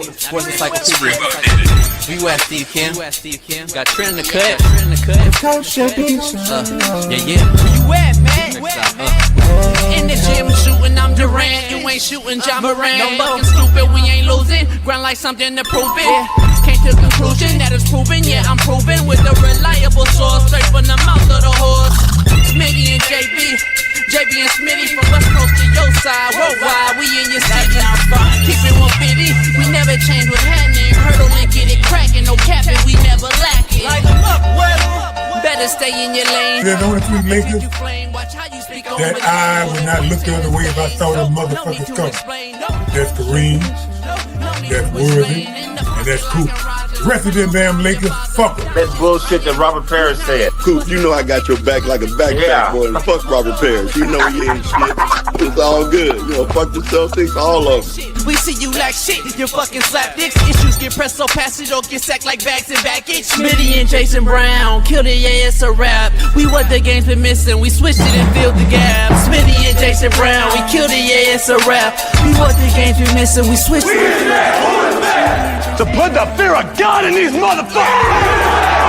Sports Encyclopedia. You ask Steve Kim. Got trend in the cut. Yeah. Where you at, man? In the gym shooting, I'm Durant. You ain't shooting John Moran. No fucking stupid, we ain't losing. Grind like something to prove it. Came to conclusion that it's proven. Yeah, I'm proven with a reliable source. Straight from the mouth of the horse. Smitty and JB and Smitty from West Coast to your side. Worldwide, we in your city. Keep it 150. We never change what's happening. Hurdle and get it cracking. No capping, we never lack it. Light them up, better stay in your lane. There's only three Lakers that I would not look the other way if I saw them motherfuckers coming. That's Kareem, that's Worthy, and that's Coop. The rest of them damn Lakers, fuck them. That's bullshit that Robert Parrish said. Coop, you know I got your back like a backpack, boy. Fuck Robert Parrish. You know he ain't shit. It's all good. You know, fuck the Celtics, all of them. We see you like shit, you fucking slap dicks. Issues get pressed so fast you don't get sacked like bags and baggage. Smitty and Jason Brown, killed it, yeah, it's a rap. We what the game's been missing, we switched it and filled the gap. Smitty and Jason Brown, we killed it, yeah, it's a rap. We what the game's been missing, we switched it. To put the fear of God in these motherfuckers!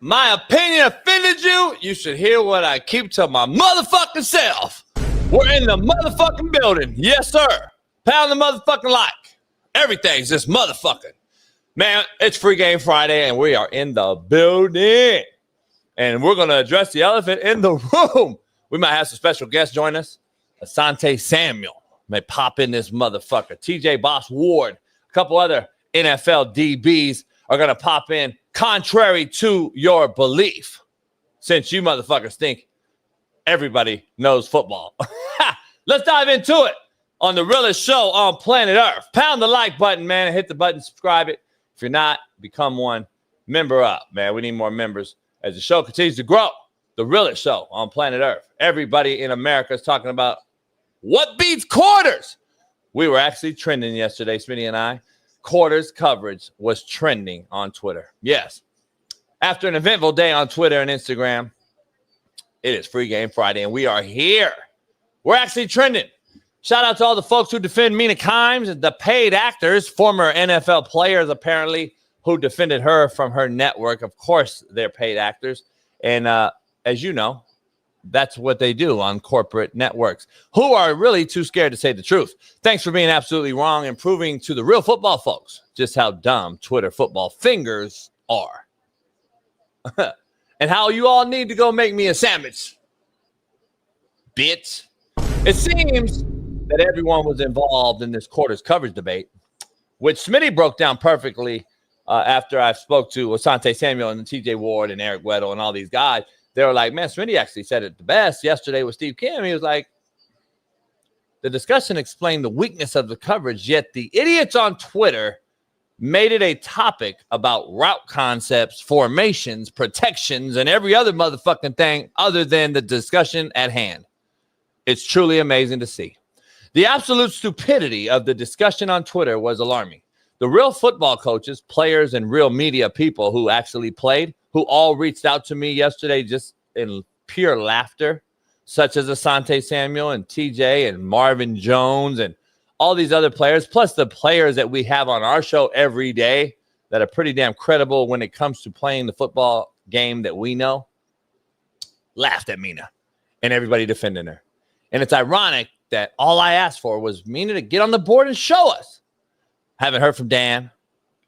My opinion offended you? You should hear what I keep to my motherfucking self. We're in the motherfucking building. Yes, sir. Pound the motherfucking like. Everything's just motherfucking. Man, it's Free Game Friday, and we are in the building. And we're going to address the elephant in the room. We might have some special guests join us. Asante Samuel may pop in this motherfucker. TJ Boss Ward, a couple other NFL DBs are going to pop in. Contrary to your belief, since you motherfuckers think everybody knows football. Let's dive into it on the realest show on planet Earth. Pound the like button, man, and hit the button, subscribe it. If you're not, become one. Member up, man. We need more members as the show continues to grow. The realest show on planet Earth. Everybody in America is talking about what beats quarters. We were actually trending yesterday, Smitty and I. Quarters coverage was trending on Twitter. Yes. After an eventful day on Twitter and Instagram, it is Free Game Friday, and we are here. We're actually trending. Shout out to all the folks who defend Mina Kimes, the paid actors, former NFL players apparently, who defended her from her network. Of course, they're paid actors. And as you know, that's what they do on corporate networks, who are really too scared to say the truth. Thanks for being absolutely wrong and proving to the real football folks just how dumb Twitter football fingers are. And how you all need to go make me a sandwich, bitch. It seems that everyone was involved in this quarters coverage debate, which Smitty broke down perfectly after I spoke to Asante Samuel and TJ Ward and Eric Weddle and all these guys. They were like, man, Smitty actually said it the best yesterday with Steve Kim. He was like, the discussion explained the weakness of the coverage, yet the idiots on Twitter made it a topic about route concepts, formations, protections, and every other motherfucking thing other than the discussion at hand. It's truly amazing to see. The absolute stupidity of the discussion on Twitter was alarming. The real football coaches, players, and real media people who actually played, who all reached out to me yesterday just in pure laughter, such as Asante Samuel and TJ and Marvin Jones and all these other players, plus the players that we have on our show every day that are pretty damn credible when it comes to playing the football game that we know, laughed at Mina and everybody defending her. And it's ironic that all I asked for was Mina to get on the board and show us. Haven't heard from Dan.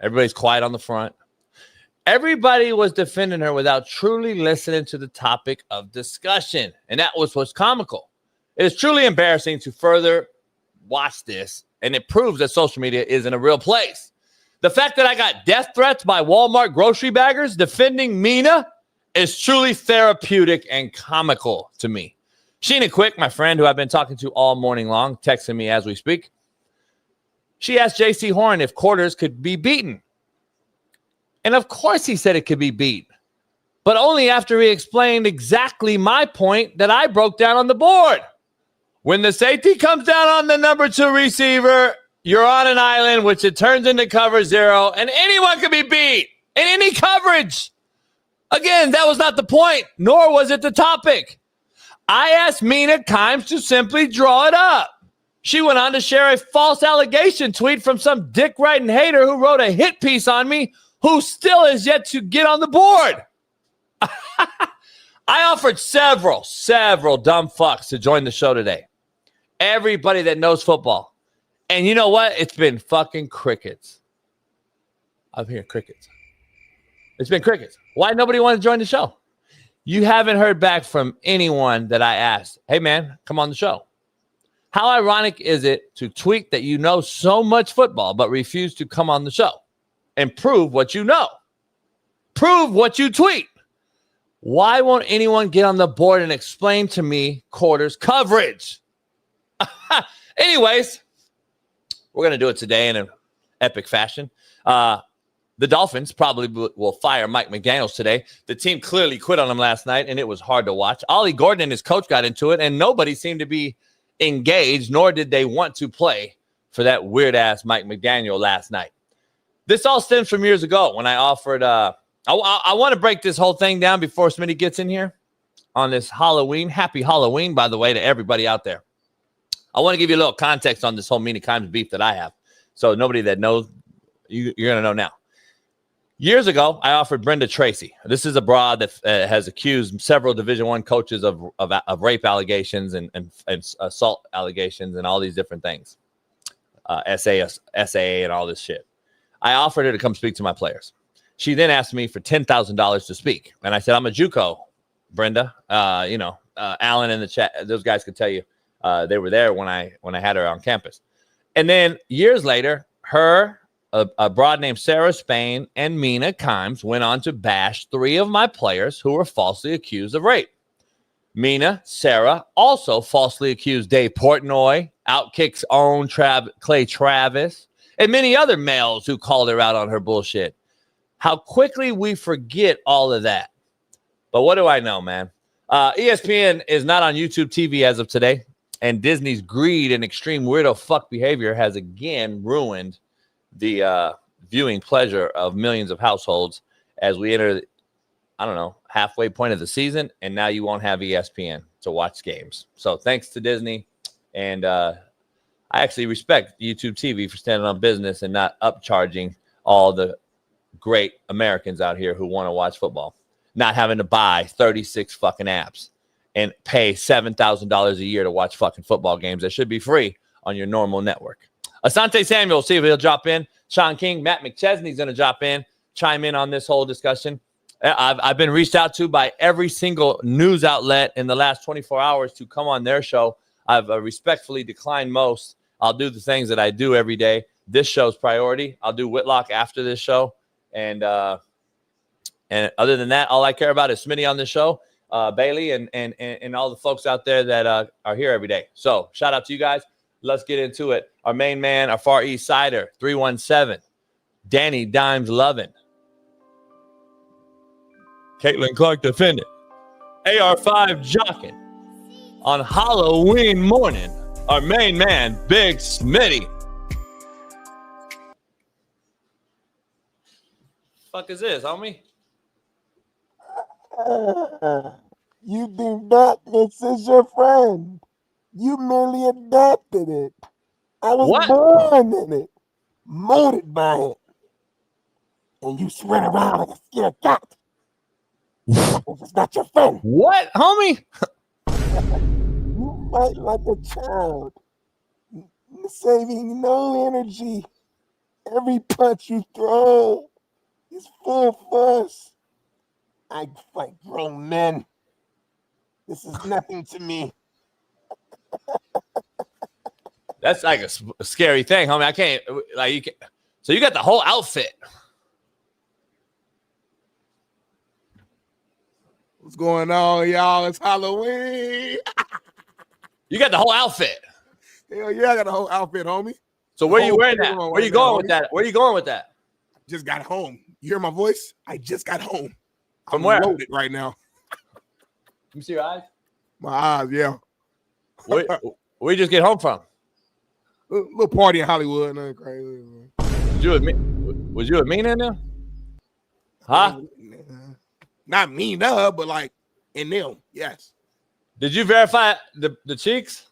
Everybody's quiet on the front. Everybody was defending her without truly listening to the topic of discussion. And that was what's comical. It is truly embarrassing to further watch this, and it proves that social media isn't a real place. The fact that I got death threats by Walmart grocery baggers defending Mina is truly therapeutic and comical to me. Sheena Quick, my friend who I've been talking to all morning long, texting me as we speak. She asked J.C. Horn if quarters could be beaten. And of course he said it could be beat, but only after he explained exactly my point that I broke down on the board. When the safety comes down on the number 2 receiver, you're on an island, which it turns into cover 0, and anyone can be beat in any coverage. Again, that was not the point, nor was it the topic. I asked Mina Kimes to simply draw it up. She went on to share a false allegation tweet from some dick-riding hater who wrote a hit piece on me, who still is yet to get on the board. I offered several dumb fucks to join the show today. Everybody that knows football. And you know what? It's been fucking crickets. I'm hearing crickets. It's been crickets. Why nobody wanted to join the show? You haven't heard back from anyone that I asked, hey, man, come on the show. How ironic is it to tweet that you know so much football but refuse to come on the show and prove what you know? Prove what you tweet. Why won't anyone get on the board and explain to me quarters coverage? Anyways, we're going to do it today in an epic fashion. The Dolphins probably will fire Mike McDaniels today. The team clearly quit on him last night, and it was hard to watch. Ollie Gordon and his coach got into it, and nobody seemed to be engaged, nor did they want to play for that weird-ass Mike McDaniel last night. This all stems from years ago when I offered I want to break this whole thing down before Smitty gets in here on this Halloween. Happy Halloween, by the way, to everybody out there. I want to give you a little context on this whole Mina Kimes beef that I have. So nobody that knows, you're going to know now. Years ago, I offered Brenda Tracy. This is a broad that has accused several Division I coaches of rape allegations and assault allegations and all these different things. SAA and all this shit. I offered her to come speak to my players. She then asked me for $10,000 to speak. And I said, I'm a JUCO, Brenda. Alan in the chat, those guys could tell you they were there when I had her on campus. And then years later, a broad named Sarah Spain and Mina Kimes went on to bash 3 of my players who were falsely accused of rape. Mina, Sarah also falsely accused Dave Portnoy, Outkick's own Clay Travis, and many other males who called her out on her bullshit. How quickly we forget all of that. But what do I know, man? ESPN is not on YouTube TV as of today, and Disney's greed and extreme weirdo fuck behavior has again ruined the viewing pleasure of millions of households as we enter, halfway point of the season, and now you won't have ESPN to watch games. So thanks to Disney, and I actually respect YouTube TV for standing on business and not upcharging all the great Americans out here who want to watch football, not having to buy 36 fucking apps and pay $7,000 a year to watch fucking football games that should be free on your normal network. Asante Samuel, see if he'll drop in. Shaun King, Matt McChesney's going to drop in, chime in on this whole discussion. I've been reached out to by every single news outlet in the last 24 hours to come on their show. I've respectfully declined most. I'll do the things that I do every day. This show's priority. I'll do Whitlock after this show. And other than that, all I care about is Smitty on this show, Bailey, and all the folks out there that are here every day. So shout out to you guys. Let's get into it. Our main man, our Far East Sider, 317, Danny Dimes Lovin', Caitlin Clark defending, AR5 jocking. On Halloween morning, our main man, Big Smitty. Fuck is this, homie? You think darkness is your friend. You merely adopted it. I was born in it, molded by it. And you spread around like a scared cat. It's not your friend. What, homie? You fight like a child, saving no energy. Every punch you throw is full fuss. I fight grown men. This is nothing to me. That's like a scary thing, homie. I can't, like, you can. So you got the whole outfit. What's going on, y'all? It's Halloween. You got the whole outfit. Hell yeah, I got the whole outfit, homie. So where you wearing that? Where you going with that? Where you going with that? Just got home. You hear my voice? I just got home. From where? Loaded right now. Let me see your eyes. My eyes, yeah. Where you just get home from? Little party in Hollywood. Nothing crazy. Was you with Mina in there? Huh? Not Mina, but like in them. Yes. Did you verify the cheeks?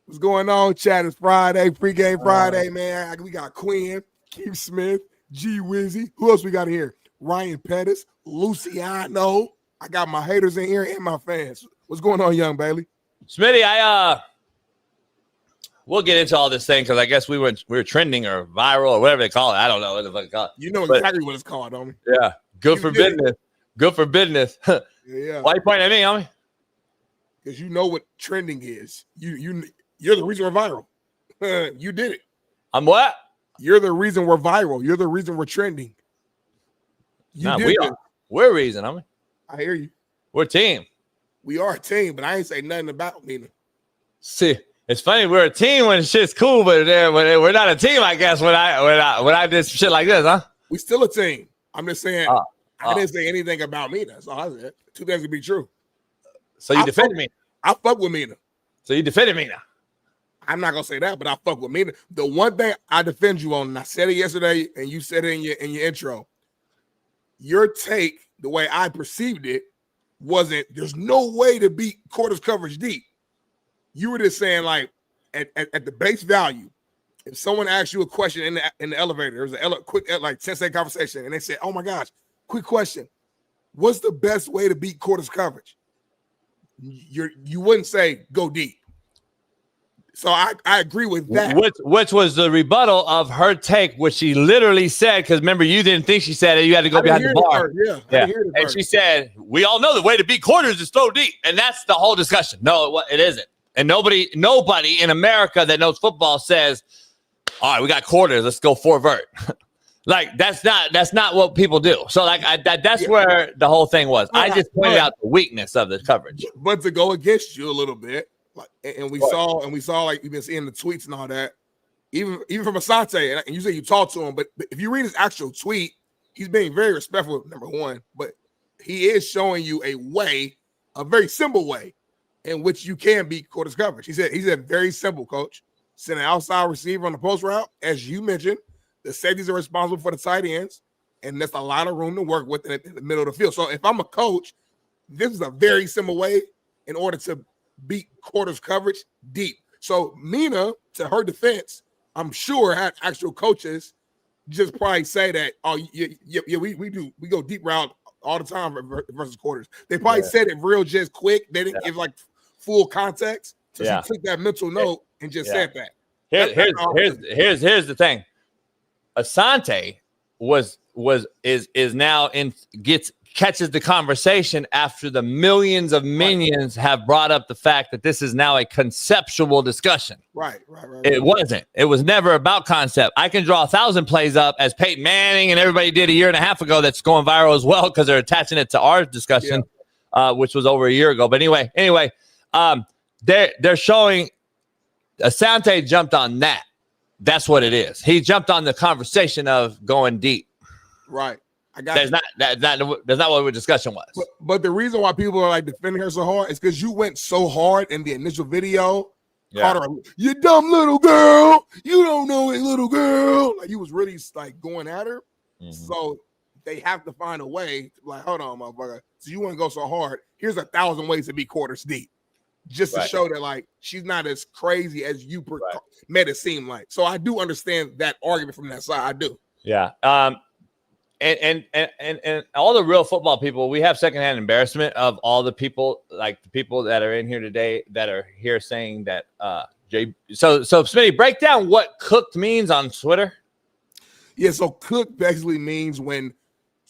What's going on, chat? It's Friday, pregame Friday, man. We got Quinn, Keith Smith, G Wizzy. Who else we got in here? Ryan Pettis, Luciano. I got my haters in here and my fans. What's going on, young Bailey? Smitty, we'll get into all this thing because I guess we were trending or viral or whatever they call it. I don't know what the fuck it's called. You know exactly what it's called, homie. Yeah. Good for business. Good for business. Yeah. Why you pointing at me, homie? Because you know what trending is. You're the reason we're viral. You did it. I'm what? You're the reason we're viral. You're the reason we're trending. We are. We're a reason, homie. I hear you. We're a team. We are a team, but I ain't say nothing about Mina. See, it's funny. We're a team when shit's cool, but when we're not a team, I guess, when I did some shit like this, huh? We still a team. I'm just saying I didn't say anything about Mina. That's all I said. Two things could be true. So you defended me. I fuck with Mina. So you defended Mina. I'm not gonna say that, but I fuck with Mina. The one thing I defend you on, and I said it yesterday, and you said it in your intro. Your take, the way I perceived it, wasn't there's no way to beat quarters coverage deep. You were just saying, like, at the base value, if someone asked you a question in the elevator, there was a quick, like, 10-second conversation, and they said, oh my gosh, quick question. What's the best way to beat quarters coverage? You wouldn't say go deep. So I agree with that. Which was the rebuttal of her take, which she literally said, because remember, you didn't think she said it. You had to go behind the bar. Yeah. And she said, we all know the way to beat quarters is throw deep. And that's the whole discussion. No, it isn't. And nobody in America that knows football says, all right, we got quarters. Let's go 4 vert. Like, that's not what people do. So, like, that's where the whole thing was. I just pointed out the weakness of the coverage. But to go against you a little bit, like, and we saw, like, you've been seeing the tweets and all that, even from Asante, and you say you talked to him, but if you read his actual tweet, he's being very respectful, number one, but he is showing you a very simple way in which you can beat quarters coverage. He said very simple, coach. Send an outside receiver on the post route, as you mentioned. The safeties are responsible for the tight ends, and there's a lot of room to work with in the middle of the field. So if I'm a coach, this is a very simple way in order to beat quarters coverage deep. So Mina, to her defense, I'm sure had actual coaches just probably say that, oh, yeah, we go deep route all the time versus quarters. They probably said it real just quick. They didn't give like full context. So she took that mental note and just said that. Here's the thing. Asante catches the conversation after the millions of minions have brought up the fact that this is now a conceptual discussion. Right. It wasn't. It was never about concept. I can draw 1,000 plays up as Peyton Manning and everybody did a year and a half ago that's going viral as well because they're attaching it to our discussion, which was over a year ago. But anyway, they're showing Asante jumped on that. That's what it is. He jumped on the conversation of going deep. Right. I got that's not what the discussion was. But the reason why people are like defending her so hard is because you went so hard in the initial video. Called her, you dumb little girl. You don't know it, little girl. Like, you was really like going at her. Mm-hmm. So they have to find a way to, like, hold on, motherfucker. So you want to go so hard. Here's 1,000 ways to be quarters deep. Just to show that, like, she's not as crazy as you made it seem like. So I do understand that argument from that side. I do. Yeah. And all the real football people, we have secondhand embarrassment of all the people, like the people that are in here today that are here saying that So Smitty, break down what cooked means on Twitter. Yeah, so cooked basically means when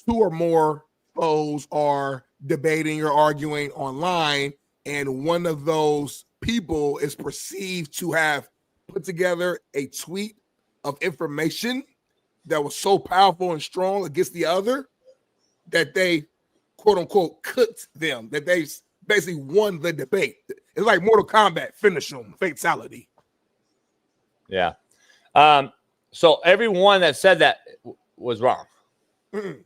2 or more foes are debating or arguing online, and one of those people is perceived to have put together a tweet of information that was so powerful and strong against the other that they quote unquote cooked them, that they basically won the debate. It's like Mortal Kombat, finish them, fatality. Yeah. So everyone that said that was wrong. Mm-mm.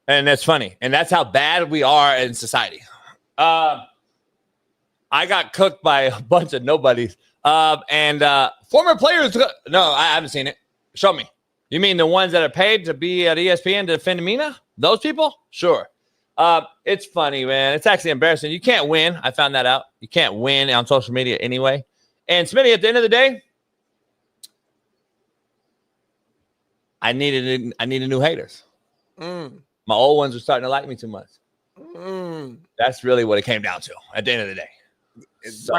And that's funny. And that's how bad we are in society. I got cooked by a bunch of nobodies. And former players. No, I haven't seen it. Show me. You mean the ones that are paid to be at ESPN to defend Mina? Those people? Sure. It's funny, man. It's actually embarrassing. You can't win. I found that out. You can't win on social media anyway. And Smitty, at the end of the day, I needed new haters. My old ones are starting to like me too much. That's really what it came down to at the end of the day. So,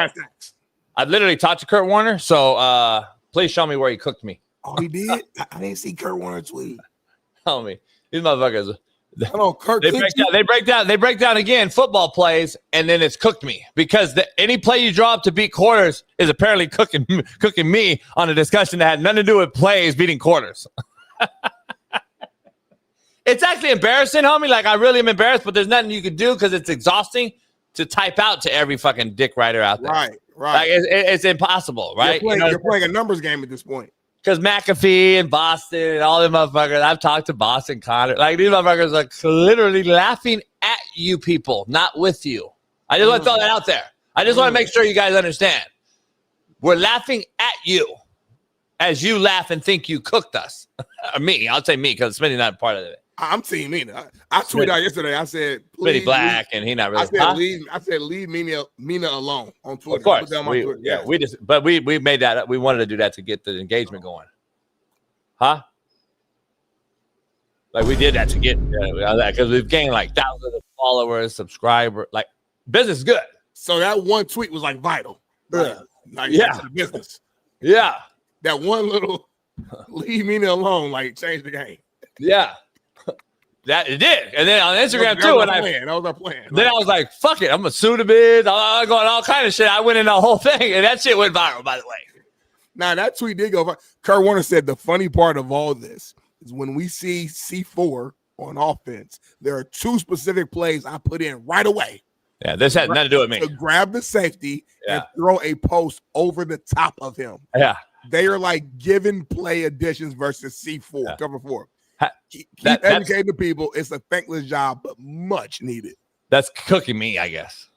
I've literally talked to Kurt Warner, so please show me where he cooked me. Oh, he did? I didn't see Kurt Warner tweet. Tell me. These motherfuckers. Kurt, they break down again football plays, and then it's cooked me because any play you draw up to beat quarters is apparently cooking me on a discussion that had nothing to do with plays beating quarters. It's actually embarrassing, homie. Like, I really am embarrassed, but there's nothing you can do because it's exhausting to type out to every fucking dick writer out there. Right. Like, it's impossible, right? You're playing a numbers game at this point. Because McAfee and Boston and all them motherfuckers, I've talked to Boston Connor. Like, these motherfuckers are literally laughing at you people, not with you. I just want to throw that out there. I just want to make sure you guys understand. We're laughing at you as you laugh and think you cooked us. Or me. I'll say me because Smitty's not part of it. I'm team Mina. I tweeted out yesterday. I said, Smitty black, and he not really. I said, leave Mina alone on Twitter. Of course. We made that up. We wanted to do that to get the engagement going. Huh? Like, we did that to get that because we've gained like thousands of followers, subscribers. Like, business is good. So that one tweet was like vital. Like, yeah. Business. Yeah. That one little leave Mina alone, like, changed the game. Yeah. That it did. And then on Instagram too. That was our plan. Then I was like, fuck it. I'm gonna sue the biz. I'm going all kind of shit. I went in the whole thing, and that shit went viral, by the way. Now that tweet did go viral. Kurt Warner said the funny part of all this is when we see C4 on offense, there are two specific plays I put in right away. Yeah, this had nothing to do with me. To grab the safety and throw a post over the top of him. Yeah. They are like giving play additions versus C4, cover 4. Keep educating the people. It's a thankless job, but much needed. That's cooking me, I guess.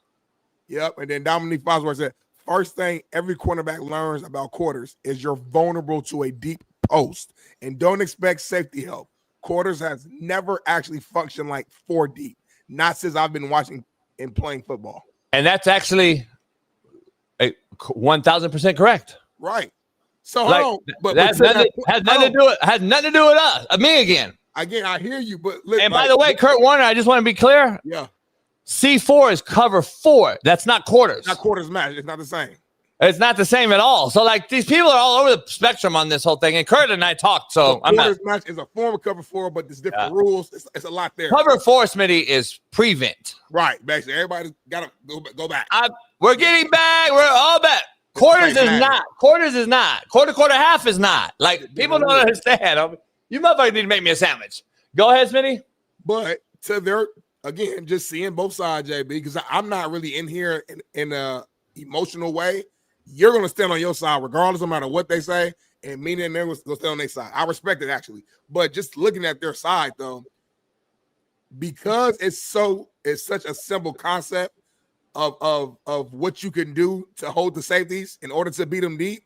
Yep. And then Dominique Fosworth said, first thing every cornerback learns about quarters is you're vulnerable to a deep post and don't expect safety help. Quarters has never actually functioned like 4 deep, not since I've been watching and playing football. And that's actually 1,000% correct. Right. So like, hold on, but has nothing to do with us. Me again. Again, I hear you, but by the way, Kurt Warner, I just want to be clear. Yeah. C4 is cover 4. That's not quarters. Not quarters match. It's not the same. It's not the same at all. So, like, these people are all over the spectrum on this whole thing. And Kurt and I talked, so I'm not. Quarters match is a form of cover 4, but there's different rules. It's a lot there. Cover 4, Smitty, is prevent. Right. Basically, everybody's got to go back. We're getting back. We're all back. Quarters is not. Quarters is not. Quarter, half is not. Like, people don't understand. You motherfuckers need to make me a sandwich. Go ahead, Smitty. But to their, again, just seeing both sides, JB, because I'm not really in here in a emotional way. You're going to stand on your side regardless, no matter what they say, and Mina and them will stand on their side. I respect it, actually. But just looking at their side, though, because it's such a simple concept of what you can do to hold the safeties in order to beat them deep,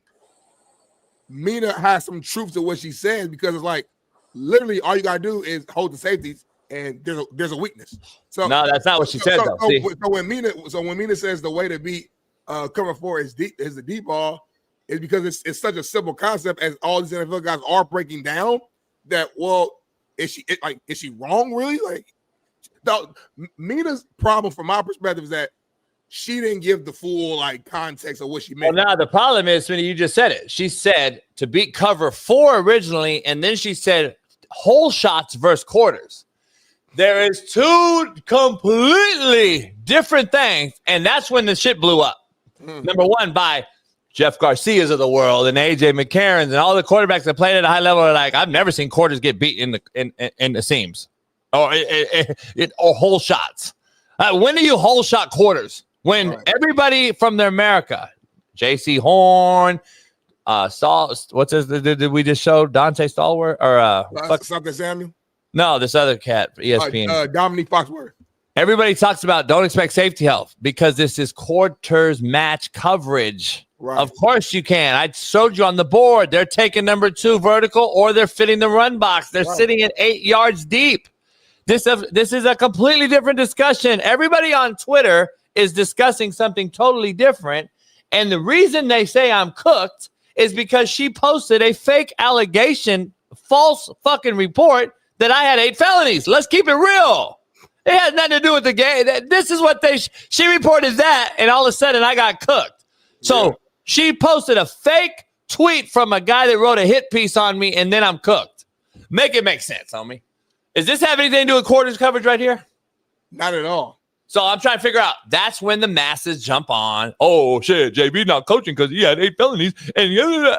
Mina has some truth to what she says, because it's like literally all you gotta do is hold the safeties, and there's a weakness. So no, that's not what she said though. So when Mina says the way to beat cover 4 is the deep ball, is because it's such a simple concept, as all these NFL guys are breaking down, that, well, is she wrong really? Like, Mina's problem from my perspective is that she didn't give the full context of what she meant. Well, now the problem is, Smitty, you just said it. She said to beat cover 4 originally, and then she said whole shots versus quarters. There is two completely different things, and that's when the shit blew up. Number one, by Jeff Garcias of the world and AJ McCarron's and all the quarterbacks that played at a high level are like, I've never seen quarters get beat in the seams. or whole shots. When do you whole shot quarters? When everybody from America, J.C. Horn, what's his? Did we just show Dante Stallworth or something Samuel? No, this other cat, ESPN. Dominique Foxworth. Everybody talks about don't expect safety help because this is quarters match coverage. Right. Of course you can. I showed you on the board. They're taking number 2 vertical or they're fitting the run box. They're sitting at 8 yards deep. This is a completely different discussion. Everybody on Twitter is discussing something totally different. And the reason they say I'm cooked is because she posted a fake allegation, false fucking report that I had 8 felonies. Let's keep it real. It has nothing to do with the game. This is what she reported that, and all of a sudden I got cooked. So she posted a fake tweet from a guy that wrote a hit piece on me, and then I'm cooked. Make it make sense, homie. Does this have anything to do with quarters coverage right here? Not at all. So I'm trying to figure out. That's when the masses jump on. Oh, shit, JB not coaching because he had 8 felonies. And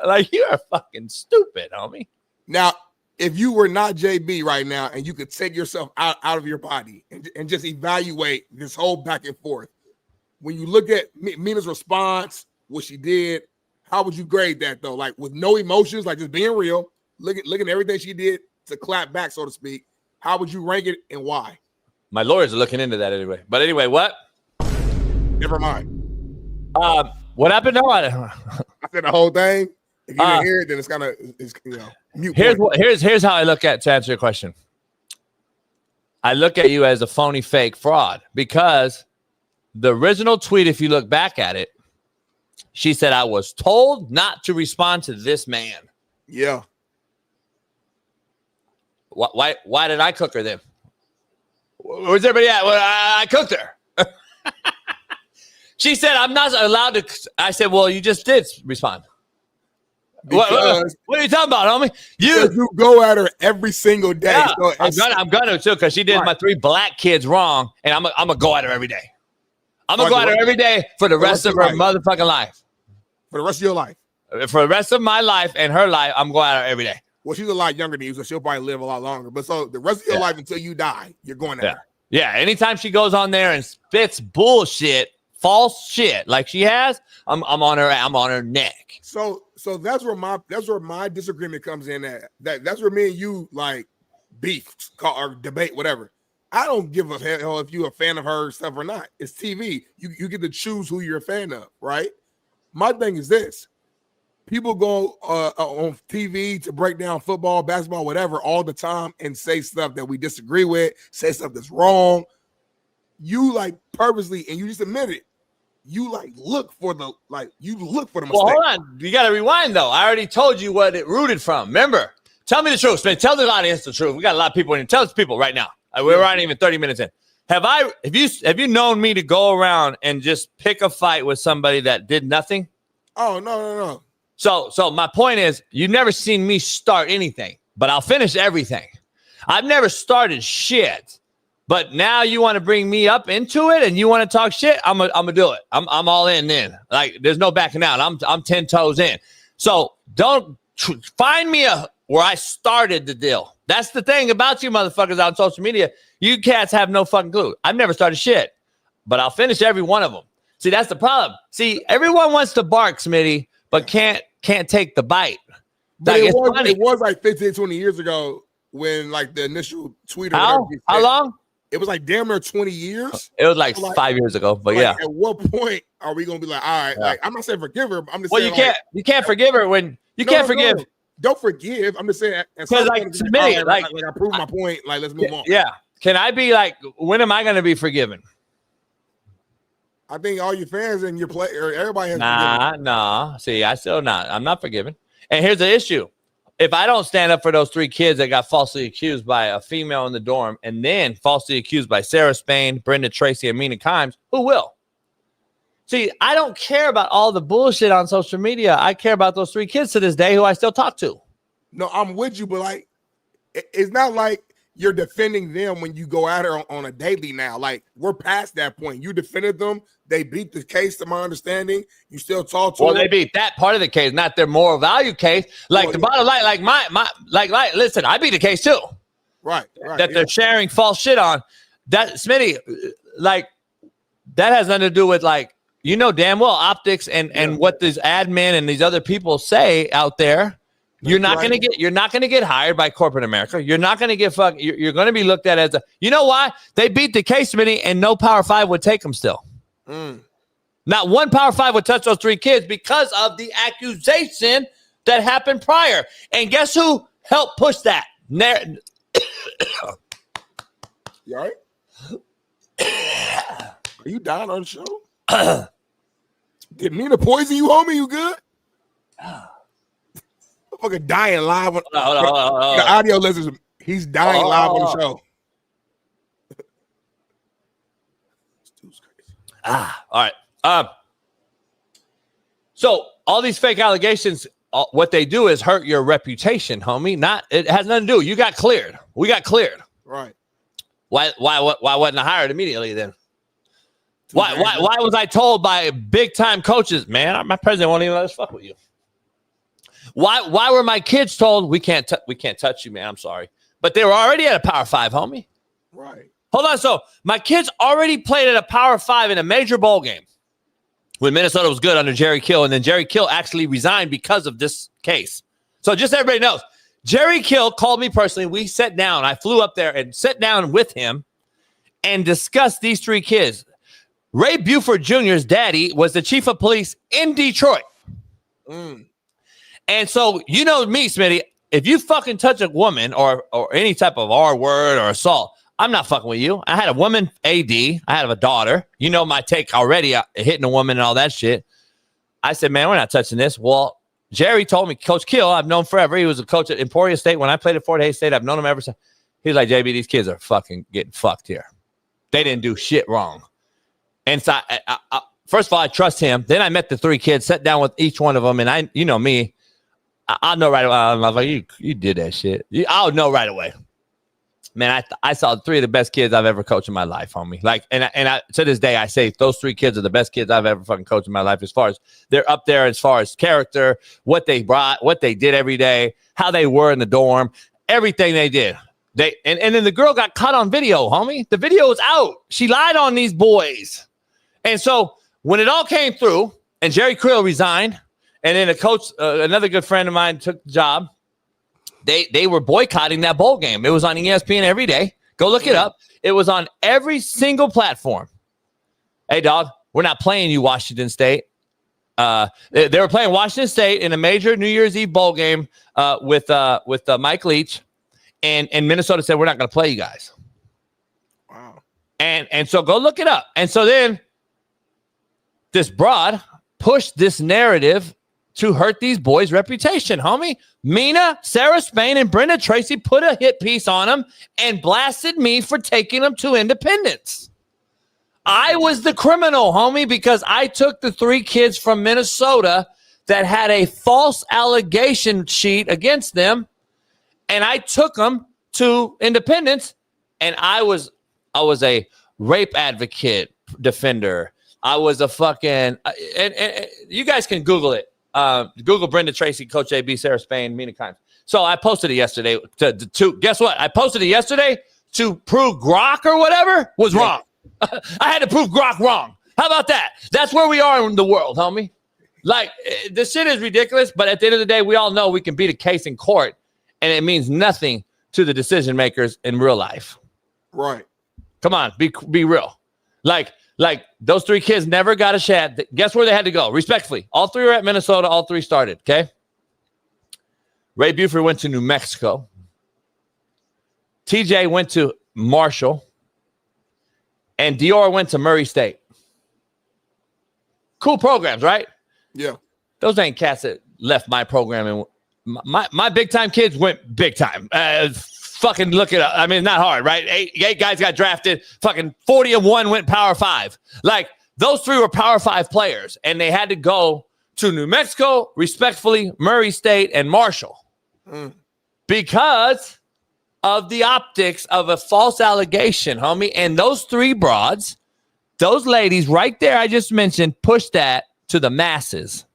like, you're fucking stupid, homie. Now, if you were not JB right now and you could take yourself out of your body and just evaluate this whole back and forth, when you look at Mina's response, what she did, how would you grade that, though? Like, with no emotions, like just being real, looking at everything she did to clap back, so to speak, how would you rank it and why? My lawyers are looking into that anyway. But anyway, what? Never mind. What happened? No, I said the whole thing. If you didn't hear it, then it's kind of mute. Here's how I look at to answer your question. I look at you as a phony, fake fraud because the original tweet, if you look back at it, she said I was told not to respond to this man. Yeah. Why did I cook her then? Where's everybody at? Well, I cooked her. She said, I'm not allowed to. I said, well, you just did respond. What are you talking about, homie? You go at her every single day. Yeah, so I'm gonna too, because she did my 3 black kids wrong, and I'm gonna go at her every day. I'm gonna go at her every day for the rest of her motherfucking life. For the rest of your life. For the rest of my life and her life, I'm going at her every day. Well, she's a lot younger than you, so she'll probably live a lot longer. But so the rest of your life until you die, you're going at her. Yeah, anytime she goes on there and spits bullshit, false shit like she has, I'm on her. I'm on her neck. So that's where my disagreement comes in. That's where me and you like beef or debate, whatever. I don't give a hell if you're a fan of her stuff or not. It's TV. You get to choose who you're a fan of, right? My thing is this. People go on TV to break down football, basketball, whatever, all the time and say stuff that we disagree with, say stuff that's wrong. You like purposely, and you just admit it. You look for the mistake. Well, hold on. You got to rewind though. I already told you what it rooted from. Remember? Tell me the truth, man. Tell the audience the truth. We got a lot of people in here. Tell us people right now. We're not even 30 minutes in. Have you known me to go around and just pick a fight with somebody that did nothing? Oh, no. So my point is, you've never seen me start anything, but I'll finish everything. I've never started shit, but now you want to bring me up into it and you want to talk shit. I'm gonna do it. I'm all in then. Like there's no backing out. I'm 10 toes in. So don't find me where I started the deal. That's the thing about you motherfuckers out on social media. You cats have no fucking clue. I've never started shit, but I'll finish every one of them. See, that's the problem. See, everyone wants to bark, Smitty, but can't take the bite. But it was like 15, 20 years ago when like the initial tweet. How long? It was like damn near 20 years. It was like 5 years ago, but like, yeah. At what point are we gonna be like, all right, like I'm not saying forgive her, but I'm just saying you can't forgive her when you can't forgive. No. Don't forgive. I'm just saying because like Smitty, like I proved my point. Like let's move on. Yeah. Can I be like, when am I gonna be forgiven? I think all your fans and your player, everybody has. Nah. See, I'm not forgiven. And here's the issue: if I don't stand up for those 3 kids that got falsely accused by a female in the dorm, and then falsely accused by Sarah Spain, Brenda Tracy, and Mina Kimes, who will? See, I don't care about all the bullshit on social media. I care about those 3 kids to this day who I still talk to. No, I'm with you, but like, it's not like you're defending them when you go at her on a daily now. Like, we're past that point. You defended them. They beat the case, to my understanding. You still talk to them. Well, they beat that part of the case, not their moral value case. Like, the bottom line, listen, I beat the case too. Right. that they're sharing false shit on. That Smitty, like, that has nothing to do with, like, damn well optics and what these admin and these other people say out there. You're not gonna get hired by corporate America. You're not gonna get fucked. You're gonna be looked at as a. You know why? They beat the case Smitty, and no Power 5 would take them still. Not one Power 5 would touch those 3 kids because of the accusation that happened prior. And guess who helped push that? You all right? Are you dying on the show? Did Mina poison you, homie? You good? Fucking dying live on the audio listeners. He's dying live on the show. All right. So all these fake allegations, what they do is hurt your reputation, homie. It has nothing to do. You got cleared. We got cleared. Right. Why wasn't I hired immediately then? Why was I told by big time coaches, man, my president won't even let us fuck with you? Why were my kids told we can't touch you, man? I'm sorry. But they were already at a Power 5, homie. Right. Hold on. So my kids already played at a Power 5 in a major bowl game when Minnesota was good under Jerry Kill. And then Jerry Kill actually resigned because of this case. So just so everybody knows, Jerry Kill called me personally. We sat down. I flew up there and sat down with him and discussed these 3 kids. Ray Buford Jr.'s daddy was the chief of police in Detroit. And so, you know me, Smitty, if you fucking touch a woman or any type of R word or assault, I'm not fucking with you. I had a woman AD. I had a daughter. You know my take already, hitting a woman and all that shit. I said, man, we're not touching this. Well, Jerry told me, Coach Kill, I've known forever. He was a coach at Emporia State. When I played at Fort Hays State, I've known him ever since. He's like, JB, these kids are fucking getting fucked here. They didn't do shit wrong. And so, first of all, I trust him. Then I met the 3 kids, sat down with each one of them, and you know me, I'll know right away. I'm like, you did that shit. I'll know right away. Man, I saw 3 of the best kids I've ever coached in my life, homie. Like, and I to this day, I say those 3 kids are the best kids I've ever fucking coached in my life. As far as they're up there, as far as character, what they brought, what they did every day, how they were in the dorm, everything they did. And then the girl got caught on video, homie. The video is out. She lied on these boys. And so when it all came through, and Jerry Krill resigned, and then a coach, another good friend of mine, took the job. They were boycotting that bowl game. It was on ESPN every day. Go look it up. It was on every single platform. Hey, dog, we're not playing you, Washington State. They were playing Washington State in a major New Year's Eve bowl game with Mike Leach, and Minnesota said we're not going to play you guys. Wow. And so go look it up. And so then this broad pushed this narrative to hurt these boys' reputation, homie. Mina, Sarah Spain, and Brenda Tracy put a hit piece on them and blasted me for taking them to Independence. I was the criminal, homie, because I took the 3 kids from Minnesota that had a false allegation sheet against them, and I took them to Independence, and I was a rape advocate defender. I was a fucking and you guys can Google it. Google Brenda Tracy, Coach AB, Sarah Spain, Mina Kimes. So I posted it yesterday to guess what? I posted it yesterday to prove Grok or whatever was wrong. I had to prove Grok wrong. How about that? That's where we are in the world, homie. Like, this shit is ridiculous, but at the end of the day, we all know we can beat a case in court, and it means nothing to the decision makers in real life. Right. Come on, be real. Like those 3 kids never got a shot. Guess where they had to go? Respectfully. All 3 were at Minnesota. All 3 started, okay? Ray Buford went to New Mexico. TJ went to Marshall. And Dior went to Murray State. Cool programs, right? Yeah. Those ain't cats that left my program. And my big-time kids went big time. Fucking look it up. I mean, not hard, right? 8 guys got drafted. Fucking 40 of 1 went Power 5. Like, those 3 were Power 5 players, and they had to go to New Mexico, respectfully, Murray State, and Marshall. Because of the optics of a false allegation, homie. And those 3 broads, those ladies right there I just mentioned, pushed that to the masses.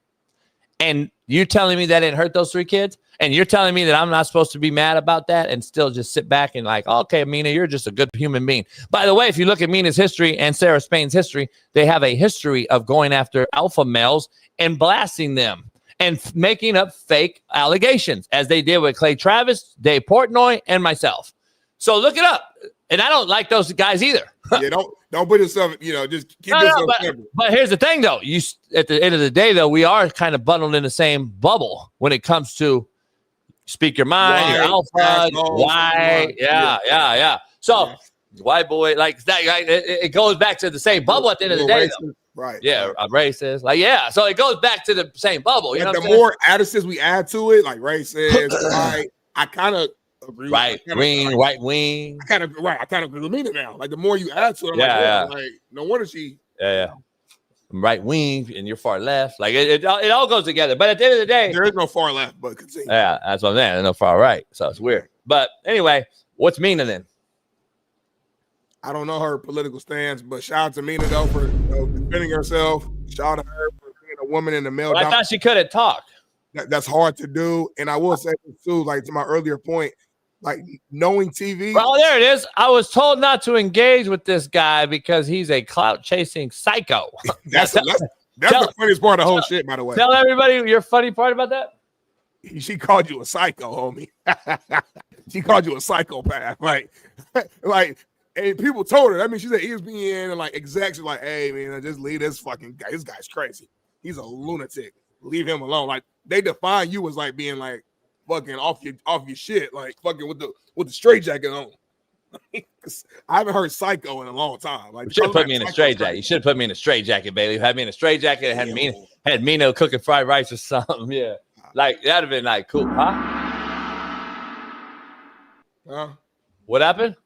And you telling me that didn't hurt those 3 kids? And you're telling me that I'm not supposed to be mad about that and still just sit back and like, okay, Mina, you're just a good human being. By the way, if you look at Mina's history and Sarah Spain's history, they have a history of going after alpha males and blasting them and making up fake allegations, as they did with Clay Travis, Dave Portnoy, and myself. So look it up. And I don't like those guys either. Yeah, don't put yourself, just keep yourself separate. But here's the thing, though. At the end of the day, though, we are kind of bundled in the same bubble when it comes to speak your mind, your alpha, why. Yeah. So, white boy, like that, it goes back to the same bubble at the end of the day, though. Right. Yeah, I'm racist. Like, yeah. So it goes back to the same bubble. You know the more additives we add to it, like racist, I kind of agree. Right wing. I kind of agree with Mina now. Like the more you add to it, like no wonder she. Yeah. I'm right wing and you're far left. Like it all goes together. But at the end of the day, there is no far left. But continue. Yeah, that's what I'm saying. There's no far right. So it's weird. But anyway, what's Mina then? I don't know her political stance, but shout out to Mina though for defending herself. Shout out to her for being a woman in the male. Well, I thought she couldn't talk. That's hard to do, and I will say this too, like to my earlier point, like knowing TV. Well, there it is. I was told not to engage with this guy because he's a clout chasing psycho. that's the funniest part of the whole shit, by the way. Tell everybody your funny part about that. She called you a psycho, homie. She called you a psychopath, like. And people told her. I mean, she said ESPN and like execs are like, "Hey, man, just leave this fucking guy. This guy's crazy. He's a lunatic. Leave him alone." Like they define you as like being like fucking off your shit, like fucking with the straitjacket on. I haven't heard psycho in a long time. Like, you should have put me in a straitjacket. You should have put me in a straitjacket, Bailey. Had me in a straitjacket and had Mina cooking fried rice or something. Yeah, like that'd have been like cool, huh? What happened?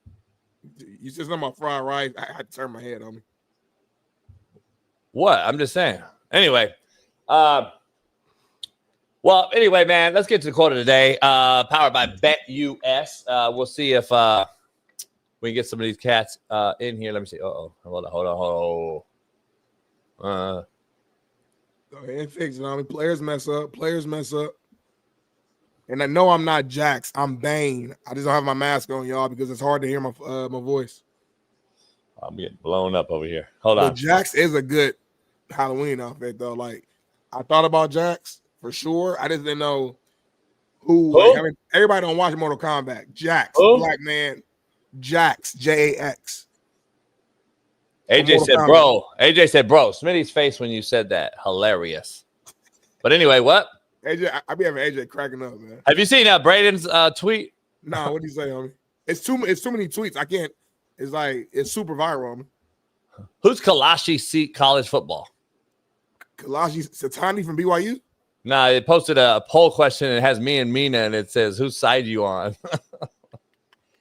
You said something about fried rice. I had to turn my head on me. What? I'm just saying. Anyway, man, let's get to the quote of the day. Powered by BetUS. We'll see if we can get some of these cats in here. Let me see. Hold on. Go ahead and fix it on me. Players mess up. And I know I'm not Jax. I'm Bane. I just don't have my mask on, y'all, because it's hard to hear my voice. I'm getting blown up over here. Hold on. Jax is a good Halloween outfit, though. Like, I thought about Jax for sure. I just didn't know who. Like, I mean, everybody don't watch Mortal Kombat. Jax, black man. Jax, Jax. AJ said, bro. Smitty's face when you said that. Hilarious. But anyway, what? AJ, I be having AJ cracking up, man. Have you seen Braden's tweet? Nah, what did he say, homie? It's too many tweets. I can't. It's like it's super viral, homie. Who's Kalashi seat college football? Kalashi Satani from BYU? Nah, it posted a poll question and it has me and Mina and it says, whose side you on?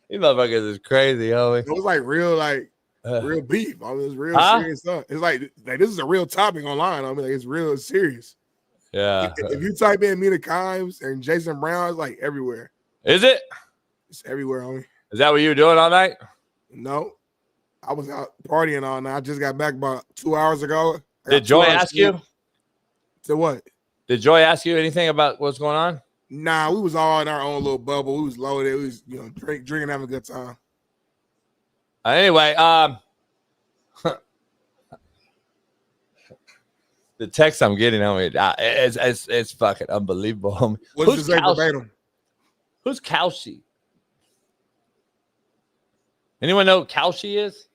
These motherfuckers is crazy, homie. It was like real beef. I mean, it was real serious stuff. It's like this is a real topic online. I mean, like, it's real serious. Yeah. If you type in Mina Kimes and Jason Brown, it's like everywhere. Is it? It's everywhere, homie. Is that what you were doing all night? No. I was out partying all night. I just got back about 2 hours ago. Did Joy ask you? To what? Did Joy ask you anything about what's going on? Nah, we was all in our own little bubble. We was loaded. We was, drinking, having a good time. Anyway, the text I'm getting on it, it's fucking unbelievable, homie. What's your verbatim? Who's Kalshi? Anyone know who Kalshi is?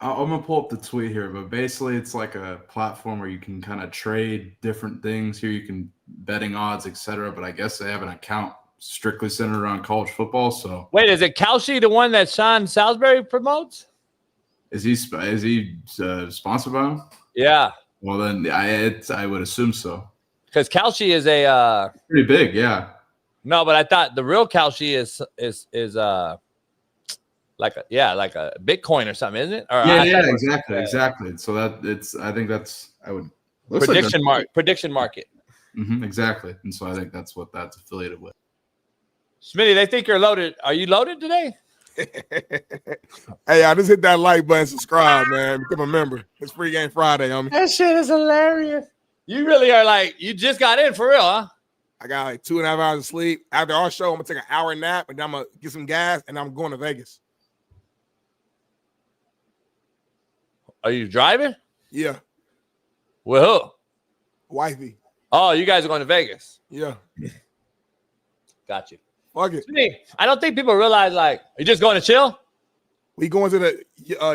I'm gonna pull up the tweet here, but basically it's like a platform where you can kind of trade different things. Here you can betting odds, etc. But I guess they have an account strictly centered around college football. So wait, is it Kalshi the one that Shaun Salisbury promotes? Is he sponsored by him? Yeah. Well, then I would assume so. Because Kalshi is a pretty big, yeah. No, but I thought the real Kalshi is like a Bitcoin or something, isn't it? Or exactly. So I think that's prediction market. Mm-hmm, exactly, and so I think that's what that's affiliated with. Smitty, they think you're loaded. Are you loaded today? Hey, I just hit that like button, subscribe, man. Become a member. It's Free Game Friday, homie. That shit is hilarious. You really are like, you just got in for real, huh? I got like 2.5 hours of sleep. After our show, I'm gonna take an hour nap, and then I'm gonna get some gas, and I'm going to Vegas. Are you driving? Yeah. With who? Wifey. Oh, you guys are going to Vegas. Yeah. Got you. Fuck it. I don't think people realize, like, you just going to chill? We going to the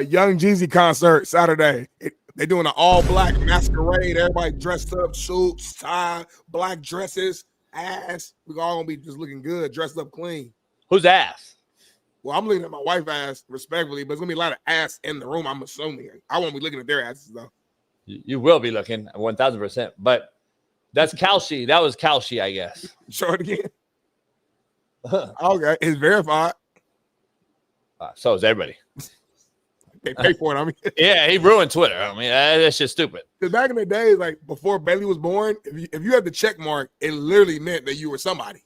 Young Jeezy concert Saturday. They're doing an all-black masquerade. Everybody dressed up, suits, tie, black dresses, ass. We're all going to be just looking good, dressed up clean. Who's ass? Well, I'm looking at my wife's ass respectfully, but there's going to be a lot of ass in the room, I'm assuming. I won't be looking at their asses, though. You will be looking 1,000%. But that's Kalshi. That was Kalshi, I guess. Show it again. Okay. It's verified. So is everybody. They pay for it. I mean, yeah, he ruined Twitter. I mean, that's just stupid. Because back in the days, like before Bailey was born, if you had the check mark, it literally meant that you were somebody.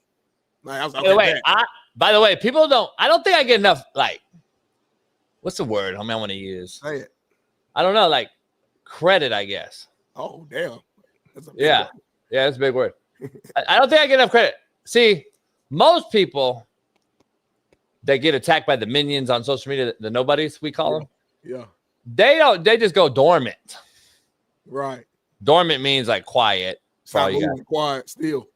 Like, I was, by the way, people don't. I don't think I get enough. Like, what's the word? I want to use. Say it. I don't know. Like credit, I guess. Oh damn. That's a big yeah, word. Yeah, that's a big word. I don't think I get enough credit. See, most people that get attacked by the minions on social media, the nobodies we call them. Yeah. They don't. They just go dormant. Right. Dormant means like quiet. Stop moving, quiet, still.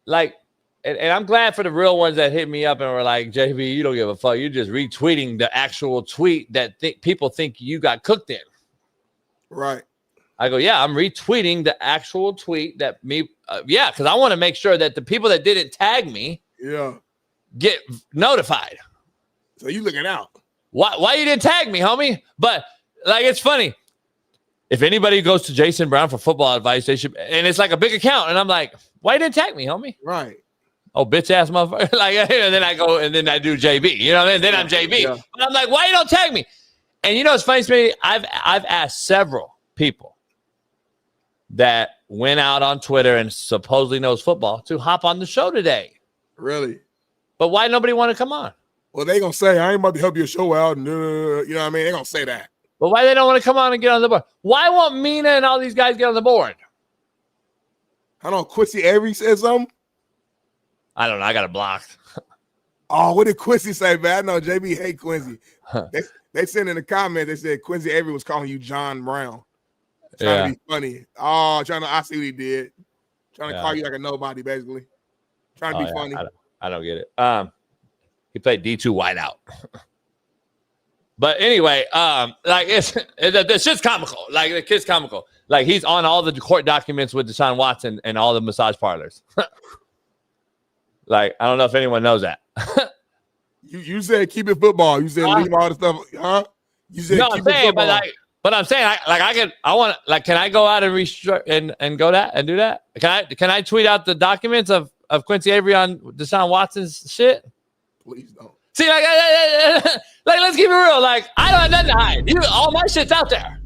Like, and I'm glad for the real ones that hit me up and were like, JB, you don't give a fuck. You're just retweeting the actual tweet that people think you got cooked in. Right. I go, yeah, I'm retweeting the actual tweet that me. Yeah, because I want to make sure that the people that didn't tag me. Yeah. Get notified. So you looking out. Why you didn't tag me, homie? But like, it's funny. If anybody goes to Jason Brown for football advice, they should, and it's like a big account. And I'm like, why you didn't tag me, homie? Right. Oh, bitch ass motherfucker. Like, and then I go and then I do JB. You know what I mean? Then I'm JB. Yeah. But I'm like, why you don't tag me? And you know, it's funny to me. I've asked several people that went out on Twitter and supposedly knows football to hop on the show today. Really? But why nobody want to come on? Well, they gonna say I ain't about to help your show out. And, you know what I mean? They gonna say that. But why they don't want to come on and get on the board? Why won't Mina and all these guys get on the board? I don't know. Quincy Avery said something. I don't know. I got it blocked. Oh, what did Quincy say, man? I know JB hate Quincy. They sent in the comment. They said Quincy Avery was calling you John Brown. Trying to be funny. Oh, I see what he did. Trying to call you like a nobody, basically. Trying to be funny. I don't get it. He played D2 wideout. But anyway, like it's just comical. Like the kid's comical. Like he's on all the court documents with Deshaun Watson and all the massage parlors. Like I don't know if anyone knows that. you said keep it football. You said leave all the stuff, huh? You said no, keep I'm saying, it football. But I'm saying can I go out and restructure and go that and do that? Can I tweet out the documents of Quincy Avery on Deshaun Watson's shit? Please don't. See, like let's keep it real. Like, I don't have nothing to hide. All my shit's out there.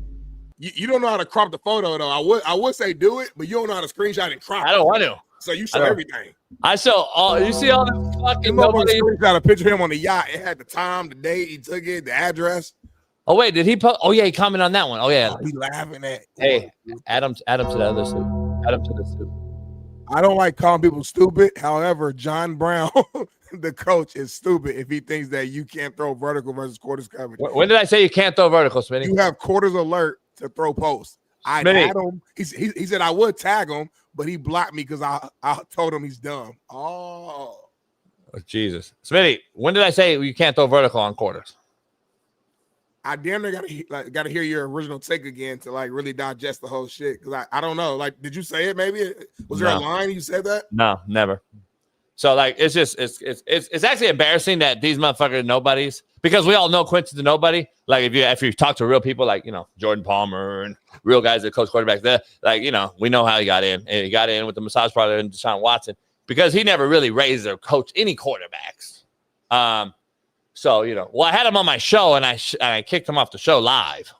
You don't know how to crop the photo, though. I would say do it, but you don't know how to screenshot and crop it. I don't want to. So you show everything. I show all. You see all the fucking nobody. Screenshot a picture of him on the yacht. It had the time, the date he took it, the address. Oh wait, did he post? Oh yeah, he commented on that one. Oh yeah, he laughing at. Hey, Adam to the other suit. Adam to the suit. I don't like calling people stupid. However, John Brown, the coach, is stupid if he thinks that you can't throw vertical versus quarters coverage. When did I say you can't throw vertical, Smitty? You have quarters alert to throw posts. I had him. He said I would tag him, but he blocked me because I told him he's dumb. Oh, Jesus, Smitty. When did I say you can't throw vertical on quarters? I damn near gotta hear your original take again to like really digest the whole shit because I don't know. Like, did you say it? Maybe was there a line you said that? No, never. So like it's just it's actually embarrassing that these motherfuckers nobodies, because we all know Quincy's a nobody. Like if you talk to real people like Jordan Palmer and real guys that coach quarterbacks there, like we know how he got in. And he got in with the massage parlor and Deshaun Watson because he never really raised or coached any quarterbacks. So, well, I had him on my show and I kicked him off the show live.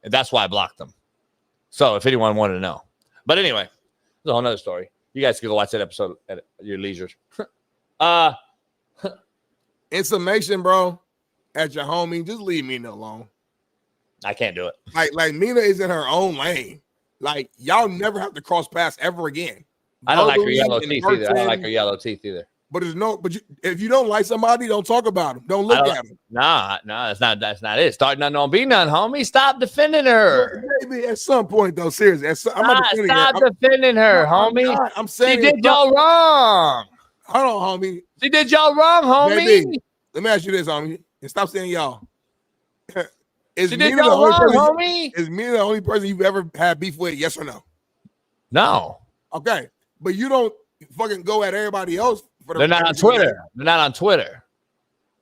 And that's why I blocked him. So if anyone wanted to know. But anyway, it's a whole nother story. You guys can go watch that episode at your leisure. In summation, bro, at your homie, just leave Mina alone. I can't do it. Like Mina is in her own lane. Like, y'all never have to cross paths ever again. I don't like her Verbally, yellow in teeth either. I don't person, like her yellow teeth either. But if you don't like somebody, don't talk about them. Don't look at them. Nah, that's not it. Start nothing, don't be none, homie. Stop defending her. Maybe at some point, though, seriously. I'm not defending her. Stop defending her, homie. I'm saying she did y'all wrong. Hold on, homie. She did y'all wrong, homie. Baby, let me ask you this, homie, and stop saying y'all. Is she Mina did the y'all only wrong, person? homie. Is Mina the only person you've ever had beef with? Yes or no? No. Okay, but you don't fucking go at everybody else. They're not on Twitter. They're not on Twitter.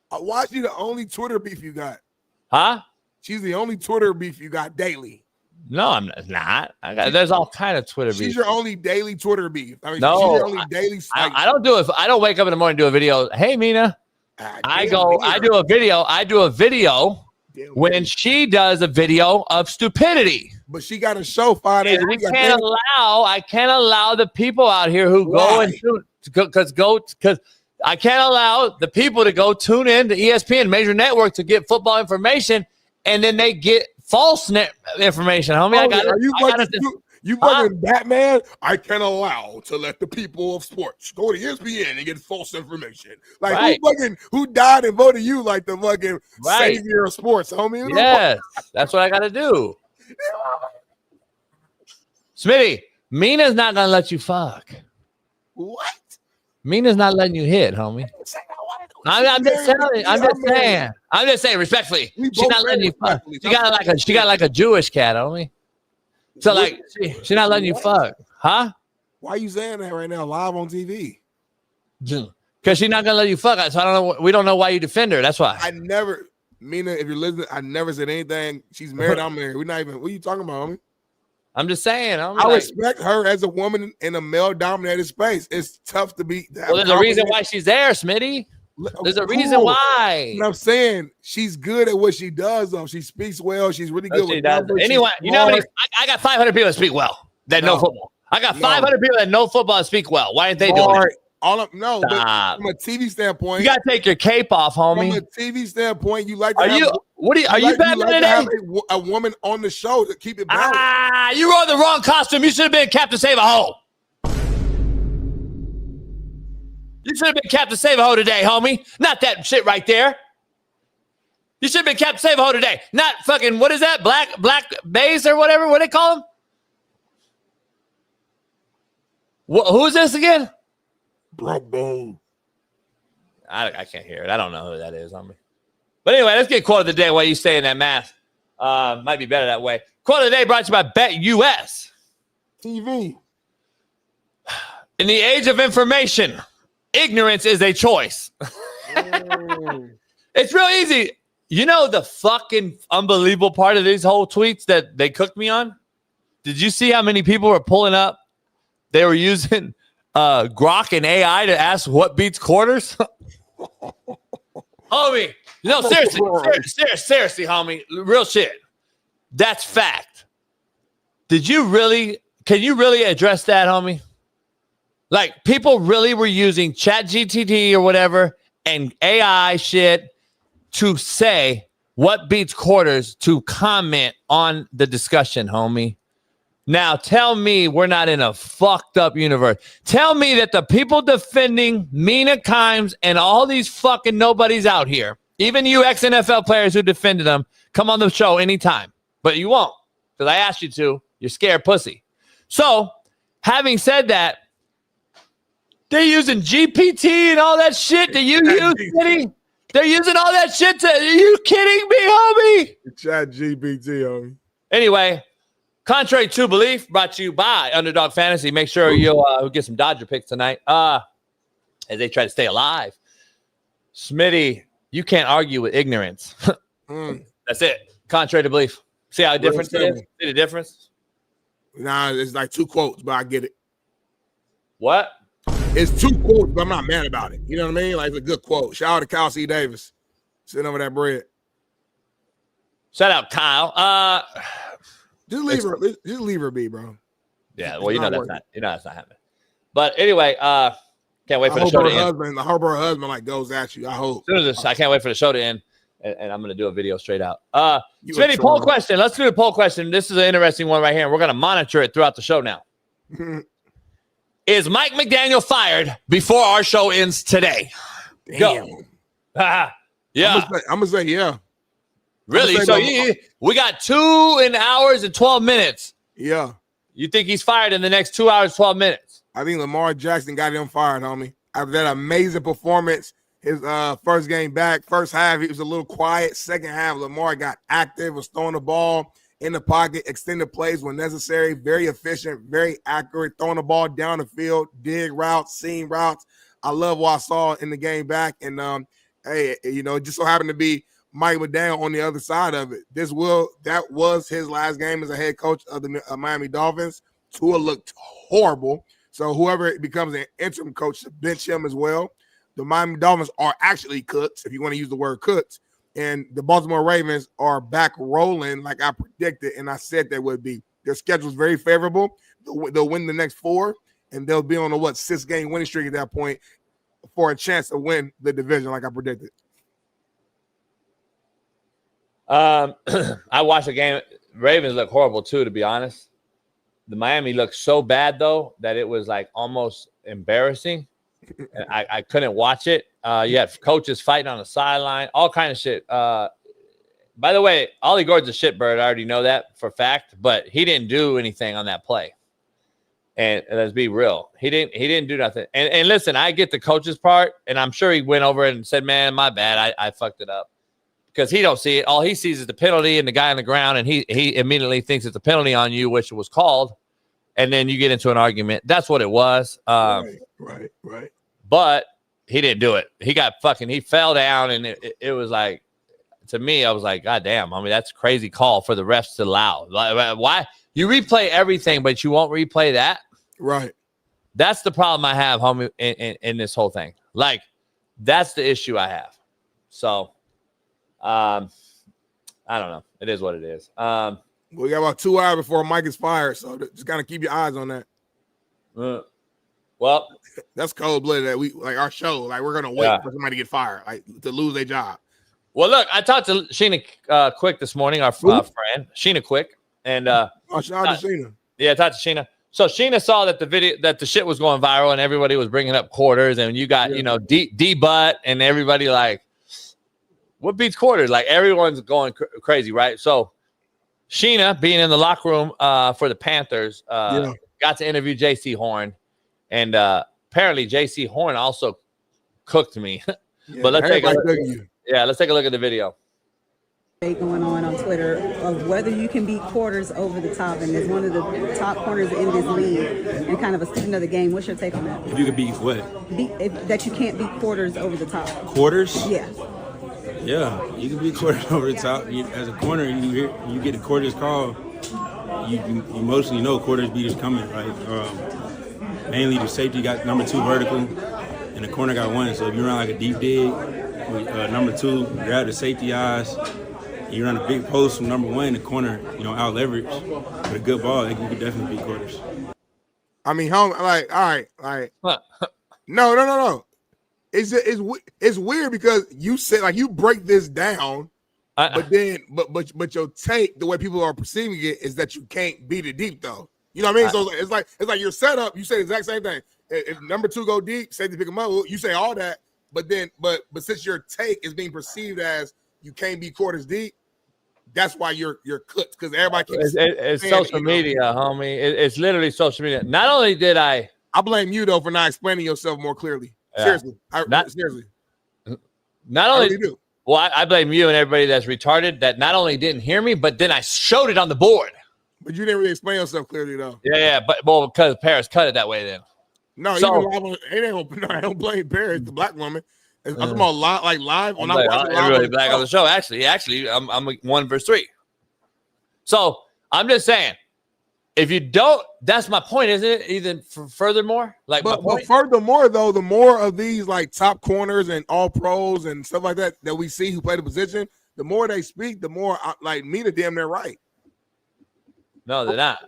Why is she the only Twitter beef you got? Huh? She's the only Twitter beef you got daily. No, I'm not. There's all kind of Twitter beef. She's your only daily Twitter beef. I mean, no, she's your only daily. I don't do it. I don't wake up in the morning and do a video. Hey, Mina. I do a video when she does a video of stupidity. But she got a show 5 days a week. I can't allow the people out here who go and because I can't allow the people to go tune in to ESPN major network to get football information, and then they get false information. Homie, you fucking Batman. I can't allow to let the people of sports go to ESPN and get false information. Like who died and voted you like the fucking savior of sports, homie? Yes, that's what I got to do. Smitty, Mina's not gonna let you fuck. What? Mina's not letting you hit, homie. I'm just saying respectfully. She's not letting you fuck. She got like a Jewish cat, homie. So like she's not letting you fuck, huh? Why are you saying that right now, live on TV? Because she's not gonna let you fuck. So I don't know. We don't know why you defend her. That's why. Mina, if you're listening, I never said anything. She's married. I'm married. We're not even. What are you talking about, homie? I'm just saying. I respect her as a woman in a male-dominated space. It's tough to be. Well, there's a reason why she's there, Smitty. There's a reason why. And I'm saying she's good at what she does, though. She speaks well. She's really good with numbers. Anyway, you know how many? I got 500 people that speak well that know football. I got 500 people that know football and speak well. Why aren't they doing it? But from a TV standpoint, you gotta take your cape off, homie. From a TV standpoint, you like. Are you Batman today? Have a woman on the show to keep it balanced. You wore the wrong costume. You should have been Captain Save a Hoe. You should have been Captain Save a Hoe today, homie. Not that shit right there. You should have been Captain Save a Hoe today. Not fucking, what is that? Black Bays or whatever. What do they call him? Who is this again? Black Bane. I can't hear it. I don't know who that is, homie. But anyway, let's get quote of the day while you stay in that math. Might be better that way. Quote of the day brought to you by Bet US. TV. In the age of information, ignorance is a choice. It's real easy. You know the fucking unbelievable part of these whole tweets that they cooked me on? Did you see how many people were pulling up? They were using Grok and AI to ask what beats quarters. Homie, no, seriously, homie, real shit. That's fact. Can you really address that, homie? Like, people really were using ChatGPT or whatever and AI shit to say what beats quarters to comment on the discussion, homie. Now, tell me we're not in a fucked up universe. Tell me that the people defending Mina Kimes and all these fucking nobodies out here, even you ex-NFL players who defended them, come on the show anytime. But you won't, because I asked you to. You're scared pussy. So, having said that, they're using GPT and all that shit that you use, Smitty. They're using all that shit. Are you kidding me, homie? ChatGPT, homie. Anyway, contrary to belief, brought to you by Underdog Fantasy. Make sure you'll get some Dodger picks tonight as they try to stay alive. Smitty, you can't argue with ignorance. That's it. Contrary to belief. See how different it is? See the difference? Nah, it's like two quotes, but I get it. What? It's two quotes, but I'm not mad about it. You know what I mean? Like, it's a good quote. Shout out to Kyle C. Davis. Sitting over that bread. Shout out, Kyle. Just leave her be, bro. Yeah, well, that's not happening. But anyway, can't wait for the show to end. I hope her husband like goes at you. I hope. I can't wait for the show to end. and I'm going to do a video straight out. Smitty, poll question. Let's do the poll question. This is an interesting one right here. We're going to monitor it throughout the show now. Is Mike McDaniel fired before our show ends today? Damn. Go. Yeah. I'm going to say yeah. Really? So we got 2 hours and 12 minutes. Yeah. You think he's fired in the next 2 hours, 12 minutes? I think Lamar Jackson got him fired, homie. After that amazing performance, his first game back, first half, he was a little quiet. Second half, Lamar got active, was throwing the ball in the pocket, extended plays when necessary, very efficient, very accurate, throwing the ball down the field, dig routes, seam routes. I love what I saw in the game back. And, hey, it just so happened to be Mike McDaniel on the other side of it. That was his last game as a head coach of the Miami Dolphins. Tua looked horrible. So whoever becomes an interim coach should bench him as well. The Miami Dolphins are actually cooked, if you want to use the word cooked. And the Baltimore Ravens are back rolling like I predicted, and I said they would be. Their schedule is very favorable. They'll win the next 4, and they'll be on a 6-game winning streak at that point for a chance to win the division like I predicted. I watched the game. Ravens look horrible too, to be honest. The Miami looked so bad though that it was like almost embarrassing. And I couldn't watch it. You had coaches fighting on the sideline, all kind of shit. By the way, Ollie Gordon's a shitbird. I already know that for a fact, but he didn't do anything on that play. And let's be real, he didn't do nothing. And listen, I get the coach's part, and I'm sure he went over and said, "Man, my bad, I fucked it up." Because he don't see it. All he sees is the penalty and the guy on the ground, and he immediately thinks it's a penalty on you, which was called, and then you get into an argument. That's what it was. Right. But he didn't do it. He fell down, and it was like, to me, I was like, God damn. I mean, that's a crazy call for the refs to allow. Like, why? You replay everything, but you won't replay that? Right. That's the problem I have, homie, in this whole thing. Like, that's the issue I have. So, I don't know. It is what it is. We got about 2 hours before Mike is fired, so just kind of keep your eyes on that. Well, that's cold-blooded. That we like our show. Like we're gonna wait for somebody to get fired, like to lose their job. Well, look, I talked to Sheena Quick this morning, our friend Sheena Quick, and shout out to Sheena. Yeah, I talked to Sheena. So Sheena saw that the shit was going viral, and everybody was bringing up quarters, and you got D butt, and everybody like, what beats quarters? Like everyone's going crazy, right? So Sheena, being in the locker room for the Panthers, got to interview J.C. Horn, and apparently J.C. Horn also cooked me. But let's take a look. Let's take a look at the video. Going on Twitter of whether you can beat quarters over the top, and as one of the top corners in this league and kind of a student of the game. What's your take on that? If you could beat what? That you can't beat quarters over the top. Quarters? Yeah. Yeah, you can beat quarters over the top. As a corner, you get a quarters call. You mostly know quarters beaters coming, right? Mainly the safety got number 2 vertical, and the corner got 1. So if you run like a deep dig with number 2, grab the safety eyes. You run a big post from number 1 in the corner, out leverage with a good ball. You could definitely beat quarters. I mean, all right. No. It's weird because you said like you break this down, but your take, the way people are perceiving it, is that you can't beat it deep though. You know what I mean? So it's like your setup. You say the exact same thing. If number 2 go deep, safety pick him up. You say all that, but since your take is being perceived as you can't beat quarters deep, that's why you're cooked because everybody keeps it's social media, homie. It's literally social media. Not only did I blame you though for not explaining yourself more clearly. Seriously, seriously. Not only do. Well, I blame you and everybody that's retarded that not only didn't hear me, but then I showed it on the board. But you didn't really explain yourself clearly though. Yeah, but because Paris cut it that way then. No, I don't blame Paris, the black woman. I'm talking about live when I'm watching everybody black on the show. Actually, I'm 1 verse 3. So I'm just saying, if you don't, that's my point, isn't it? Even furthermore, but furthermore, though, the more of these like top corners and all pros and stuff like that we see who play the position, the more they speak, the more like Mina damn near right. No, they're not.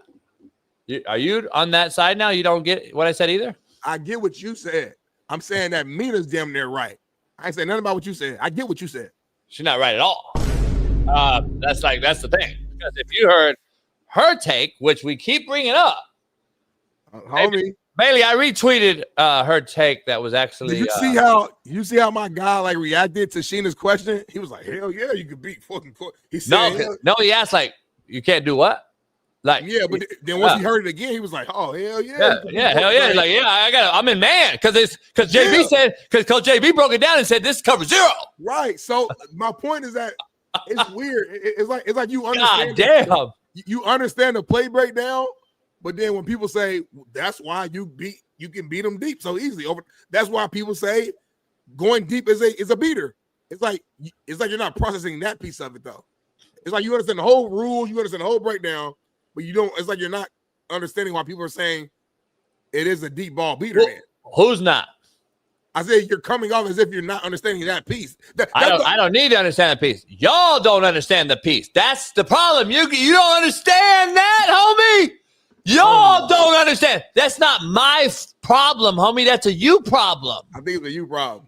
Are you on that side now? You don't get what I said either? I get what you said. I'm saying that Mina's damn near right. I ain't saying nothing about what you said. I get what you said. She's not right at all. That's the thing. Because if you heard her take, which we keep bringing up, homie. Bailey, I retweeted her take that was actually. Did you see how my guy like reacted to Sheena's question? He was like, "Hell yeah, you could beat fucking." He said, no. He asked like, "You can't do what?" Like, yeah, but then once he heard it again, he was like, "Oh hell yeah, hell yeah!" He's like, "Yeah, I'm in man," because JB said because Coach JB broke it down and said this covers 0. Right. So my point is that it's weird. It's like you understand. God damn. You understand the play breakdown, but then when people say that's why you can beat them deep so easily. That's why people say going deep is a beater. It's like you're not processing that piece of it though. It's like you understand the whole rule, you understand the whole breakdown, but you don't. It's like you're not understanding why people are saying it is a deep ball beater. Who's not? I said you're coming off as if you're not understanding that piece. I don't need to understand the piece. Y'all don't understand the piece. That's the problem. You don't understand that, homie. Y'all don't understand. That's not my problem, homie. That's a you problem. I think it's a you problem.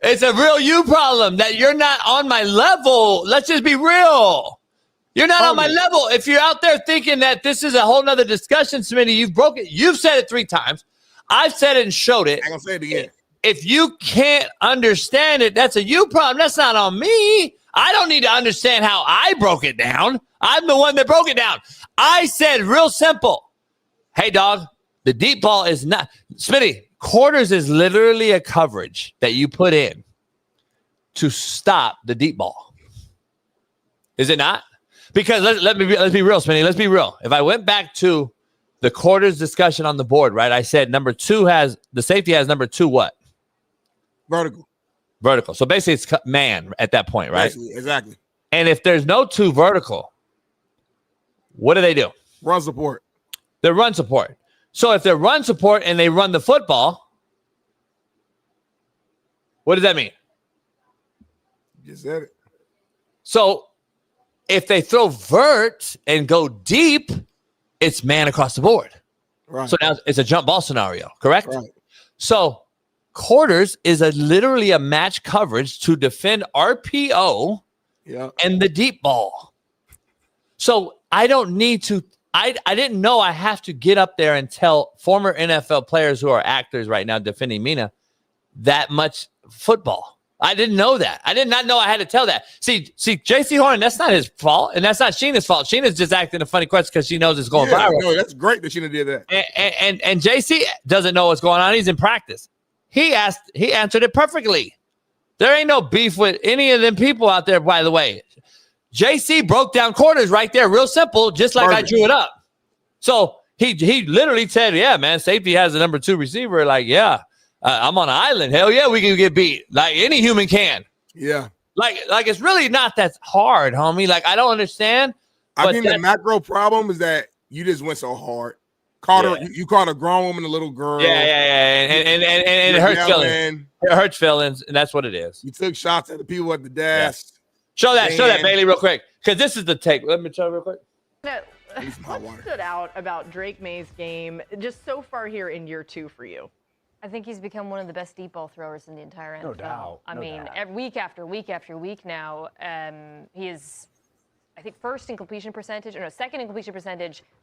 It's a real you problem that you're not on my level. Let's just be real. You're not on my level. If you're out there thinking that this is a whole nother discussion, Smitty, you've broken it. You've said it 3 times. I've said it and showed it. I'm going to say it again. If you can't understand it, that's a you problem. That's not on me. I don't need to understand how I broke it down. I'm the one that broke it down. I said real simple. Hey, dog, the deep ball is not. Smitty, quarters is literally a coverage that you put in to stop the deep ball. Is it not? Because let's be real, Smitty. Let's be real. If I went back to the quarters discussion on the board, right, I said number 2 the safety has number 2 what? Vertical. So basically it's man at that point, right? Exactly. And if there's no 2 vertical, what do? Run support. They're run support. So if they're run support and they run the football, what does that mean? You just said it. So if they throw vert and go deep, it's man across the board. Right. So now it's a jump ball scenario, correct? Right. So quarters is literally a match coverage to defend RPO and the deep ball. So I don't need to. I didn't know I have to get up there and tell former NFL players who are actors right now defending Mina that much football. I didn't know that. I did not know I had to tell that. See, J.C. Horn, that's not his fault, and that's not Sheena's fault. Sheena's just acting a funny question because she knows it's going viral. No, that's great that Sheena did that. And J.C. doesn't know what's going on. He's in practice. He answered it perfectly. There ain't no beef with any of them people out there, by the way. JC broke down quarters right there, real simple, just like I drew it up. So he literally said, yeah, man, safety has the number 2 receiver. Like, yeah, I'm on an island. Hell yeah, we can get beat. Like any human can. Yeah. Like it's really not that hard, homie. Like, I don't understand. I think the macro problem is that you just went so hard. You called a grown woman a little girl. Yeah. And it hurts feelings. It hurts feelings, and that's what it is. You took shots at the people at the desk. Yeah. Show that, Bailey, real quick, because this is the take. Let me show real quick. What stood out about Drake May's game just so far here in year 2 for you? I think he's become one of the best deep ball throwers in the entire NFL. No doubt. I mean, week after week after week now, he is, I think, second in completion percentage,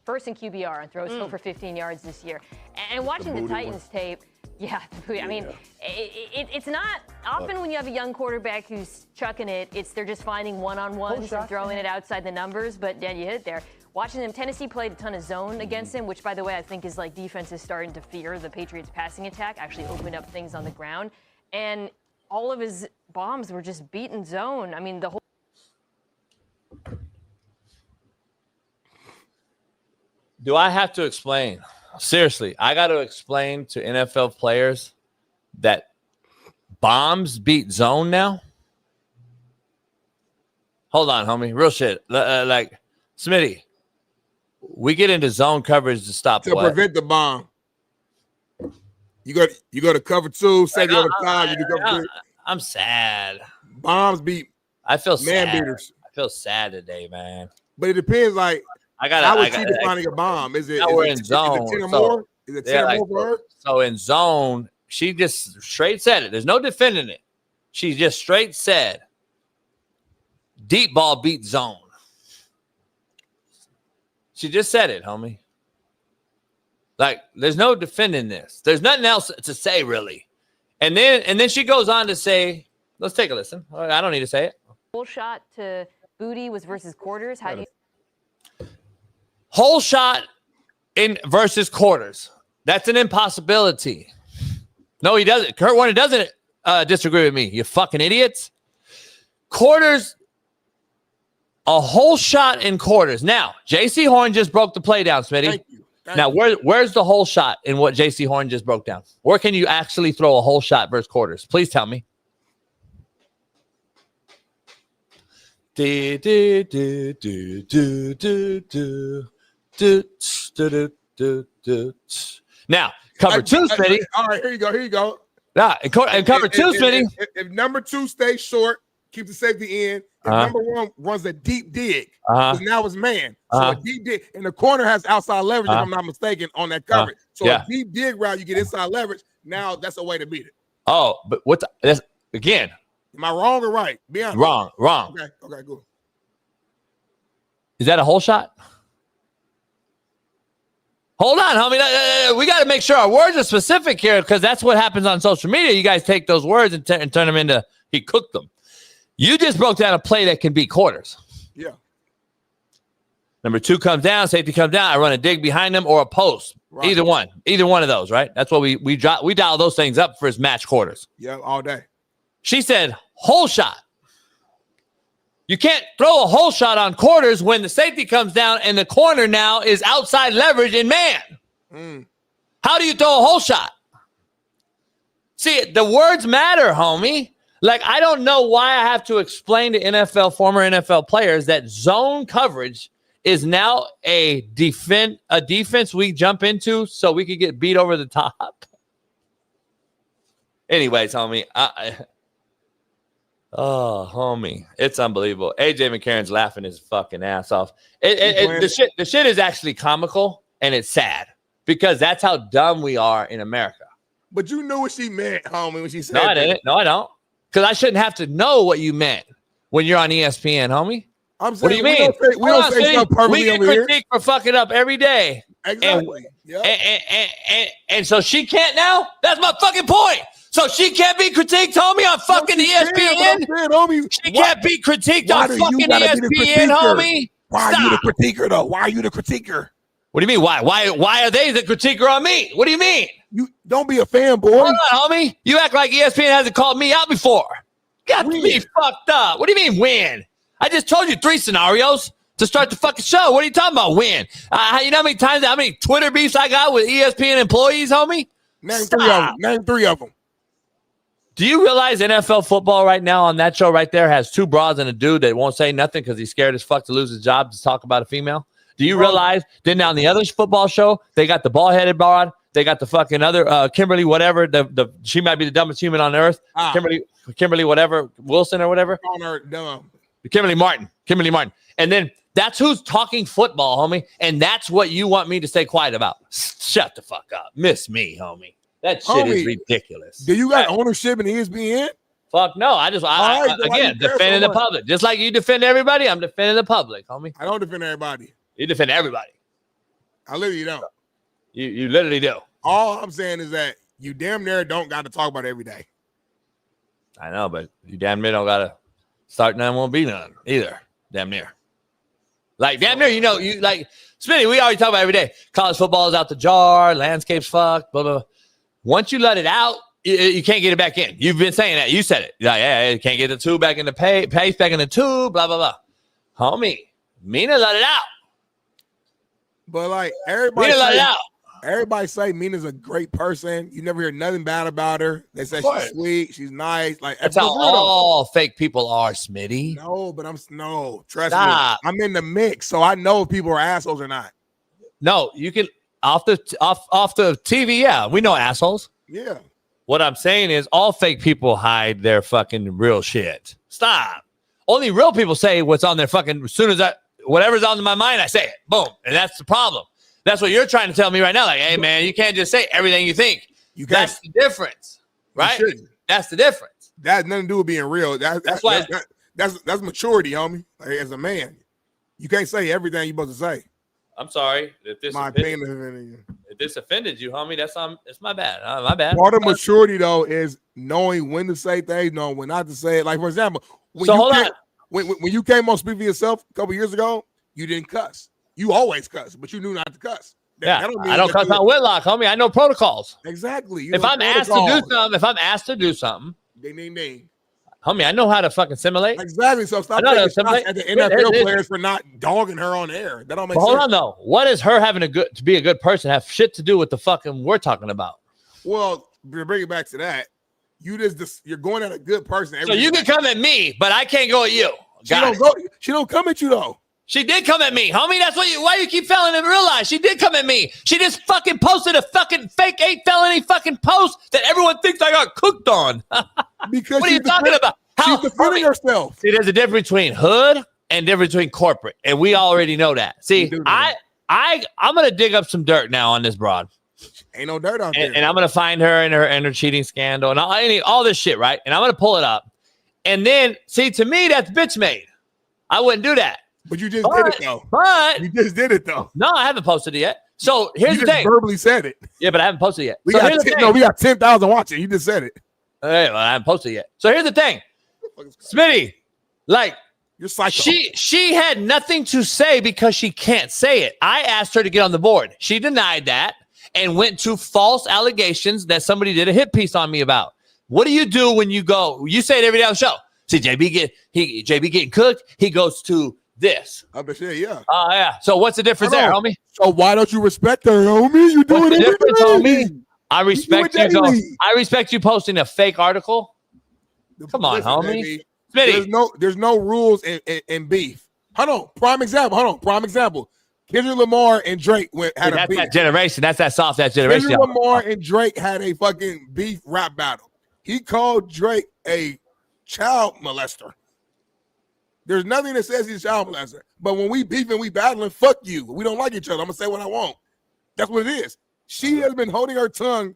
first in QBR, and throws over 15 yards this year. And watching the Titans tape, I mean, it's not often when you have a young quarterback who's chucking it, they're just finding one-on-ones and throwing it outside the numbers, but Dan, you hit it there. Watching them, Tennessee played a ton of zone against him, which, by the way, I think is like defenses starting to fear the Patriots' passing attack, actually opened up things on the ground. And all of his bombs were just beaten zone. I mean, the whole... Do I have to explain? Seriously, I got to explain to NFL players that bombs beat zone now? Hold on, homie. Real shit. Like, Smitty, we get into zone coverage to stop to prevent the bomb. You go to cover 2, say you on the 5, you do cover 3. I'm sad. Bombs beat. I feel man sad. beaters. I feel sad today, man. But it depends. Like, how would she defining a bomb? Is it in zone? Is it 10 or more? Is it 10 or more for her? So in zone, she just straight said it. There's no defending it. She just straight said, deep ball beats zone. She just said it, homie. Like, there's no defending this. There's nothing else to say, really. And then she goes on to say, let's take a listen. I don't need to say it. Whole shot to booty was versus quarters. How do you? Whole shot in versus quarters. That's an impossibility. No, he doesn't. Kurt Warner doesn't disagree with me. You fucking idiots. Quarters, a whole shot in quarters. Now, J.C. Horn just broke the play down, Smitty. Thank you. Now, where's the whole shot in what J.C. Horn just broke down? Where can you actually throw a whole shot versus quarters? Please tell me. Now, cover two, Smitty. All right, here you go. Nah, and cover two, Smitty. If number 2 stays short, keep the safety in. If number 1 runs a deep dig, now it's man. So a deep dig, and the corner has outside leverage, if I'm not mistaken, on that coverage. So a deep dig route, you get inside leverage. Now that's a way to beat it. Oh, but that's again? Am I wrong or right? Be honest. Wrong. Okay, good. Is that a whole shot? Hold on, homie. We got to make sure our words are specific here, because that's what happens on social media. You guys take those words and turn them into he cooked them. You just broke down a play that can beat quarters. Yeah. Number 2 comes down, safety comes down. I run a dig behind them or a post. Right. Either one of those, right? That's what we dial those things up for his match quarters. Yeah, all day. She said whole shot. You can't throw a whole shot on quarters when the safety comes down and the corner now is outside leverage in man. How do you throw a whole shot? See, the words matter, homie. Like, I don't know why I have to explain to former NFL players that zone coverage is now a defense we jump into so we could get beat over the top. Anyways, homie, homie, it's unbelievable. AJ McCarron's laughing his fucking ass off. The shit is actually comical, and it's sad because that's how dumb we are in America. But you knew what she meant, homie, when she said No, I didn't. No, I don't. Because I shouldn't have to know what you meant when you're on ESPN, homie. I'm saying, what do you mean? We don't say something perfectly we get over here. critique for fucking up every day. Exactly. And so she can't now? That's my fucking point. So she can't be critiqued, homie, on fucking ESPN? She can't be critiqued on fucking ESPN, homie? Why are you the critiquer, though? Why are you the critiquer? What do you mean, why? Why are they the critiquer on me? What do you mean? You don't be a fanboy. Hold on, homie. You act like ESPN hasn't called me out before. Got me fucked up. What do you mean win? I just told you 3 scenarios to start the fucking show. What are you talking about win? You know how many Twitter beefs I got with ESPN employees, homie? Name 3 of them. Do you realize NFL football right now on that show right there has 2 broads and a dude that won't say nothing because he's scared as fuck to lose his job to talk about a female? Do you realize then on the other football show, they got the ball-headed broad, they got the fucking other Kimberly whatever, she might be the dumbest human on earth. Kimberly whatever, Wilson or whatever. On her dumb. Kimberly Martin. And then that's who's talking football, homie. And that's what you want me to stay quiet about. Shut the fuck up. Miss me, homie. That shit is ridiculous. Do you got ownership in ESPN? Fuck no. Again, defending the public. Just like you defend everybody, I'm defending the public, homie. I don't defend everybody. You defend everybody. I literally don't. You literally do. All I'm saying is that you damn near don't got to talk about it every day. I know, but you damn near don't got to start none, won't be none either. Damn near. Like, damn near, you like, Smitty, we already talk about every day. College football is out the jar, landscape's fucked, blah, blah. Once you let it out, you can't get it back in. You've been saying that. You said it. You're like, yeah, you can't get the tube back in the paste back in the tube, blah, blah, blah. Homie, Mina let it out. But like everybody say Mina's a great person. You never hear nothing bad about her. They say she's sweet, she's nice. Like that's how all fake people are, Smitty. No, but trust me. I'm in the mix, so I know if people are assholes or not. No, you can off the TV. Yeah, we know assholes. Yeah. What I'm saying is all fake people hide their fucking real shit. Stop. Only real people say what's on their fucking. As soon as whatever's on my mind, I say it. Boom. And that's the problem. That's what you're trying to tell me right now. Like, hey, man, you can't just say everything you think. That's the difference, right? That's the difference. That has nothing to do with being real. That's why That's maturity, homie. Like, as a man, you can't say everything you're supposed to say. I'm sorry if this My offended, opinion. if this offended you, homie. It's my bad. My bad. Part of maturity though is knowing when to say things, knowing when not to say it. Like for example, when you came on Speak for Yourself a couple years ago, you didn't cuss. You always cuss, but you knew not to cuss. I don't cuss on Whitlock, homie. I know protocols. Exactly. If I'm asked to do something, ding. Homie, I know how to fucking simulate. Exactly. So stop taking shots at the NFL players for not dogging her on air. That don't make sense. Hold on, though. What is her having to be a good person have shit to do with the fucking we're talking about? Well, bring it back to that. You're going at a good person. So you can come at me, but I can't go at you. She don't come at you though. She did come at me, homie. That's why you keep failing to realize she did come at me. She just fucking posted a fucking fake 8 felony fucking post that everyone thinks I got cooked on. Because what are you talking about? She's defending herself. See, there's a difference between hood and difference between corporate, and we already know that. See, I'm gonna dig up some dirt now on this broad. Ain't no dirt out there, and I'm gonna find her and her cheating scandal and all this shit, right? And I'm gonna pull it up, and then see, to me, that's bitch made. I wouldn't do that. But you just did it though. But you just did it though. No, I haven't posted it yet. So here's the thing. Verbally said it. Yeah, but I haven't posted it yet. We got 10,000 watching. You just said it. Hey, well, I haven't posted it yet. So here's the thing, Smitty. Like you're psycho. She had nothing to say because she can't say it. I asked her to get on the board. She denied that and went to false allegations that somebody did a hit piece on me about. What do you do when you go? You say it every day on the show. See, JB getting cooked. He goes to this. I bet yeah. Oh, yeah. So what's the difference there, homie? So why don't you respect her, homie? You doing it difference, homie? I respect you. I respect you posting a fake article. Come on, homie. Smitty. There's no rules in beef. Hold on. Prime example. Kendrick Lamar and Drake had a beef. That generation. That's that soft ass generation. Kendrick Lamar and Drake had a fucking beef rap battle. He called Drake a child molester. There's nothing that says he's a child molester. But when we beefing, we battling, fuck you. We don't like each other. I'm going to say what I want. That's what it is. She has been holding her tongue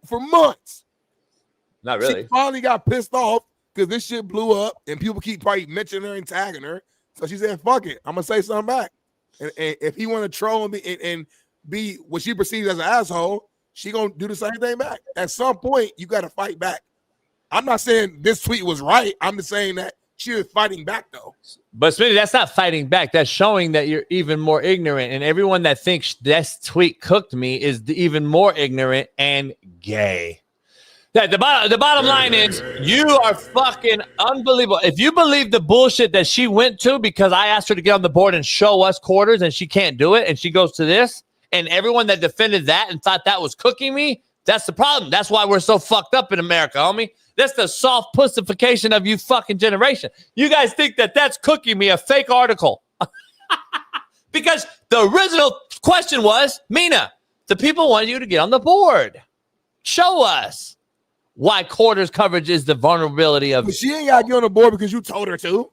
for months. Not really. She finally got pissed off because this shit blew up and people keep probably mentioning her and tagging her. So she said, fuck it. I'm going to say something back. And if he want to troll and be what she perceives as an asshole, she going to do the same thing back. At some point, you got to fight back. I'm not saying this tweet was right. I'm just saying that she was fighting back, though. But, Smitty, that's not fighting back. That's showing that you're even more ignorant. And everyone that thinks this tweet cooked me is even more ignorant and gay. The bottom line is you are fucking unbelievable. If you believe the bullshit that she went to because I asked her to get on the board and show us quarters and she can't do it and she goes to this, and everyone that defended that and thought that was cooking me, that's the problem. That's why we're so fucked up in America, homie. That's the soft pussification of you fucking generation. You guys think that that's cooking me a fake article. Because the original question was, Mina, the people wanted you to get on the board. Show us why quarters coverage is the vulnerability of. But she ain't got to get on the board because you told her to.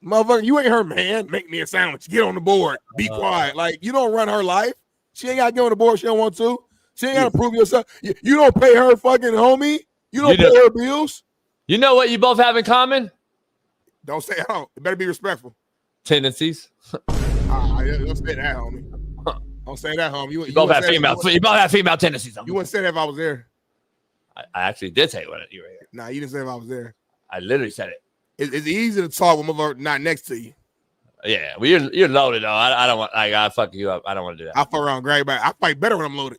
Motherfucker, you ain't her man. Make me a sandwich. Get on the board. Be quiet. Like, you don't run her life. She ain't got to get on the board. She don't want to. She ain't got to prove yourself. You don't pay her fucking homie. You don't pay her bills. You know what you both have in common? Don't say it. It better be respectful. Tendencies. Don't say that, homie. Don't say that, homie. You both have female. You both have female tendencies. You wouldn't say that if I was there. I actually did say what you were here. Nah, you didn't say if I was there. I literally said it. It's easy to talk when motherfucker not next to you. Yeah, well, you're loaded though. I don't want. I fuck you up. I don't want to do that. I fuck around, Greg, but I fight better when I'm loaded.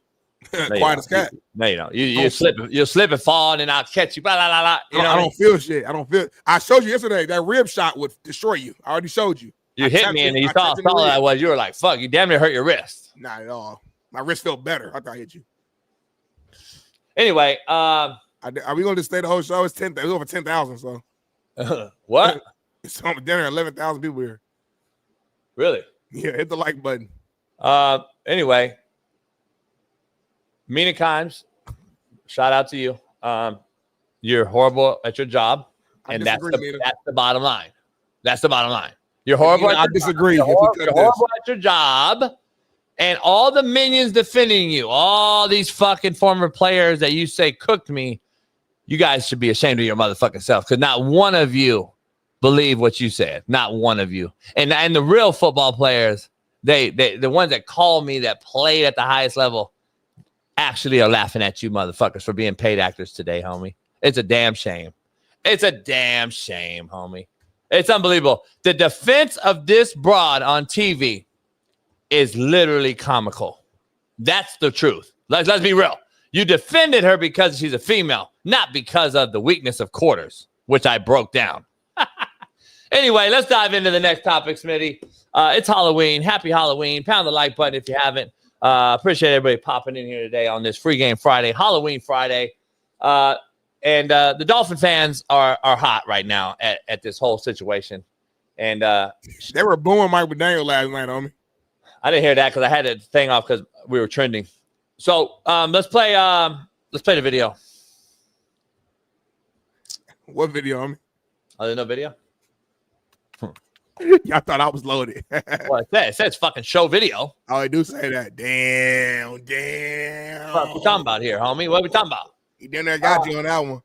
Quiet as cat. No, you don't. You slip and fall, and then I'll catch you. Blah, blah, blah, blah. You know I don't feel shit. I showed you yesterday that rib shot would destroy you. I already showed you. You hit me, and you saw how solid I was. You were like, "Fuck!" You damn near hurt your wrist. Not at all. My wrist felt better after I hit you. Anyway, are we going to stay the whole show? It's over 10,000. So what? It's on dinner. 11,000 people here. Really? Yeah. Hit the like button. Anyway. Mina Kimes, shout out to you. You're horrible at your job, and that's the bottom line. That's the bottom line. You're horrible. I disagree. You're horrible at your job, and all the minions defending you, all these fucking former players that you say cooked me, you guys should be ashamed of your motherfucking self because not one of you believe what you said. Not one of you. And the real football players, the ones that call me that played at the highest level, actually are laughing at you motherfuckers for being paid actors today, homie. It's a damn shame. It's a damn shame, homie. It's unbelievable. The defense of this broad on TV is literally comical. That's the truth. Let's be real. You defended her because she's a female, not because of the weakness of quarters, which I broke down. Anyway, let's dive into the next topic, Smitty. It's Halloween. Happy Halloween. Pound the like button if you haven't. Appreciate everybody popping in here today on this free game Friday, Halloween Friday. And the Dolphin fans are hot right now at this whole situation. And they were booing Mike McDaniel last night on me. I didn't hear that because I had the thing off because we were trending. So let's play the video. What video on me? Oh, there's no video? Y'all thought I was loaded. Well, it says fucking show video. Oh, I do say that. Damn. What we talking about here, homie? What we talking about? He done there got you on that one.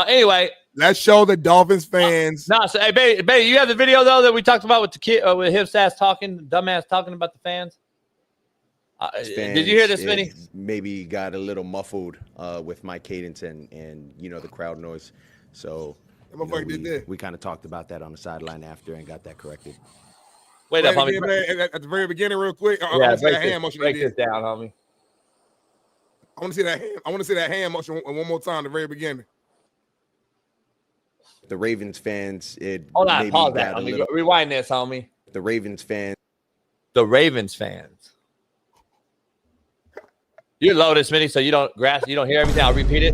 Anyway, let's show the Dolphins fans. So hey, baby, you have the video though that we talked about with the kid, with his ass talking, dumbass talking about the fans. Did you hear this, Smitty? Maybe got a little muffled with my cadence and the crowd noise. So we kind of talked about that on the sideline after and got that corrected. Wait up, homie. At the very beginning, real quick. Yeah, break this down, homie. I want to see that hand. I want to see that hand motion one more time. At the very beginning. The Ravens fans. Hold on, pause that. Rewind this, homie. The Ravens fans. The Ravens fans. You're loaded, Smitty, so you don't hear everything. I'll repeat it.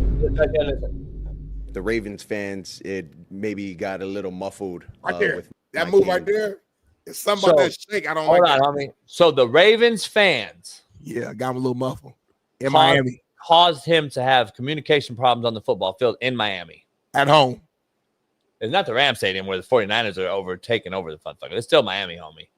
The Ravens fans. It maybe got a little muffled. Right there. With that move right there. It's something about that shake. I don't hold like. Hold on, homie. So the Ravens fans. Yeah, got him a little muffled. In Miami. Caused him to have communication problems on the football field in Miami. At home. It's not the Ram Stadium where the 49ers are taking over the motherfucker. It's still Miami, homie.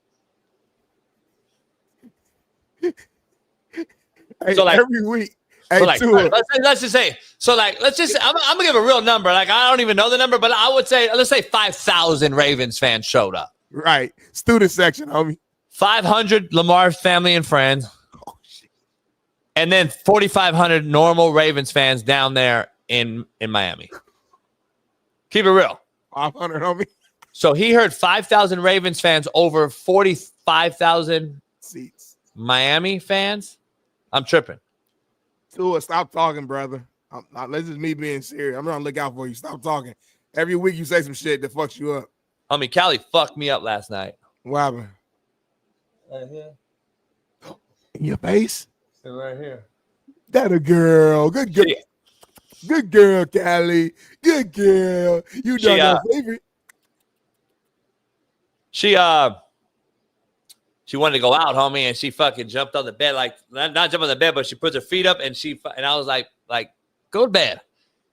Hey, so every week. Hey, let's just say, I'm going to give a real number. Like, I don't even know the number, but I would say, let's say 5,000 Ravens fans showed up. Right. Student section, homie. 500 Lamar's family and friends. And then 4,500 normal Ravens fans down there in Miami. Keep it real. 500 on me. So he heard 5,000 Ravens fans over 45,000 seats. Miami fans. I'm tripping. Tua, stop talking, brother. This is me being serious. I'm going to look out for you. Stop talking. Every week you say some shit that fucks you up. I mean, Callie fucked me up last night. What happened? Right here. In your face? Right here. That a girl. Good girl. Good girl, Callie. Good girl. You done your favorite. She wanted to go out, homie, and she fucking jumped on the bed, like not jump on the bed, but she puts her feet up and I was like, go to bed,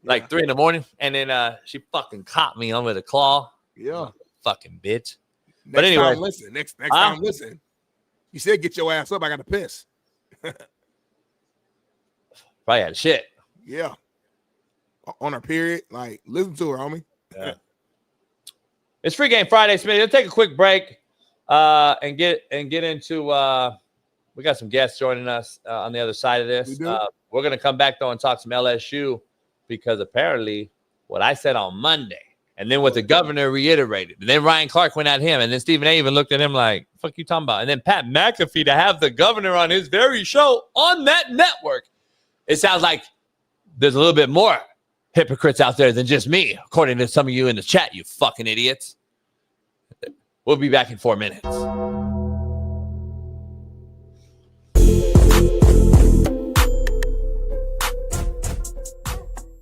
like 3 a.m, and then she fucking caught me on with a claw. Yeah, fucking bitch. But anyway, next time, listen. You said get your ass up. I got to piss. Probably had shit. Yeah. On her period. Like, listen to her, homie. Yeah. It's Free Game Friday, Smitty. Let's take a quick break and get into we got some guests joining us on the other side of this. We're going to come back, though, and talk some LSU because apparently what I said on Monday and then what the governor reiterated. And then Ryan Clark went at him. And then Stephen A. even looked at him like, fuck you talking about? And then Pat McAfee to have the governor on his very show on that network. It sounds like there's a little bit more hypocrites out there than just me, according to some of you in the chat, you fucking idiots. We'll be back in 4 minutes.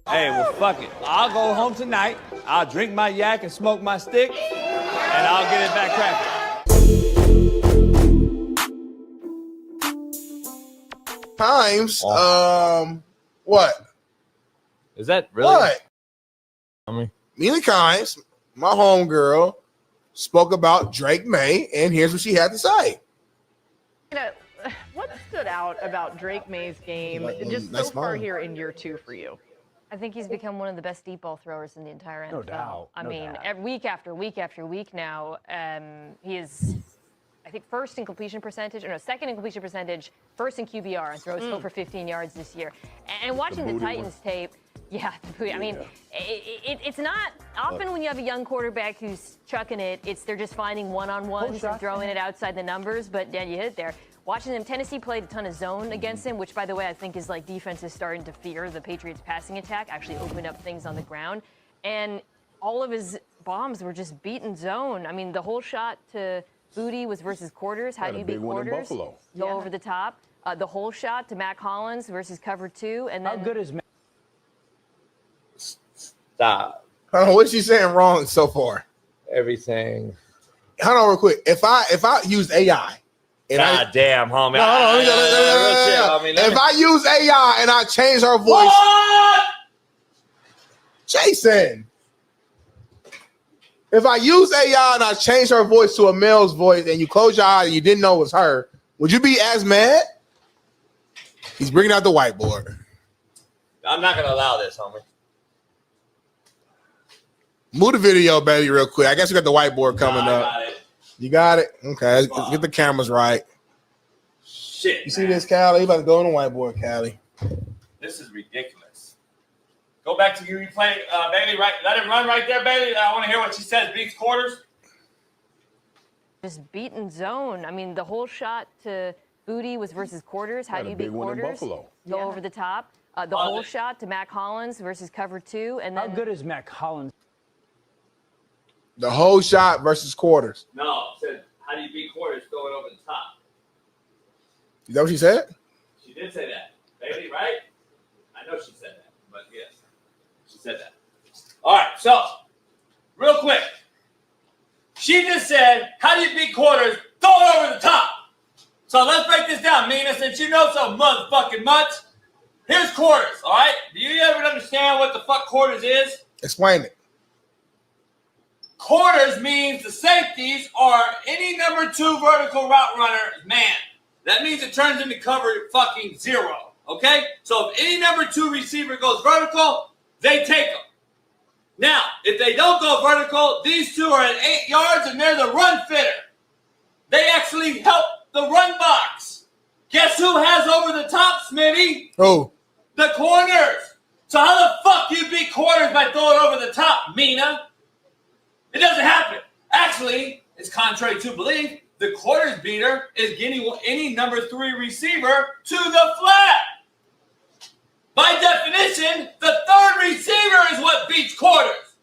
Hey, well, fuck it. I'll go home tonight. I'll drink my yak and smoke my stick, and I'll get it back cracking. Times, what? Is that really? What? I mean, Mina Kimes, my homegirl, spoke about Drake May, and here's what she had to say. You know, what stood out about Drake May's game just so far here in year 2 for you? I think he's become one of the best deep ball throwers in the entire NFL. No doubt. I mean, week after week after week now, he is, I think, first in completion percentage, or no, second in completion percentage, first in QBR, and throws over 15 yards this year. And watching the Titans tape, I mean, it's not often when you have a young quarterback who's chucking it, they're just finding one-on-ones and throwing it outside the numbers, but yeah, you hit it there. Watching them, Tennessee played a ton of zone against him, which, by the way, I think is like defenses starting to fear the Patriots' passing attack, actually opened up things on the ground. And all of his bombs were just beaten zone. I mean, the whole shot to Booty was versus quarters. How do you beat quarters? Go over the top. The whole shot to Matt Collins versus cover 2. And then, how good is Matt? Stop. Hold on, what's she saying wrong so far? Everything. Hold on real quick. If I use AI, God damn, homie. If I use AI and I change her voice, what? Jason. If I use AI and I change her voice to a male's voice, and you close your eyes and you didn't know it was her, would you be as mad? He's bringing out the whiteboard. I'm not gonna allow this, homie. Move the video, baby, real quick. I guess we got the whiteboard coming up. Got it. You got it? Okay, let's get the cameras right. Shit. You see this, Callie? You about to go on the whiteboard, Callie. This is ridiculous. Go back to you playing, Bailey. Right, let it run right there, Bailey. I want to hear what she says. Beats quarters. Just beaten zone. I mean, the whole shot to Booty was versus quarters. How do you beat quarters? Go over the top. The whole shot to Matt Collins versus cover 2. And then, how good is Matt Collins? The whole shot versus quarters. No, said how do you beat quarters going over the top? Is that what she said? She did say that. Bailey, right? I know she said that, but yes, she said that. All right, so real quick. She just said, how do you beat quarters? Throw it over the top. So let's break this down, Mina, since you know so motherfucking much. Here's quarters, all right? Do you ever understand what the fuck quarters is? Explain it. Quarters means the safeties are any number 2 vertical route runner man. That means it turns into cover fucking 0, okay? So if any number 2 receiver goes vertical, they take them. Now, if they don't go vertical, these 2 are at 8 yards and they're the run fitter. They actually help the run box. Guess who has over the top, Smitty? Who? The corners. So how the fuck do you beat quarters by throwing over the top, Mina? It doesn't happen. Actually, it's contrary to belief, the quarters beater is getting any number 3 receiver to the flat. By definition, the 3rd receiver is what beats quarters,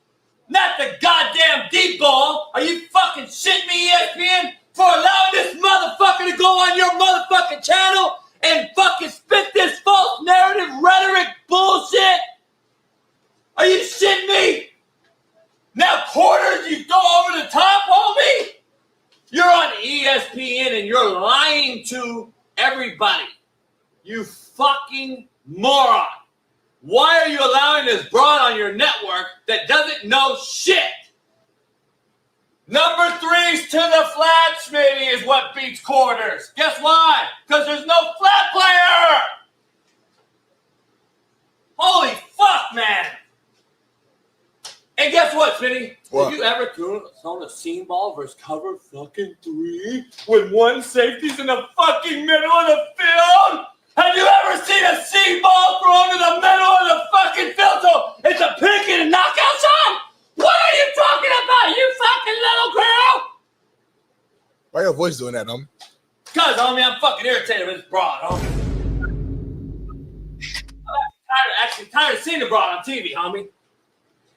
not the goddamn deep ball. Are you fucking shitting me, ESPN, for allowing this motherfucker to go on your motherfucking channel and fucking spit this false narrative rhetoric bullshit? Are you shitting me? Now quarters you throw over the top, homie? You're on ESPN and you're lying to everybody. You fucking moron. Why are you allowing this broad on your network that doesn't know shit? Number 3s to the flat, Smitty, is what beats quarters. Guess why? Because there's no flat player. Holy fuck, man. And guess what, Smitty? What? Have you ever thrown a seam ball versus cover fucking 3 with 1 safety's in the fucking middle of the field? Have you ever seen a seam ball thrown in the middle of the fucking field so it's a pick and a knockout shot? What are you talking about, you fucking little girl? Why your voice doing that, homie? Because, homie, I'm fucking irritated with this broad, homie. I'm tired of seeing the broad on TV, homie.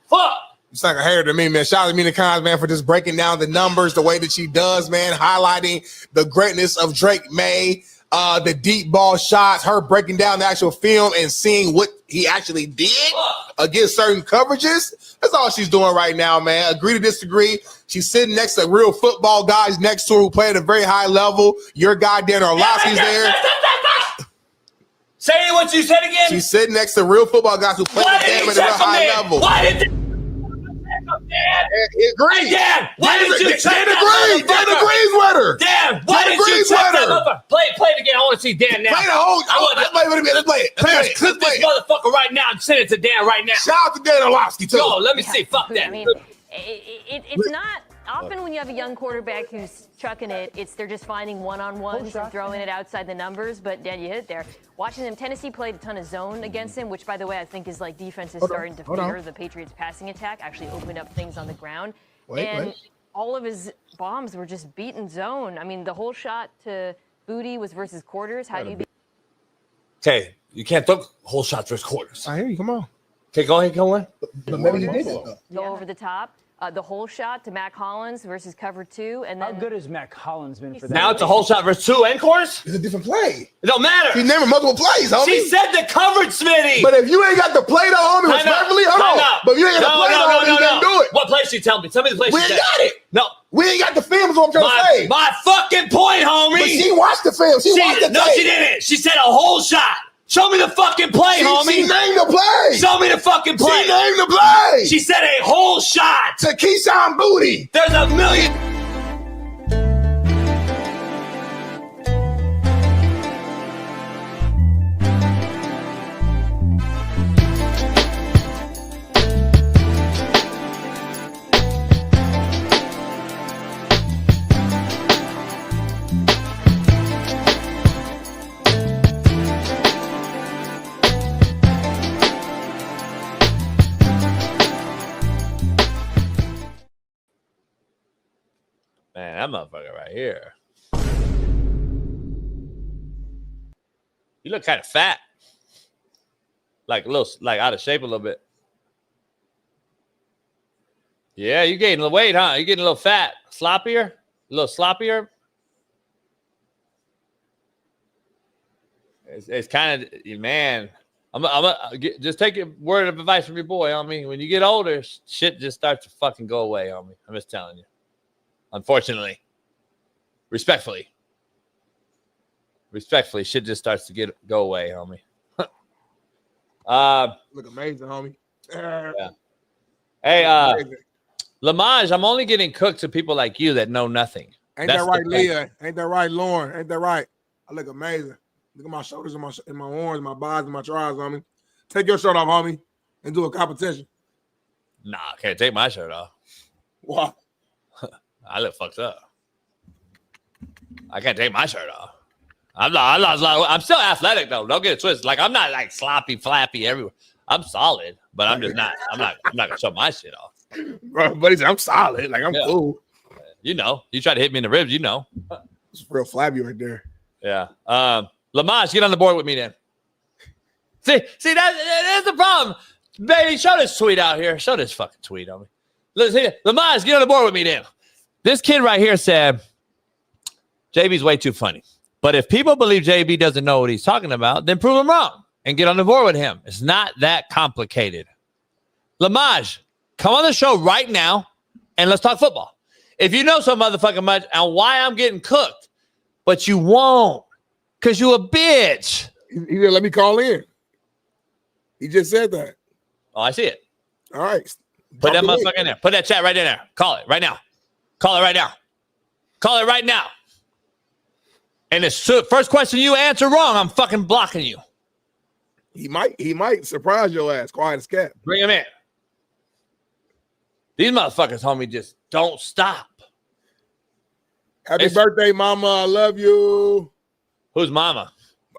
Fuck. You sound like a hater to me, man. Shout out to Mina Kimes, man, for just breaking down the numbers the way that she does, man, highlighting the greatness of Drake May, the deep ball shots, her breaking down the actual film and seeing what he actually did against certain coverages. That's all she's doing right now, man. Agree to disagree. She's sitting next to real football guys next to her who play at a very high level. Your guy, Dan Orlovsky's there. Say what you said again. She's sitting next to real football guys who play the game at a real high level. Why did you agree? Dan, why did you check Dan agrees with her. Dan, why did you check that over? Play it again. I want to see Dan now. Play the whole. Let's play it. Let's play it. Clip this motherfucker right now and send it to Dan right now. Shout out to Dan Orlovsky, too. Yo, let me see. Fuck that. I mean, it's not often when you have a young quarterback who's chucking it, they're just finding one-on-ones and throwing it outside the numbers. But Dan, you hit it there. Watching them, Tennessee played a ton of zone against him, which, by the way, I think is like defense is starting to fear the Patriots' passing attack. Actually opened up things on the ground, all of his bombs were just beaten zone. I mean, the whole shot to Booty was versus quarters. How do you? Okay, you can't throw whole shots versus quarters. I hear you. Come on. Okay, go ahead, go on. But maybe you did it. Go over the top. The whole shot to Mac Hollins versus cover 2, and then how good has Mac Hollins been for that? Now it's a whole shot versus 2 and quarters. It's a different play. It don't matter. He never multiple plays, homie. She said the covered, Smitty. But if you ain't got the play, though, homie, respectfully, hold on. But if you ain't got the play, though, homie, you can't do it. What play she tell me? Tell me the play. We ain't got it. No, we ain't got the film. Is what I'm trying to say. My fucking point, homie. But she watched the film. She watched the tape. No, she didn't. She said a whole shot. Show me the fucking play, homie. She named the play. Show me the fucking play. She named the play. She said a whole shot. To Keyshawn Booty. There's a million. Man, that motherfucker right here. You look kind of fat. Like a little, like out of shape a little bit. Yeah, you gaining the weight, huh? You getting a little fat, sloppier, a little sloppier. It's kind of, man. Just take a word of advice from your boy, homie. When you get older, shit just starts to fucking go away, homie. I'm just telling you. Unfortunately, respectfully, shit just starts to go away, homie. Look amazing, homie. Yeah. Hey, Lamage, I'm only getting cooked to people like you that know nothing. Ain't that right, Leah? Ain't that right, Lauren? Ain't that right? I look amazing. Look at my shoulders and my arms, my buys and my tries, homie. Take your shirt off, homie, and do a competition. Nah, I can't take my shirt off. Why? I look fucked up. I can't take my shirt off. I'm still athletic though. Don't get it twisted. Like I'm not like sloppy, flappy everywhere. I'm solid, but I'm just not. I'm not gonna show my shit off. Bro, but he said I'm solid. Like I'm cool. You know, you try to hit me in the ribs. You know, it's real flabby right there. Yeah. Lamage, get on the board with me then. See, that's the problem, baby. Show this tweet out here. Show this fucking tweet on me. Listen, Lamage, get on the board with me then. This kid right here said, JB's way too funny. But if people believe JB doesn't know what he's talking about, then prove him wrong and get on the board with him. It's not that complicated. Lamage, come on the show right now and let's talk football. If you know so motherfucking much and why I'm getting cooked, but you won't because you a bitch. He didn't let me call in. He just said that. Oh, I see it. All right. Put that motherfucker in there. Put that chat right in there. Call it right now. Call it right now. Call it right now. And the first question you answer wrong, I'm fucking blocking you. He might surprise your ass. Quiet as cat. Bring him in. These motherfuckers, homie, just don't stop. Happy birthday, mama. I love you. Who's mama?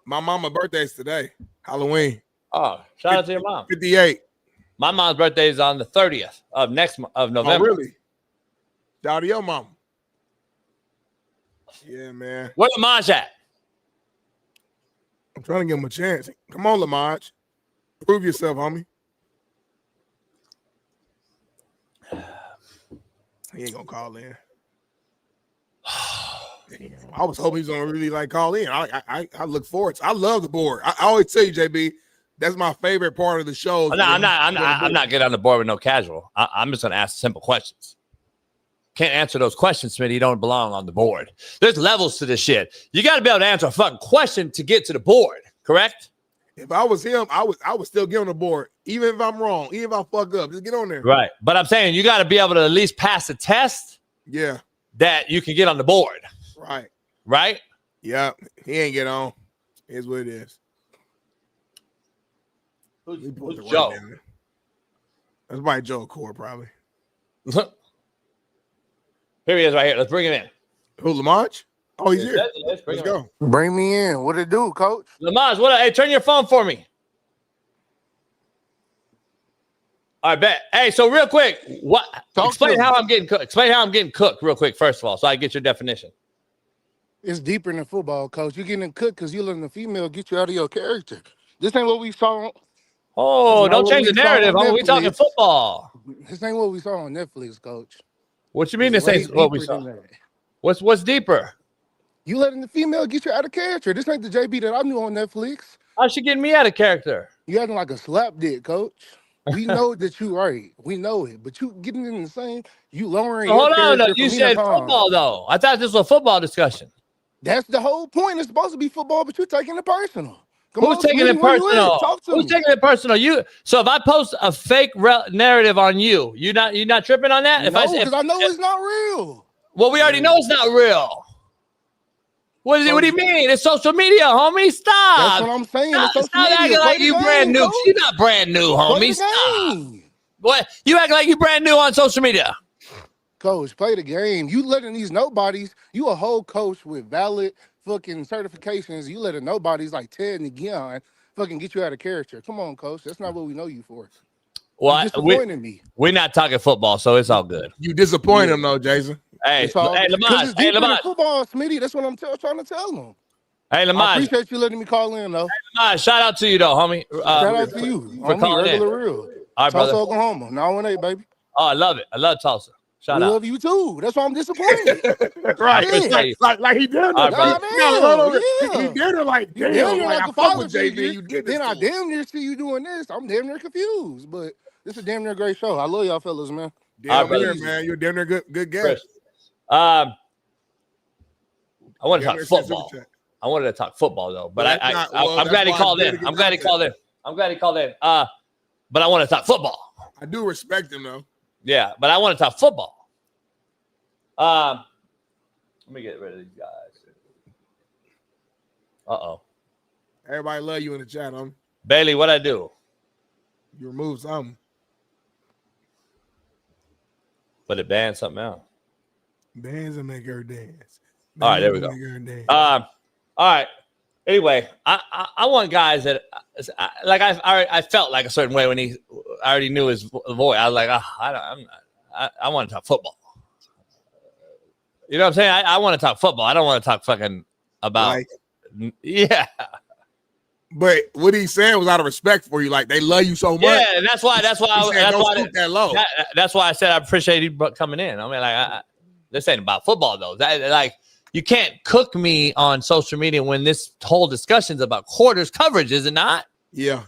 My mama's birthday is today. Halloween. Oh, shout out to your mom. 58. My mom's birthday is on the 30th of November. Oh, really? Shout out to your mama. Yeah, man. Where Lamage at? I'm trying to give him a chance. Come on, Lamage. Prove yourself, homie. He ain't gonna call in. I was hoping he's gonna really like call in. I look forward to. I love the board. I always tell you, JB, that's my favorite part of the show. I'm not getting on the board with no casual. I'm just gonna ask simple questions. Can't answer those questions, Smitty. You don't belong on the board. There's levels to this shit. You got to be able to answer a fucking question to get to the board, correct? If I was him, I would still get on the board, even if I'm wrong, even if I fuck up. Just get on there. Right. But I'm saying you got to be able to at least pass a test. Yeah. That you can get on the board. Right. Right? Yeah. He ain't get on. Here's what it is. Who's Joe? That's probably Joe Core, probably. Here he is right here. Let's bring him in. Who, Lamont? Oh, he's here. Let's go. Bring me in. What it do, Coach? Lamont, hey, turn your phone for me. All right, bet. Hey, so real quick, explain how I'm getting cooked. Explain how I'm getting cooked real quick, first of all, so I get your definition. It's deeper than football, Coach. You're getting cooked because you're letting the female get you out of your character. This ain't what we saw. Oh, don't change the narrative. We talking football. This ain't what we saw on Netflix, Coach. What you mean this ain't what we saw? What's deeper? You letting the female get you out of character. This ain't the JB that I knew on Netflix. How's she getting me out of character? You acting like a slap dick, Coach. We know that you right. We know it. But you getting in the same, you lowering your character. Hold on. You said football, though. I thought this was a football discussion. That's the whole point. It's supposed to be football, but you're taking it personal. Who's taking it personal? Who's taking it personal? You. So if I post a fake narrative on you, you're not tripping on that? No, because I know it's not real. Well, we already know it's not real. What do you mean? It's social media, homie. Stop. That's what I'm saying. Stop acting like you brand new. You're not brand new, homie. Stop. What? You act like you brand new on social media. Coach, play the game. You letting these nobodies, you a whole coach with valid fucking certifications. You letting nobodies like Ted and Gion fucking get you out of character. Come on, Coach. That's not what we know you for. Well, you disappointing me. We're not talking football, so it's all good. You disappoint him, though, Jason. Hey, Lamont. Hey, Lamont. Football, Smitty. That's what I'm trying to tell them. Hey, Lamont. I appreciate you letting me call in, though. Hey, Lamont, shout out to you, though, homie. Shout out to you. For calling regular in. real. All right, Tulsa, brother. Oklahoma. 918, baby. Oh, I love it. I love Tulsa. Shout out. Love you, too. That's why I'm disappointed. Right. Like he did. He did it like, damn, like I fuck with JB. You did this. Then I damn near see you doing this. I'm damn near confused, but this is a damn near great show. I love y'all fellas, man. Damn near, man. You're damn near good guest. I want to talk football. I wanted to talk football though, but I'm glad he called in. I'm glad he called in. But I want to talk football. I do respect him though. Yeah, but I want to talk football. Let me get rid of these guys. Uh-oh. Everybody love you in the chat, Bailey, what'd I do? You removed something. But it banned something else. Bands and make her dance. All right, there we go. All right. Anyway, I want guys that like I felt like a certain way when I already knew his voice. I was like, I want to talk football. You know what I'm saying? I want to talk football. I don't want to talk fucking about yeah. But what he's saying was out of respect for you. Like they love you so much. Yeah, and that's why that low. That's why I said I appreciate you coming in. I mean, like this ain't about football though. Like you can't cook me on social media when this whole discussion's about quarters coverage, is it not? Yeah.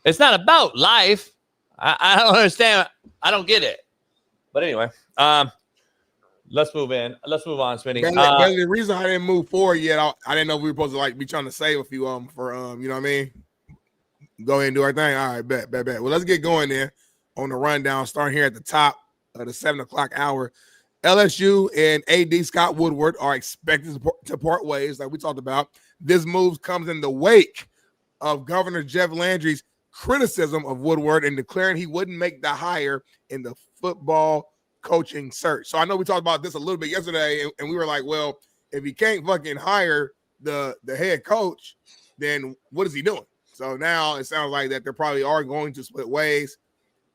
It's not about life. I don't understand. I don't get it. But anyway, let's move in. Let's move on, Smitty. The reason I didn't move forward yet, I didn't know we were supposed to like be trying to save a few of them for you know what I mean? Go ahead and do our thing. All right, bet. Well, let's get going there on the rundown. Starting here at the top of the 7 o'clock hour. LSU and AD Scott Woodward are expected to part ways, like we talked about. This move comes in the wake of Governor Jeff Landry's criticism of Woodward and declaring he wouldn't make the hire in the football coaching search. So I know we talked about this a little bit yesterday, and we were like, well, if he can't fucking hire the head coach, then what is he doing? So now it sounds like that they probably are going to split ways.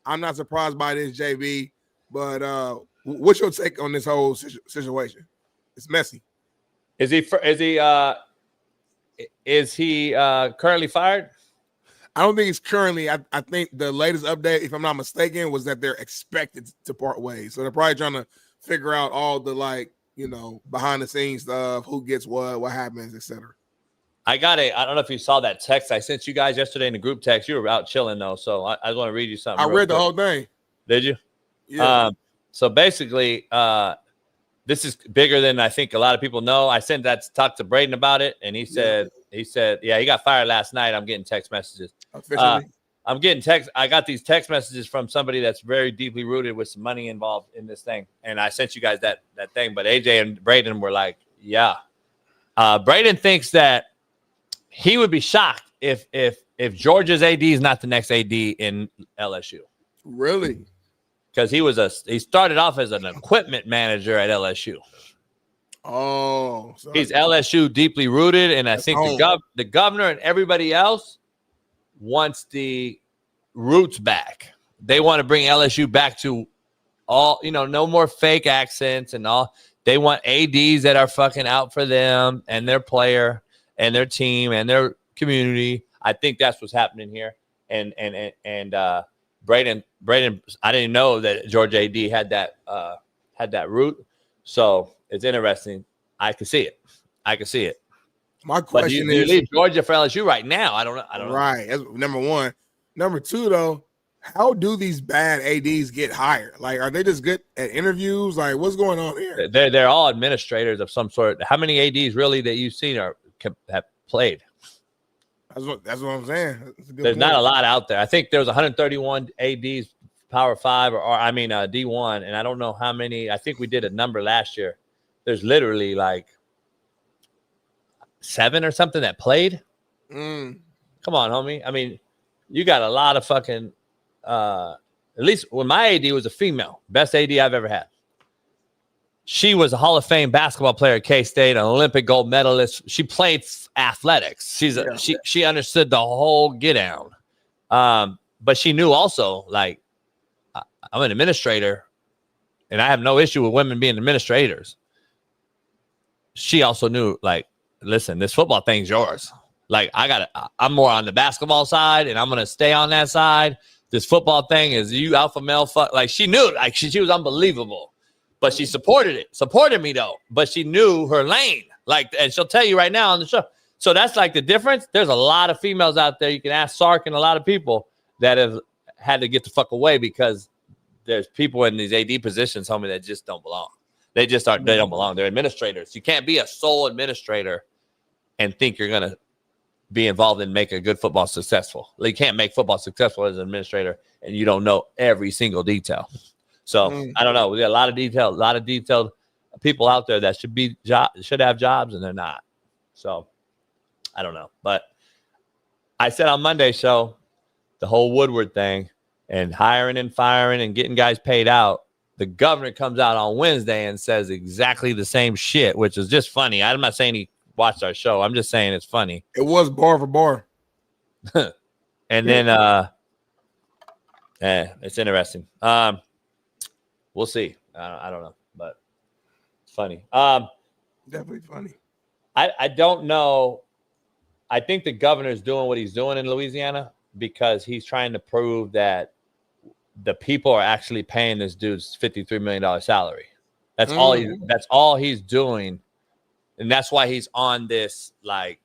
I'm not surprised by this, JB, but what's your take on this whole situation? It's messy. Is he currently fired? I don't think he's currently. I think the latest update, if I'm not mistaken, was that they're expected to part ways. So they're probably trying to figure out all the behind the scenes stuff, who gets what happens, etc. I don't know if you saw that text I sent you guys yesterday in the group text. You were out chilling though, so I just want to read you something. I read the whole thing. Did you? Yeah. So basically, this is bigger than I think a lot of people know. I sent that to talk to Braden about it, and he said, yeah, he got fired last night. I'm getting text messages. Officially? I'm getting text. I got these text messages from somebody that's very deeply rooted with some money involved in this thing, and I sent you guys that thing. But AJ and Braden were like, yeah. Braden thinks that he would be shocked if Georgia's AD is not the next AD in LSU. Really? Because he started off as an equipment manager at LSU. Oh, so he's LSU deeply rooted, and I think the governor and everybody else wants the roots back. They want to bring LSU back to all, no more fake accents and all. They want ADs that are fucking out for them and their player and their team and their community. I think that's what's happening here. And Braden, I didn't know that Georgia AD had that route. So it's interesting. I can see it. My question do you is, leave Georgia for LSU right now? I don't know. Right. That's number one. Number two, though, how do these bad ADs get hired? Like, are they just good at interviews? Like, what's going on here? They're all administrators of some sort. How many ADs really that you've seen have played? That's what I'm saying. There's not a lot out there. I think there was 131 ADs, Power 5, or D1, and I don't know how many. I think we did a number last year. There's literally like 7 or something that played. Come on, homie. I mean, you got a lot of fucking. At least when my AD was a female, best AD I've ever had. She was a Hall of Fame basketball player at K-State, an Olympic gold medalist. She played athletics. She understood the whole get down. But she knew also, like, I'm an administrator, and I have no issue with women being administrators. She also knew, like, listen, this football thing's yours. Like, I'm more on the basketball side, and I'm gonna stay on that side. This football thing is you alpha male fuck. Like, she knew, like, she was unbelievable. But she supported me though. But she knew her lane. Like, and she'll tell you right now on the show. So that's like the difference. There's a lot of females out there. You can ask Sark and a lot of people that have had to get the fuck away because there's people in these AD positions, homie, that just don't belong. They don't belong. They're administrators. You can't be a sole administrator and think you're gonna be involved and make a good football successful. Like, you can't make football successful as an administrator and you don't know every single detail. So I don't know. We got a lot of detailed people out there that should have jobs and they're not. So I don't know. But I said on Monday's show, the whole Woodward thing and hiring and firing and getting guys paid out. The governor comes out on Wednesday and says exactly the same shit, which is just funny. I'm not saying he watched our show. I'm just saying it's funny. It was bar for bar. And then it's interesting. We'll see. I don't know, but it's funny. Definitely funny. I don't know. I think the governor's doing what he's doing in Louisiana because he's trying to prove that the people are actually paying this dude's $53 million salary. That's all he's doing. And that's why he's on this like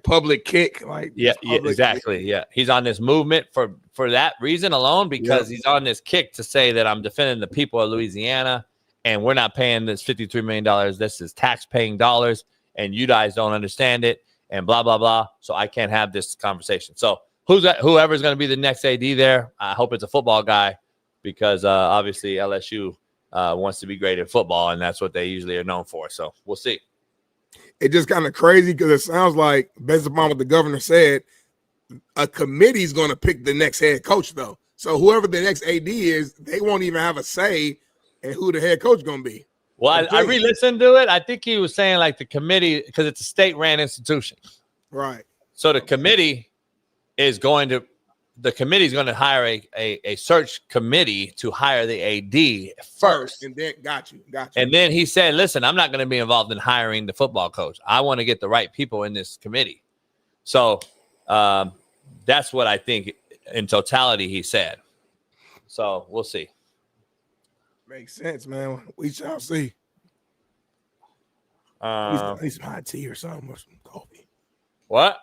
public kick. Exactly. Kick. Yeah. He's on this movement for that reason alone, because he's on this kick to say that I'm defending the people of Louisiana and we're not paying this $53 million. This is tax paying dollars and you guys don't understand it and blah, blah, blah. So I can't have this conversation. So whoever's going to be the next AD there, I hope it's a football guy because obviously LSU wants to be great at football and that's what they usually are known for. So we'll see. It's just kind of crazy because it sounds like, based upon what the governor said, a committee is going to pick the next head coach, though. So whoever the next AD is, they won't even have a say in who the head coach is going to be. Well, I re-listened to it. I think he was saying like the committee, because it's a state-ran institution. Right. So the committee is going to hire a search committee to hire the AD first. And then got you. And then he said, listen, I'm not going to be involved in hiring the football coach. I want to get the right people in this committee. So that's what I think in totality he said. So we'll see. Makes sense, man. We shall see. I need some hot tea or something, or some coffee. What?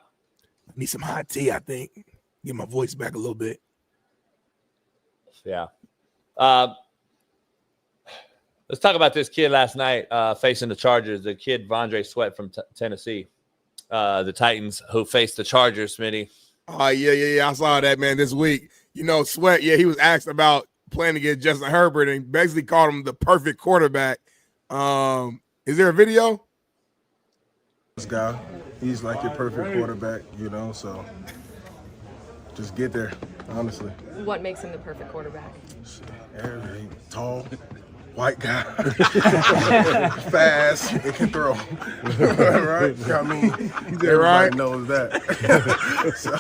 I need some hot tea, I think. Get my voice back a little bit. Yeah. Let's talk about this kid last night facing the Chargers, the kid Vondre Sweat from Tennessee, the Titans who faced the Chargers, Smitty. Oh, yeah. I saw that, man, this week. You know, Sweat, he was asked about playing against Justin Herbert and basically called him the perfect quarterback. Is there a video? guy. He's like your perfect quarterback, you know, so just get there, honestly. What makes him the perfect quarterback? Everything. Tall, white guy, fast, and can throw. Right? I mean, everybody knows that. So.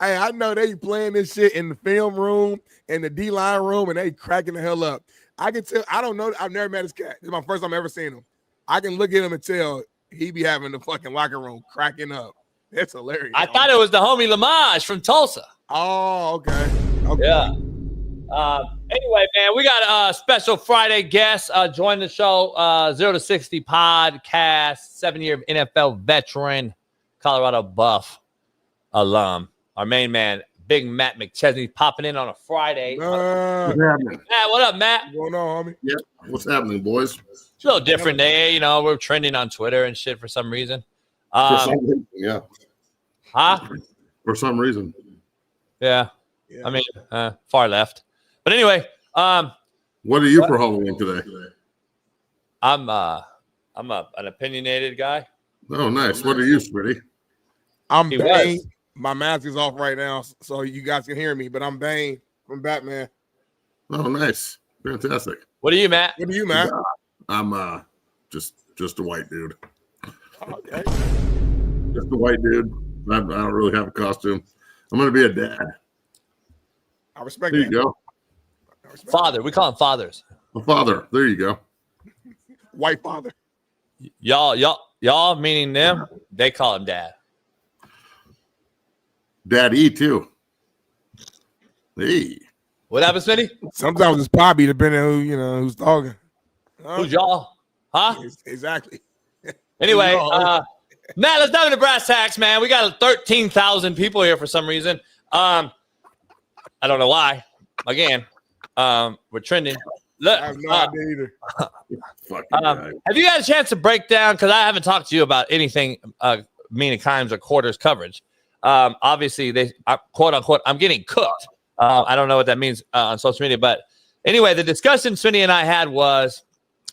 Hey, I know they playing this shit in the film room, in the D-line room, and they cracking the hell up. I can tell. I don't know. I've never met this cat. It's my first time ever seeing him. I can look at him and tell he be having the fucking locker room cracking up. That's hilarious. I thought it was the homie Lamage from Tulsa. Oh, okay. Yeah. Anyway, man, we got a special Friday guest. Join the show, 0 to 60 podcast, 7-year NFL veteran, Colorado Buff alum. Our main man, Big Matt McChesney, popping in on a Friday. What's happening? Matt, what up, Matt? What's going on, homie? Yeah, what's happening, boys? It's a little different day. You know, we're trending on Twitter and shit for some reason. For some reason, yeah. Huh? For some reason. Yeah. I mean, far left. But anyway, what are you for Halloween today? I'm an opinionated guy. Oh, nice. What are you, Smitty? I'm Bane. My mask is off right now, so you guys can hear me, but I'm Bane from Batman. Oh, nice. Fantastic. What are you, Matt? What are you, Matt? I'm just a white dude. Okay. Just a white dude. I don't really have a costume. I'm going to be a dad. I respect there that. You go. Father. We call them fathers. A father. There you go. White father. Y'all meaning them, they call him dad. Daddy, too. Hey. What happened, Smitty? Sometimes it's Bobby, depending on who's talking. Who's y'all? Huh? Exactly. Anyway, Matt, let's dive into brass tacks, man. We got 13,000 people here for some reason. I don't know why. Again, we're trending. Look, I have no idea either. have you had a chance to break down? Because I haven't talked to you about anything Mina Kimes or quarters coverage. Obviously, they quote unquote, I'm getting cooked. I don't know what that means on social media, but anyway, the discussion Smitty and I had was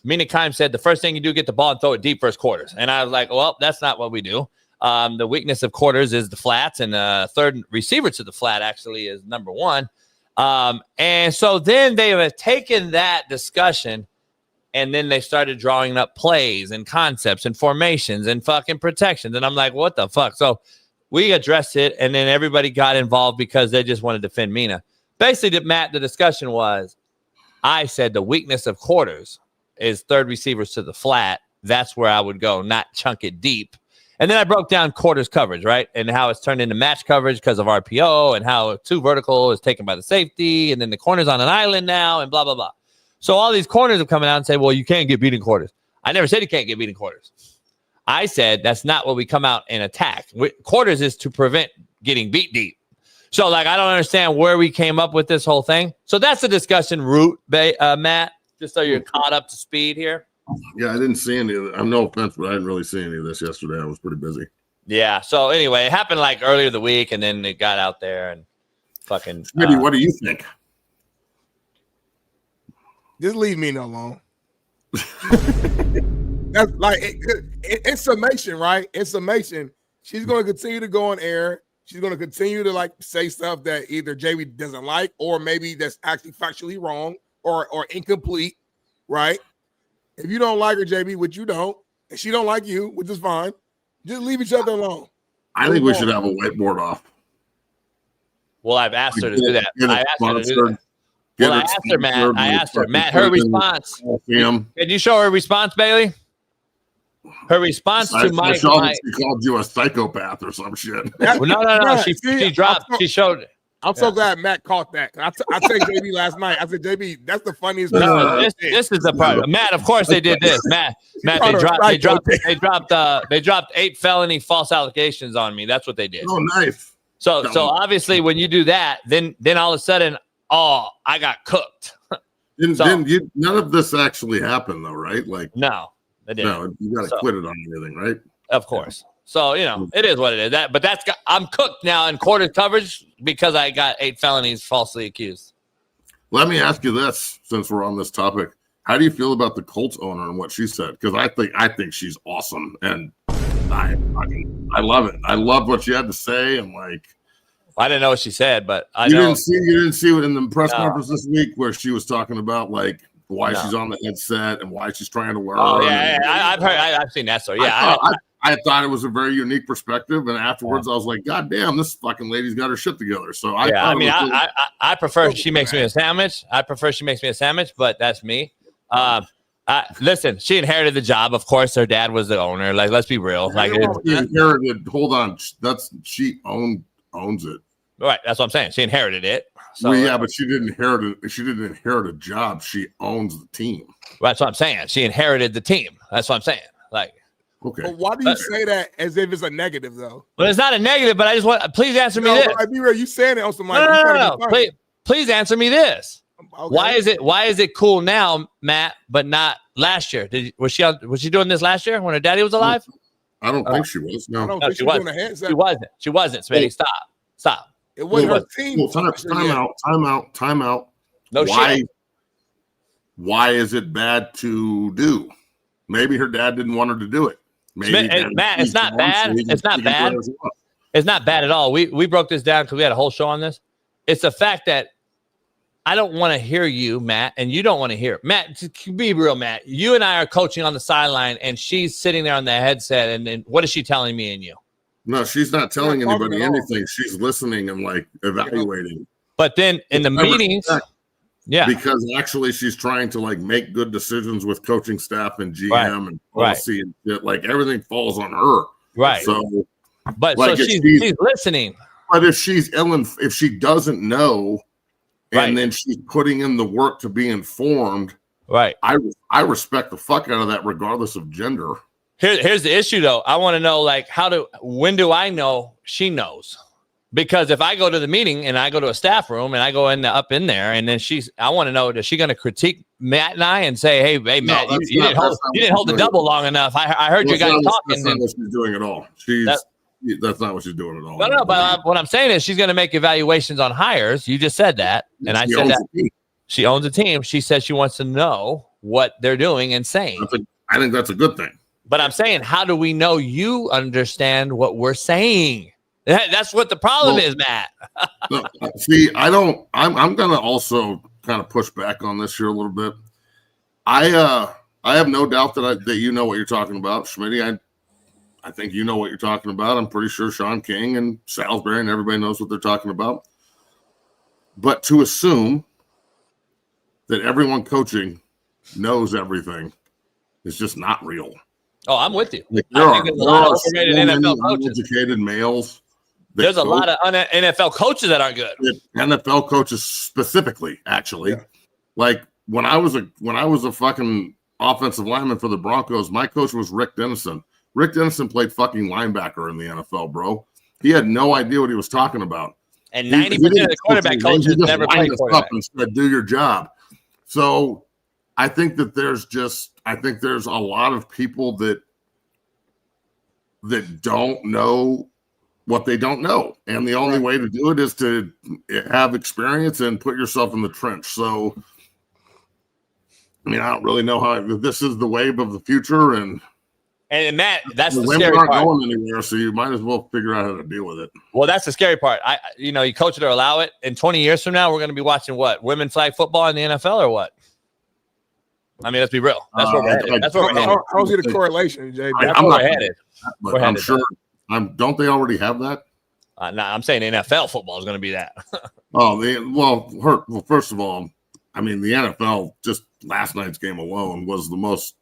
Mina Kimes said the first thing you do, get the ball and throw it deep first quarters. And I was like, well, that's not what we do. The weakness of quarters is the flats, and third receiver to the flat actually is number one. And so then they have taken that discussion and then they started drawing up plays and concepts and formations and fucking protections. And I'm like, what the fuck? So we addressed it, and then everybody got involved because they just wanted to defend Mina. Basically, Matt, the discussion was, I said the weakness of quarters is third receivers to the flat. That's where I would go, not chunk it deep. And then I broke down quarters coverage, right? And how it's turned into match coverage because of RPO, and how two vertical is taken by the safety, and then the corner's on an island now, and blah, blah, blah. So all these corners have come out and say, well, you can't get beaten quarters. I never said you can't get beaten quarters. I said that's not what we come out and attack. Quarters is to prevent getting beat deep. So, like, I don't understand where we came up with this whole thing. So that's the discussion route, Matt, just so you're caught up to speed here. Yeah, I didn't see any of it. I'm no offense, but I didn't really see any of this yesterday. I was pretty busy. Yeah. So anyway, it happened like earlier the week, and then it got out there and fucking. Maybe what do you think? Just leave me alone. That's like in summation, right? In summation, she's going to continue to go on air. She's going to continue to like say stuff that either JB doesn't like, or maybe that's actually factually wrong or incomplete, right? If you don't like her, JB, which you don't, and she don't like you, which is fine, just leave each other alone. I think we should have a whiteboard off. Well, I've asked her to do that. I asked her to do that. Well, I asked her, Matt. I asked her, Matt, her response. Can you show her response, Bailey? Her response to my she called you a psychopath or some shit. Well, no. She dropped. She showed it. I'm so glad Matt caught that. I said JB last night. I said, JB, that's the funniest. No, this is the part. Matt, of course they did this. Matt, they dropped 8 felony false allegations on me. That's what they did. Oh, nice. So obviously when you do that, then all of a sudden, I got cooked. None of this actually happened though, right? Like no, it didn't. No, you got to quit it on anything, right? Of course. So, it is what it is. I'm cooked now in quarter coverage because I got 8 felonies falsely accused. Let me ask you this, since we're on this topic. How do you feel about the Colts owner and what she said? Because I think she's awesome, and I love it. I love what she had to say. I'm like, I didn't know what she said, but I you know. didn't see it in the press conference this week where she was talking about like why she's on the headset and why she's trying to learn. Oh yeah, I've heard, I've seen that story. Yeah, I thought it was a very unique perspective, and afterwards I was like, God damn, this fucking lady's got her shit together. So I prefer she makes me a sandwich. I prefer she makes me a sandwich, but that's me. Listen, she inherited the job. Of course, her dad was the owner. Like, let's be real. Like, inherited. Hold on, she owns it. Right, that's what I'm saying. She inherited it. So, well, yeah, but she didn't inherit it. She didn't inherit a job. She owns the team. That's what I'm saying. She inherited the team. That's what I'm saying. Like, okay. But why do you say that as if it's a negative, though? Well, it's not a negative, but I just want please answer me this. I be real. You saying it on somebody? No. Please answer me this. Okay. Why is it cool now, Matt, but not last year? Was she doing this last year when her daddy was alive? I don't think she was. No, she wasn't. She wasn't. Smitty, stop. It wasn't her team. Time out. No shit. Why is it bad to do? Maybe her dad didn't want her to do it. Matt, it's not bad. It's not bad. It's not bad at all. We broke this down because we had a whole show on this. It's the fact that I don't want to hear you, Matt, and you don't want to hear Matt. To be real, Matt, you and I are coaching on the sideline, and she's sitting there on the headset, and what is she telling me and you? No, she's not telling anybody anything. She's listening and like evaluating. But then in the meetings, because actually she's trying to like make good decisions with coaching staff and GM and policy and shit. Like everything falls on her. Right. So, but like so she's listening. But if she's if she doesn't know, and then she's putting in the work to be informed, right? I respect the fuck out of that, regardless of gender. Here's the issue, though. I want to know, like, when do I know she knows? Because if I go to the meeting and I go to a staff room and I go up in there, and then I want to know, is she going to critique Matt and I and say, hey, Matt, you didn't hold the double long enough. I heard you guys talking. That's not what she's doing at all. That's not what she's doing at all. No, but what I'm saying is she's going to make evaluations on hires. You just said that, and I said that she owns a team. She says she wants to know what they're doing and saying. I think that's a good thing. But I'm saying, how do we know you understand what we're saying? That's what the problem is, Matt. See, I'm going to also kind of push back on this here a little bit. I have no doubt that you know what you're talking about, Schmitty. I think you know what you're talking about. I'm pretty sure Shaun King and Salisbury and everybody knows what they're talking about. But to assume that everyone coaching knows everything is just not real. Oh, I'm with you. Like, there are NFL coaches, educated males. There's a lot of NFL coaches that aren't good. NFL coaches specifically, actually. Like when I was a fucking offensive lineman for the Broncos, my coach was Rick Dennison. Rick Dennison played fucking linebacker in the NFL, bro. He had no idea what he was talking about. And 90% of the quarterback coaches never played quarterback. And said, do your job. So I think that there's a lot of people that don't know what they don't know. And the only way to do it is to have experience and put yourself in the trench. So, I mean, I don't really know how this is the wave of the future. And Matt, that's the women scary aren't part. going anywhere, so you might as well figure out how to deal with it. Well, that's the scary part. You coach it or allow it. And 20 years from now, we're going to be watching what? Women flag football in the NFL or what? I mean, let's be real. That's where we're headed. That's where we're headed. How's the correlation, JB? That's where we're headed. But I'm sure. Don't they already have that? No, I'm saying NFL football is going to be that. First of all, I mean, the NFL, just last night's game alone, was the most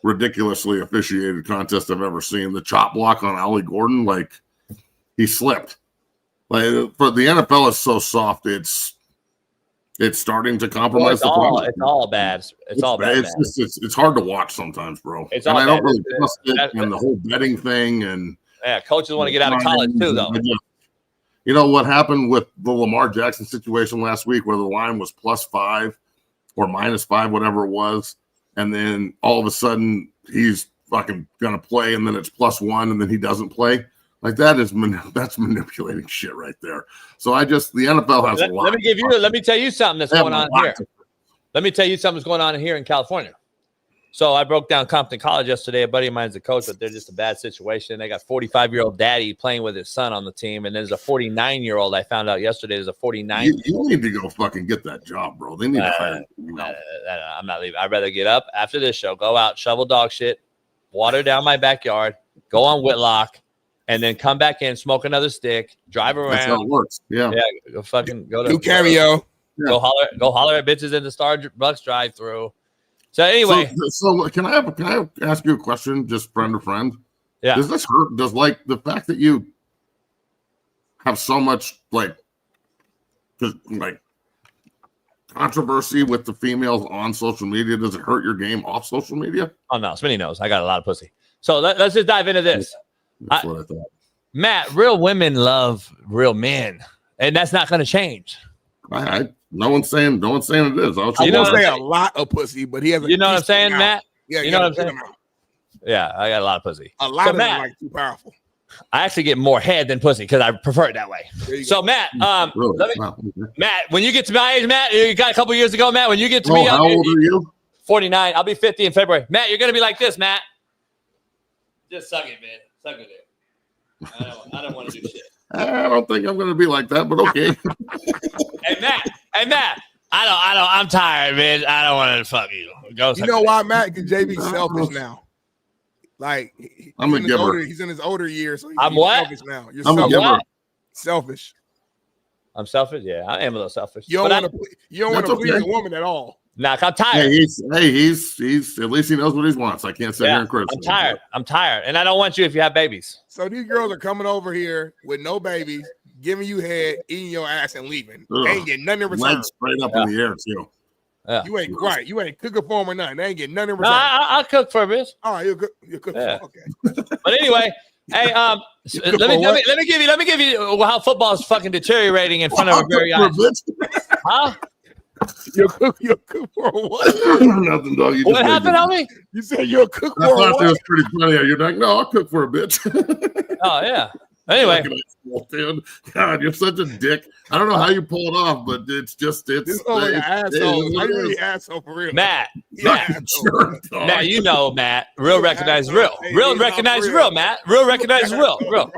ridiculously officiated contest I've ever seen. The chop block on Ollie Gordon, like he slipped. Like for the NFL is so soft, it's starting to compromise. It's all bad. It's all bad. It's hard to watch sometimes, bro. It's and all I don't bad. really trust it and the whole betting thing. And yeah, coaches want to get out of college too, though. You know what happened with the Lamar Jackson situation last week, where the line was +5 or -5, whatever it was, and then all of a sudden he's fucking gonna play, and then it's +1, and then he doesn't play. Like that's manipulating shit right there. So the NFL has a lot. Let me tell you something that's going on here. Let me tell you something's going on here in California. So I broke down Compton College yesterday. A buddy of mine's a coach, but they're just a bad situation. They got 45-year-old daddy playing with his son on the team, and there's a 49-year-old. I found out yesterday there's a 49. You need to go fucking get that job, bro. They need to hire you. I'm not leaving. I'd rather get up after this show, go out, shovel dog shit, water down my backyard, go on Whitlock, and then come back in, smoke another stick, drive around. That's how it works. Yeah. Go fucking go to do cameo. Go holler at bitches in the Starbucks drive-through. So anyway, so can I ask you a question, just friend to friend? Yeah. Does this hurt? Does like the fact that you have so much like controversy with the females on social media? Does it hurt your game off social media? Oh no, Smitty knows. I got a lot of pussy. So let's just dive into this. That's what I thought. Matt, real women love real men, and that's not going to change. No one's saying it is. I won't say a lot of pussy, but he has. You know what I'm saying, amount. Matt? Yeah, you know what I'm saying. Yeah, I got a lot of pussy. A lot of them are like too powerful. I actually get more head than pussy because I prefer it that way. So Matt, Really? Matt, when you get to my age, Matt, you got a couple years ago, Matt. When you get to me, how old are you? 49. I'll be 50 in February. Matt, you're gonna be like this, Matt. Just suck it, man. Suck it. I don't want to do shit. I don't think I'm going to be like that, but okay. Hey Matt, I'm tired, man. I don't want to fuck you. You know why, Matt? Because JB's selfish now. Like I'm a giver. He's in his older years, so he's selfish now. You're I'm a giver. Selfish. I'm selfish. Yeah, I am a little selfish. You don't want to please a woman at all. Nah, I'm tired. He's at least he knows what he wants. I can't sit here and criticize. I'm tired, and I don't want you if you have babies. So these girls are coming over here with no babies, giving you head, eating your ass, and leaving. They ain't getting nothing in return. Legs straight up in the air too. Yeah. You ain't right. You ain't cooking for them or nothing. They ain't getting nothing in return. I'll cook for a bitch. All right, you'll cook. Yeah. Okay. But anyway, hey, let me give you how football is fucking deteriorating in front of our very eyes. Huh? You'll cook for what? Nothing, dog. What happened, homie? You said you'll cook for I thought what? that was pretty funny. You're like, no, I'll cook for a bitch. Oh yeah. Anyway, God, you're such a dick. I don't know how you pull it off, but it's like an asshole. Why you really asshole for real? Matt. Sure, Matt, you know, Matt. Real recognize real. Real recognize real, Matt. Real recognize real. Real.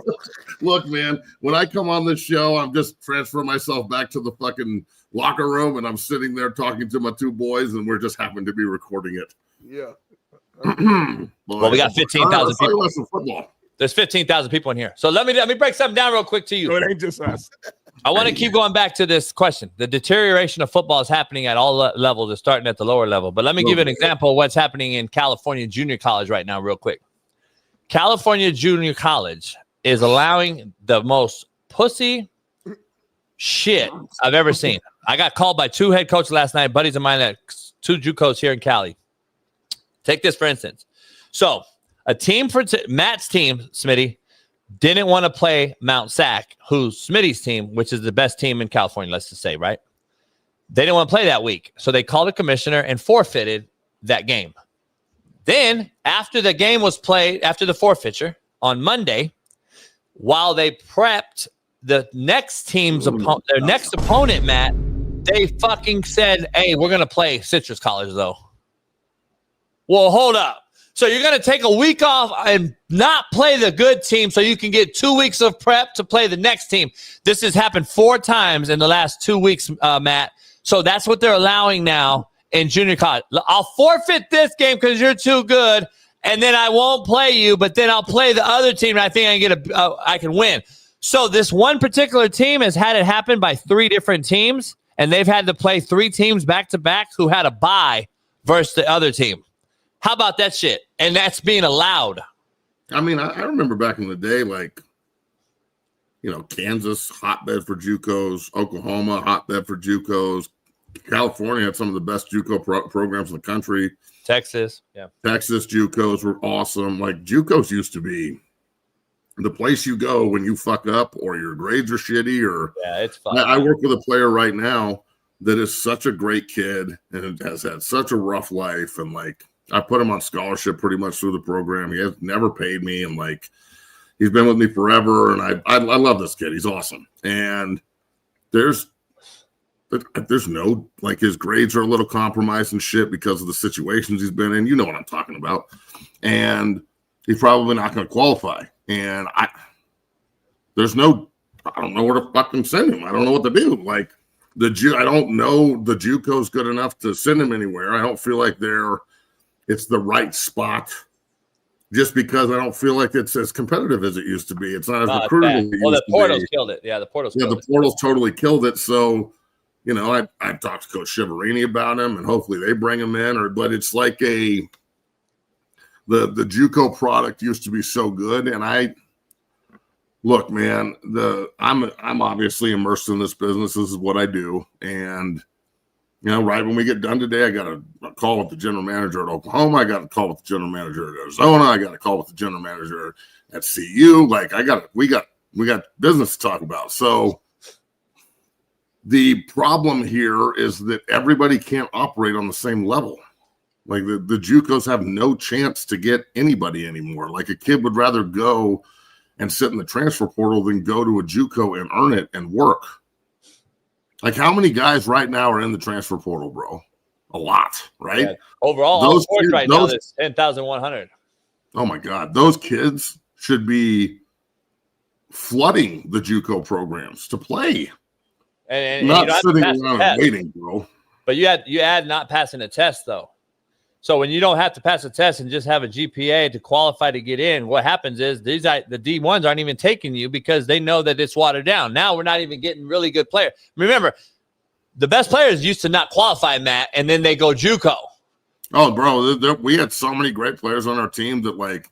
Look, man, when I come on this show, I'm just transferring myself back to the fucking locker room, and I'm sitting there talking to my two boys, and we're just happen to be recording it. Yeah. Well, we got 15,000 people. Football. There's 15,000 people in here. So let me break something down real quick to you. No, it ain't just us. I want to keep going back to this question. The deterioration of football is happening at all levels. It's starting at the lower level. But let me give you an example of what's happening in California Junior College right now real quick. California Junior College is allowing the most pussy shit I've ever seen. I got called by two head coaches last night, buddies of mine at two JUCOs here in Cali. Take this for instance. So a team for Matt's team, Smitty, didn't want to play Mount Sac, who's Smitty's team, which is the best team in California, let's just say, right? They didn't want to play that week. So they called the commissioner and forfeited that game. Then, after the game was played, after the forfeiture on Monday, while they prepped the next team's their next opponent, Matt, they fucking said, hey, we're going to play Citrus College, though. Well, hold up. So you're going to take a week off and not play the good team so you can get 2 weeks of prep to play the next team. This has happened 4 times in the last 2 weeks, Matt. So that's what they're allowing now in junior college. I'll forfeit this game because you're too good, and then I won't play you, but then I'll play the other team, and I think I can win. So this one particular team has had it happen by 3 different teams, and they've had to play 3 teams back-to-back who had a bye versus the other team. How about that shit? And that's being allowed. I mean, I remember back in the day, like, you know, Kansas, hotbed for JUCOs, Oklahoma, hotbed for JUCOs. California had some of the best JUCO programs in the country. Texas, yeah. Texas JUCOs were awesome. Like, JUCOs used to be the place you go when you fuck up or your grades are shitty. Or yeah, it's fun. I work with a player right now that is such a great kid and has had such a rough life, and like, I put him on scholarship pretty much through the program. He has never paid me, and like, he's been with me forever. And I love this kid. He's awesome. And there's But there's no, like, his grades are a little compromised and shit because of the situations he's been in. You know what I'm talking about. And he's probably not going to qualify. And I don't know where to fucking send him. I don't know what to do. Like, I don't know the JUCO's good enough to send him anywhere. I don't feel like it's the right spot. Just because I don't feel like it's as competitive as it used to be. It's not as recruited. Well, the portal's killed it. Yeah, the portal's killed it. The portal's totally killed it. So, you know, I talked to Coach Shiverini about him, and hopefully they bring him in. But it's like the JUCO product used to be so good. And look, man, I'm obviously immersed in this business. This is what I do. And, you know, right when we get done today, I got a call with the general manager at Oklahoma. I got a call with the general manager at Arizona. I got a call with the general manager at CU. Like, we got business to talk about. So the problem here is that everybody can't operate on the same level. Like, the JUCOs have no chance to get anybody anymore. Like, a kid would rather go and sit in the transfer portal than go to a JUCO and earn it and work. Like, how many guys right now are in the transfer portal, bro? A lot, right? Yeah. Overall, those kids, right now, there's 10,100. Oh, my God. Those kids should be flooding the JUCO programs to play. And not you don't sitting have to pass around the test. waiting, bro. But you add not passing a test, though. So when you don't have to pass a test and just have a GPA to qualify to get in, what happens is the D1s aren't even taking you because they know that it's watered down. Now we're not even getting really good players. Remember, the best players used to not qualify, Matt, and then they go JUCO. Oh, bro, we had so many great players on our team that, like,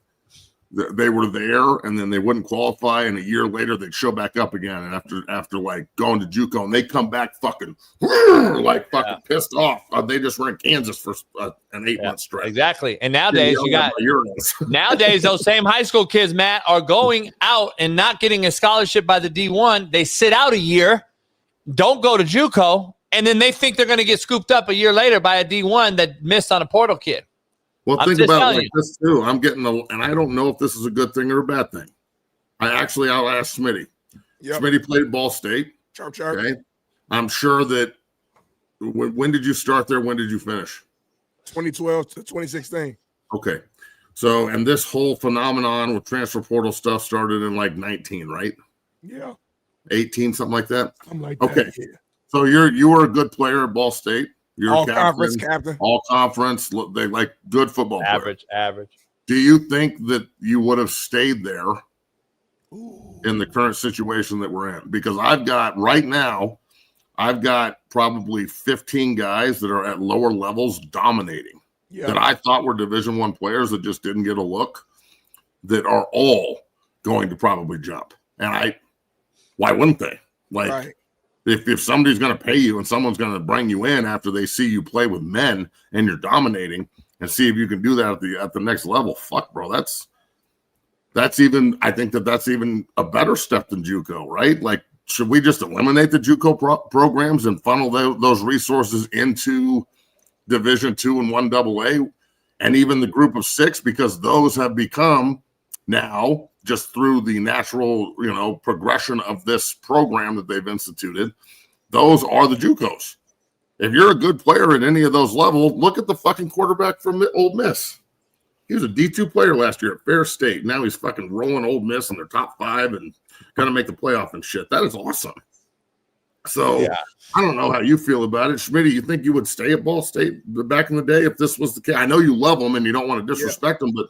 they were there and then they wouldn't qualify, and a year later they'd show back up again. And after like going to JUCO, and they come back fucking pissed off. They just were in Kansas for an 8-month stretch. Exactly. And nowadays nowadays those same high school kids, Matt, are going out and not getting a scholarship by the D1. They sit out a year, don't go to JUCO, and then they think they're going to get scooped up a year later by a D1 that missed on a portal kid. Well, think about it like this too. I'm getting and I don't know if this is a good thing or a bad thing. I'll ask Smitty. Yep. Smitty played at Ball State. Sharp. Okay. I'm sure that when did you start there? When did you finish? 2012 to 2016. Okay. So, and this whole phenomenon with transfer portal stuff started in like 19, right? Yeah. 18, something like that. I'm like, okay. Yeah. So you were a good player at Ball State. You're all conference captain. All conference. They like good football players. Average. Do you think that you would have stayed there in the current situation that we're in? Because I've got probably 15 guys that are at lower levels dominating that I thought were Division I players that just didn't get a look, that are all going to probably jump. And why wouldn't they? Like, right. If somebody's going to pay you and someone's going to bring you in after they see you play with men and you're dominating and see if you can do that at the next level, fuck, bro, that's even, I think that's even a better step than JUCO, right? Like, should we just eliminate the JUCO programs and funnel those resources into Division II and 1AA and even the group of 6, because those have become now, just through the natural, progression of this program that they've instituted, those are the JUCOs. If you're a good player at any of those levels, look at the fucking quarterback from Ole Miss. He was a D2 player last year at Fair State. Now he's fucking rolling Ole Miss in their top 5 and going to make the playoff and shit. That is awesome. So I don't know how you feel about it. Schmitty, you think you would stay at Ball State back in the day if this was the case? I know you love them and you don't want to disrespect them, but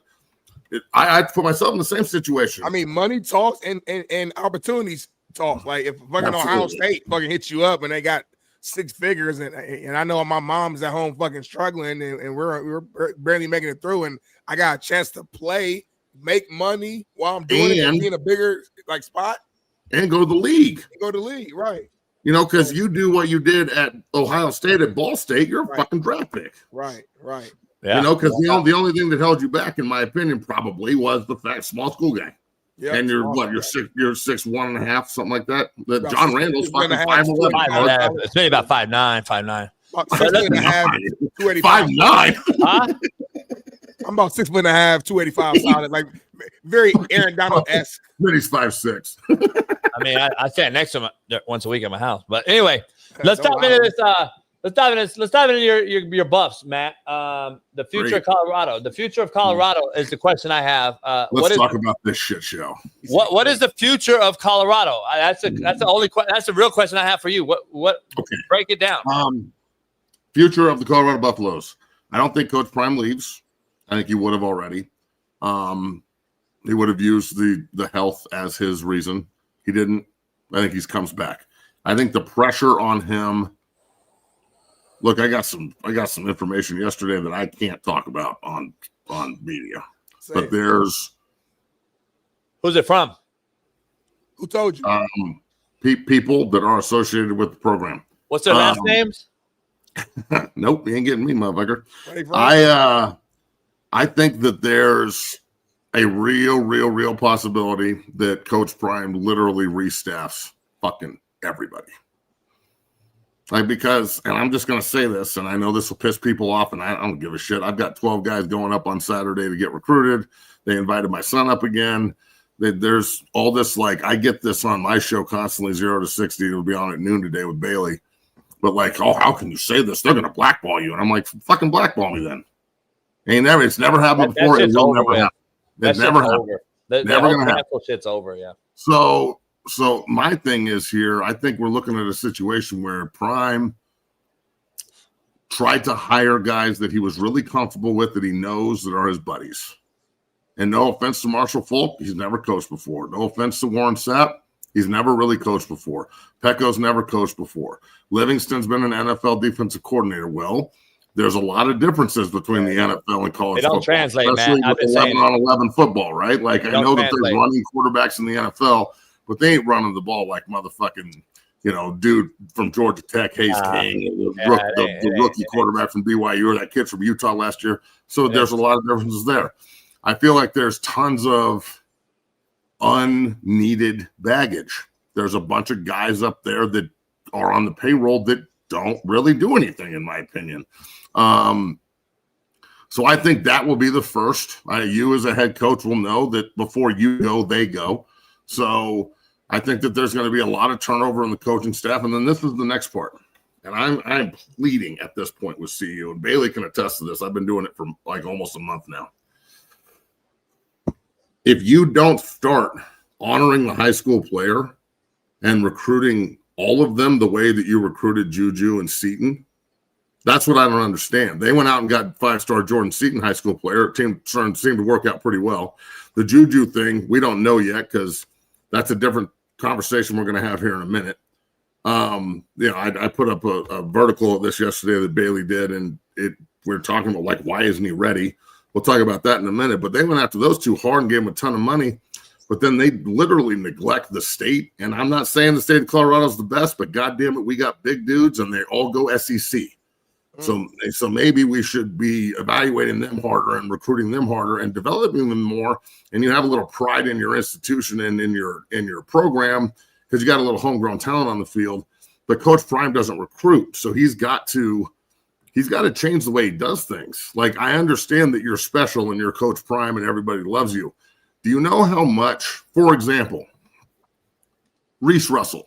I put myself in the same situation. I mean, money talks and opportunities talks. Like, if fucking Ohio State fucking hits you up and they got 6 figures, and I know my mom's at home fucking struggling, and we're barely making it through, and I got a chance to play, make money while I'm doing it, and be in a bigger spot, and go to the league. Right? Because you do what you did at Ohio State at Ball State, you're a fucking draft pick. Right. Yeah. Because the only thing that held you back, in my opinion, probably was the fact small school guy. Yeah, and you're 6'1.5", something like that. John Randall's fucking 5'11". It's maybe about 5'9", 5'9". 6'5", 285. 5'9". Huh? I'm about 6'5", 285 solid, like very Aaron Donald-esque. Then he's 5'6". I mean, I stand next to him once a week at my house. But anyway, let's dive into this. Let's dive into your buffs, Matt. The future of Colorado. The future of Colorado is the question I have. Let's talk about this shit show. What is the future of Colorado? That's the real question I have for you. What? Okay. Break it down. Future of the Colorado Buffaloes. I don't think Coach Prime leaves. I think he would have already. He would have used the health as his reason. He didn't. I think he comes back. I think the pressure on him. Look, I got some information yesterday that I can't talk about on media. But there's who's it from? Who told you? People that are associated with the program. What's their last names? Nope, you ain't getting me, motherfucker. I think that there's a real possibility that Coach Prime literally restaffs fucking everybody. Because, and I'm just going to say this, and I know this will piss people off, and I don't give a shit. I've got 12 guys going up on Saturday to get recruited. They invited my son up again. There's all this, like, I get this on my show constantly, 0 to 60. It'll be on at noon today with Bailey. But, like, oh, how can you say this? They're going to blackball you. And I'm like, fucking blackball me then. It's never happened before. It will never happen. It's never happened. Never going to happen. Shit's over, yeah. So my thing is here, I think we're looking at a situation where Prime tried to hire guys that he was really comfortable with, that he knows that are his buddies. And no offense to Marshall Falk, he's never coached before. No offense to Warren Sapp, he's never really coached before. Pecco's never coached before. Livingston's been an NFL defensive coordinator. Well, there's a lot of differences between the NFL and college football. They don't translate, especially man. with 11-on-11 football, right? Like, I know that there's running quarterbacks in the NFL, but they ain't running the ball like motherfucking, dude from Georgia Tech, Hayes King, the rookie quarterback from BYU, or that kid from Utah last year. So there's a lot of differences there. I feel like there's tons of unneeded baggage. There's a bunch of guys up there that are on the payroll that don't really do anything, in my opinion. So I think that will be the first. You as a head coach will know that before you go, they go. So I think that there's going to be a lot of turnover in the coaching staff. And then this is the next part. And I'm pleading at this point with CU. And Bailey can attest to this. I've been doing it for like almost a month now. If you don't start honoring the high school player and recruiting all of them the way that you recruited Juju and Seton, that's what I don't understand. They went out and got 5-star Jordan Seton high school player. It seemed to work out pretty well. The Juju thing, we don't know yet because that's a different conversation we're going to have here in a minute. I put up a vertical of this yesterday that Bailey did, and we're talking about, like, why isn't he ready? We'll talk about that in a minute. But they went after those two hard and gave them a ton of money. But then they literally neglect the state. And I'm not saying the state of Colorado is the best, but goddamn it, we got big dudes, and they all go SEC. So maybe we should be evaluating them harder and recruiting them harder and developing them more. And you have a little pride in your institution and in your program because you got a little homegrown talent on the field. But Coach Prime doesn't recruit, so he's got to change the way he does things. Like, I understand that you're special and you're Coach Prime and everybody loves you. Do you know how much, for example, Reese Russell?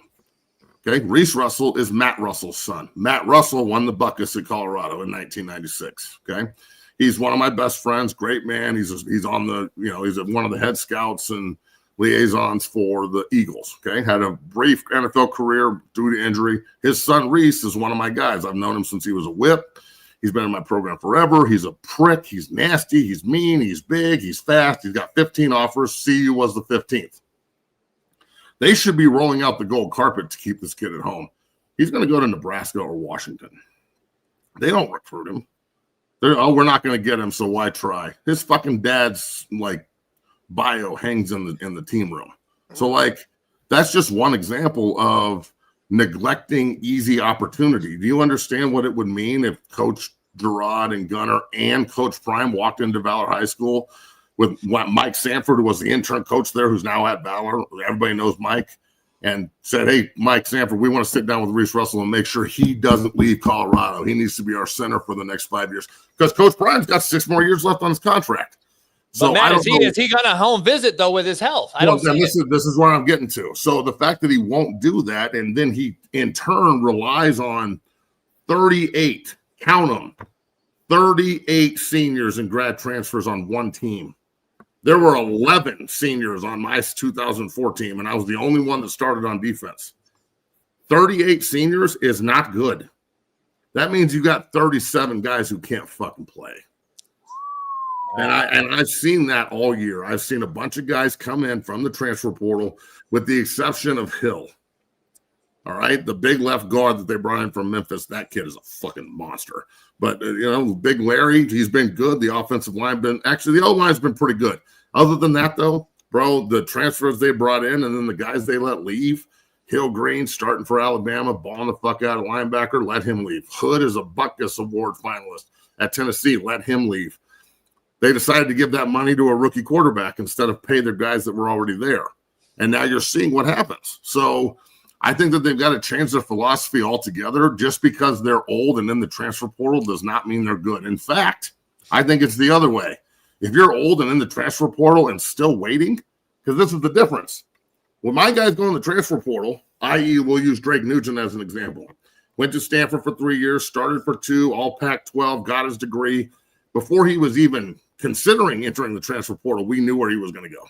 Okay, Reese Russell is Matt Russell's son. Matt Russell won the Buckus at Colorado in 1996. Okay, he's one of my best friends. Great man. He's on the he's one of the head scouts and liaisons for the Eagles. Okay, had a brief NFL career due to injury. His son Reese is one of my guys. I've known him since he was a whip. He's been in my program forever. He's a prick. He's nasty. He's mean. He's big. He's fast. He's got 15 offers. CU was the 15th. They should be rolling out the gold carpet to keep this kid at home. He's going to go to Nebraska or Washington. They don't recruit him. We're not going to get him, so why try? His fucking dad's bio hangs in the team room. So that's just one example of neglecting easy opportunity. Do you understand what it would mean if Coach Gerard and Gunner and Coach Prime walked into Valor High School with Mike Sanford, who was the intern coach there, who's now at Valor? Everybody knows Mike, and said, hey, Mike Sanford, we want to sit down with Reese Russell and make sure he doesn't leave Colorado. He needs to be our center for the next 5 years because Coach Prime's got 6 more years left on his contract. So Matt, I don't know. is he going to home visit though with his health? I Well, don't see it. This is where I'm getting to. So the fact that he won't do that, and then he in turn relies on 38, count them, 38 seniors and grad transfers on one team. There were 11 seniors on my 2004 team, and I was the only one that started on defense. 38 seniors is not good. That means you got 37 guys who can't fucking play. And I've seen that all year. I've seen a bunch of guys come in from the transfer portal, with the exception of Hill. All right, the big left guard that they brought in from Memphis, that kid is a fucking monster. But Big Larry, he's been good. The offensive line the O line's been pretty good. Other than that, though, bro, the transfers they brought in and then the guys they let leave. Hill Green starting for Alabama, balling the fuck out of linebacker, let him leave. Hood is a Butkus Award finalist at Tennessee, let him leave. They decided to give that money to a rookie quarterback instead of pay their guys that were already there. And now you're seeing what happens. So I think that they've got to change their philosophy altogether. Just because they're old and in the transfer portal does not mean they're good. In fact, I think it's the other way. If you're old and in the transfer portal and still waiting, because this is the difference. When my guys go in the transfer portal, i.e. we'll use Drake Nugent as an example. Went to Stanford for 3 years, started for 2, all Pac-12, got his degree. Before he was even considering entering the transfer portal, we knew where he was going to go.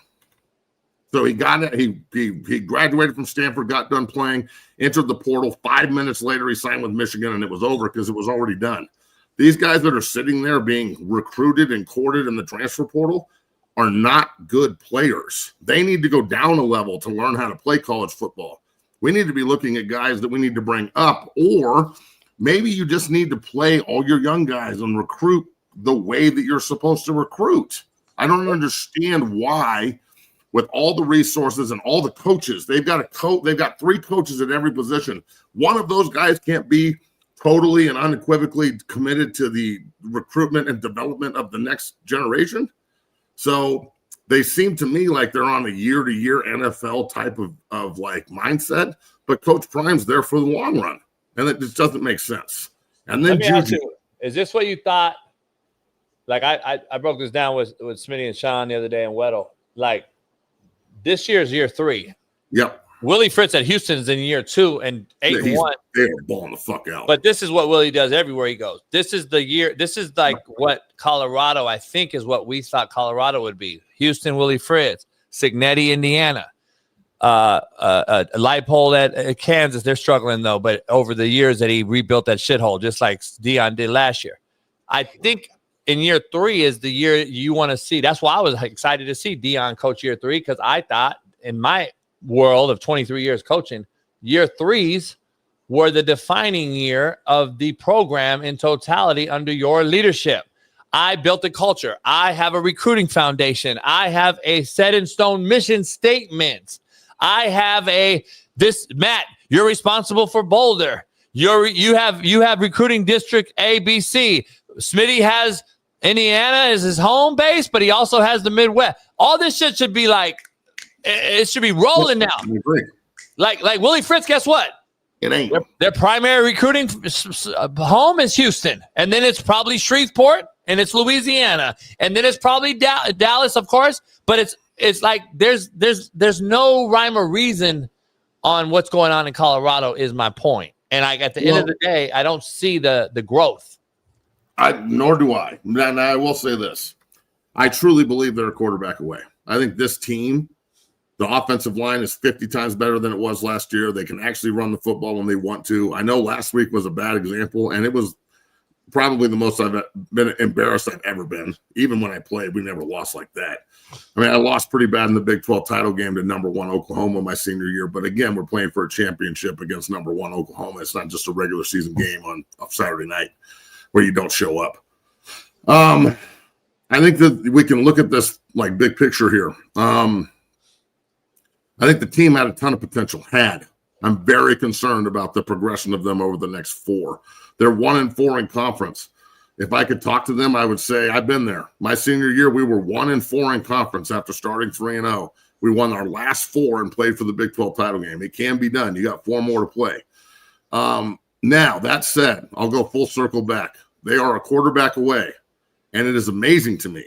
So he got it. He graduated from Stanford, got done playing, entered the portal. 5 minutes later, he signed with Michigan, and it was over because it was already done. These guys that are sitting there being recruited and courted in the transfer portal are not good players. They need to go down a level to learn how to play college football. We need to be looking at guys that we need to bring up, or maybe you just need to play all your young guys and recruit the way that you're supposed to recruit. I don't understand why, with all the resources and all the coaches, they've got they've got 3 coaches at every position. One of those guys can't be totally and unequivocally committed to the recruitment and development of the next generation. So they seem to me like they're on a year-to-year NFL type of like mindset, but Coach Prime's there for the long run, and it just doesn't make sense. And then Juju, is this what you thought? Like I broke this down with Smitty and Shaun the other day in Weddle. Like this year's year 3. Yep. Willie Fritz at Houston's in year 2 and 8-1. They're balling the fuck out. But this is what Willie does everywhere he goes. This is the year. This is like what Colorado, I think, is what we thought Colorado would be. Houston, Willie Fritz, Signetti, Indiana, Leipold at Kansas. They're struggling though, but over the years that he rebuilt that shithole, just like Dion did last year. I think in year 3 is the year you want to see. That's why I was excited to see Dion coach year 3, because I thought in my world of 23 years coaching, year 3s were the defining year of the program in totality under your leadership. I built a culture. I have a recruiting foundation. I have a set in stone mission statement. I have Matt, you're responsible for Boulder. You have recruiting district ABC. Smitty has Indiana as his home base, but he also has the Midwest. All this shit should be like, it should be rolling now. Like Willie Fritz, guess what? It ain't. Their primary recruiting home is Houston, and then it's probably Shreveport, and it's Louisiana, and then it's probably Dallas, of course. But it's like there's no rhyme or reason on what's going on in Colorado. Is my point. And at the end of the day, I don't see the growth. Nor do I. And I will say this. I truly believe they're a quarterback away. I think this team, the offensive line is 50 times better than it was last year. They can actually run the football when they want to. I know last week was a bad example, and it was probably the most I've been embarrassed I've ever been. Even when I played, we never lost like that. I mean, I lost pretty bad in the Big 12 title game to number 1 Oklahoma my senior year. But again, we're playing for a championship against number 1 Oklahoma. It's not just a regular season game on Saturday night where you don't show up. I think that we can look at this like big picture here. I think the team had a ton of potential. I'm very concerned about the progression of them over the next 4. They're 1-4 in conference. If I could talk to them, I would say I've been there. My senior year, we were 1-4 in conference after starting 3-0. We won our last 4 and played for the Big 12 title game. It can be done. You got 4 more to play. Now, that said, I'll go full circle back. They are a quarterback away, and it is amazing to me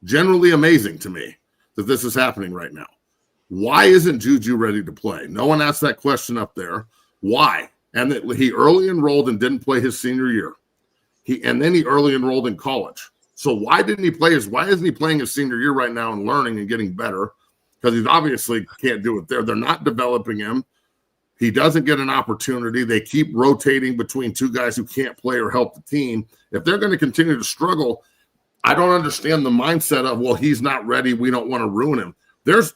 Generally amazing to me that this is happening right now. Why isn't Juju ready to play? No one asked that question up there. Why? And that he early enrolled and didn't play his senior year. And then he early enrolled in college. So why didn't he play why isn't he playing his senior year right now and learning and getting better? Because he obviously can't do it there. They're not developing him. He doesn't get an opportunity. They keep rotating between two guys who can't play or help the team. If they're going to continue to struggle, I don't understand the mindset of, well, he's not ready. We don't want to ruin him.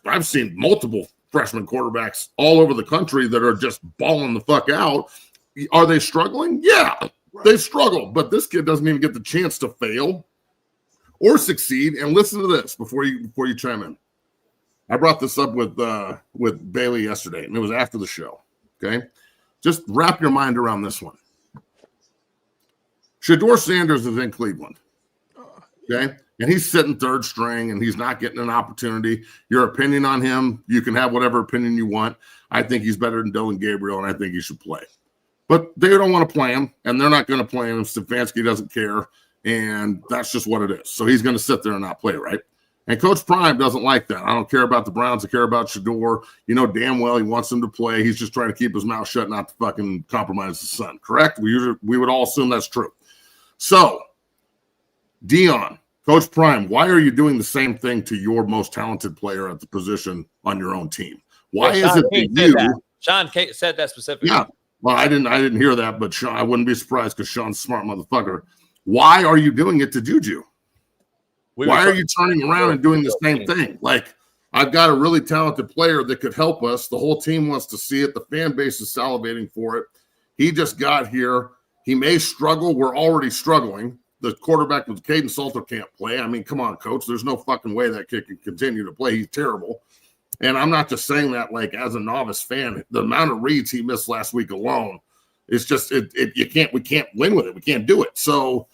I've seen multiple freshman quarterbacks all over the country that are just balling the fuck out. Are they struggling? Yeah, they struggle. But this kid doesn't even get the chance to fail or succeed. And listen to this before you chime in. I brought this up with Bailey yesterday, and it was after the show. Okay, just wrap your mind around this one. Shedeur Sanders is in Cleveland. Okay, and he's sitting third string, and he's not getting an opportunity. Your opinion on him, you can have whatever opinion you want. I think he's better than Dylan Gabriel, and I think he should play. But they don't want to play him, and they're not going to play him. Stefanski doesn't care, and that's just what it is. So he's going to sit there and not play, right? And Coach Prime doesn't like that. I don't care about the Browns. I care about Shedeur. You know damn well he wants him to play. He's just trying to keep his mouth shut, not to fucking compromise his son. Correct? We would all assume that's true. So, Dion, Coach Prime, why are you doing the same thing to your most talented player at the position on your own team? Why is it that you? Shaun said that specifically. Yeah. Well, I didn't hear that, but Shaun, I wouldn't be surprised because Shaun's a smart motherfucker. Why are you doing it to Juju? Why are you turning around and doing the same thing? Like, I've got a really talented player that could help us. The whole team wants to see it. The fan base is salivating for it. He just got here. He may struggle. We're already struggling. The quarterback with Caden Salter can't play. I mean, come on, coach. There's no fucking way that kid can continue to play. He's terrible. And I'm not just saying that like as a novice fan. The amount of reads he missed last week alone is just we can't win with it. We can't do it. So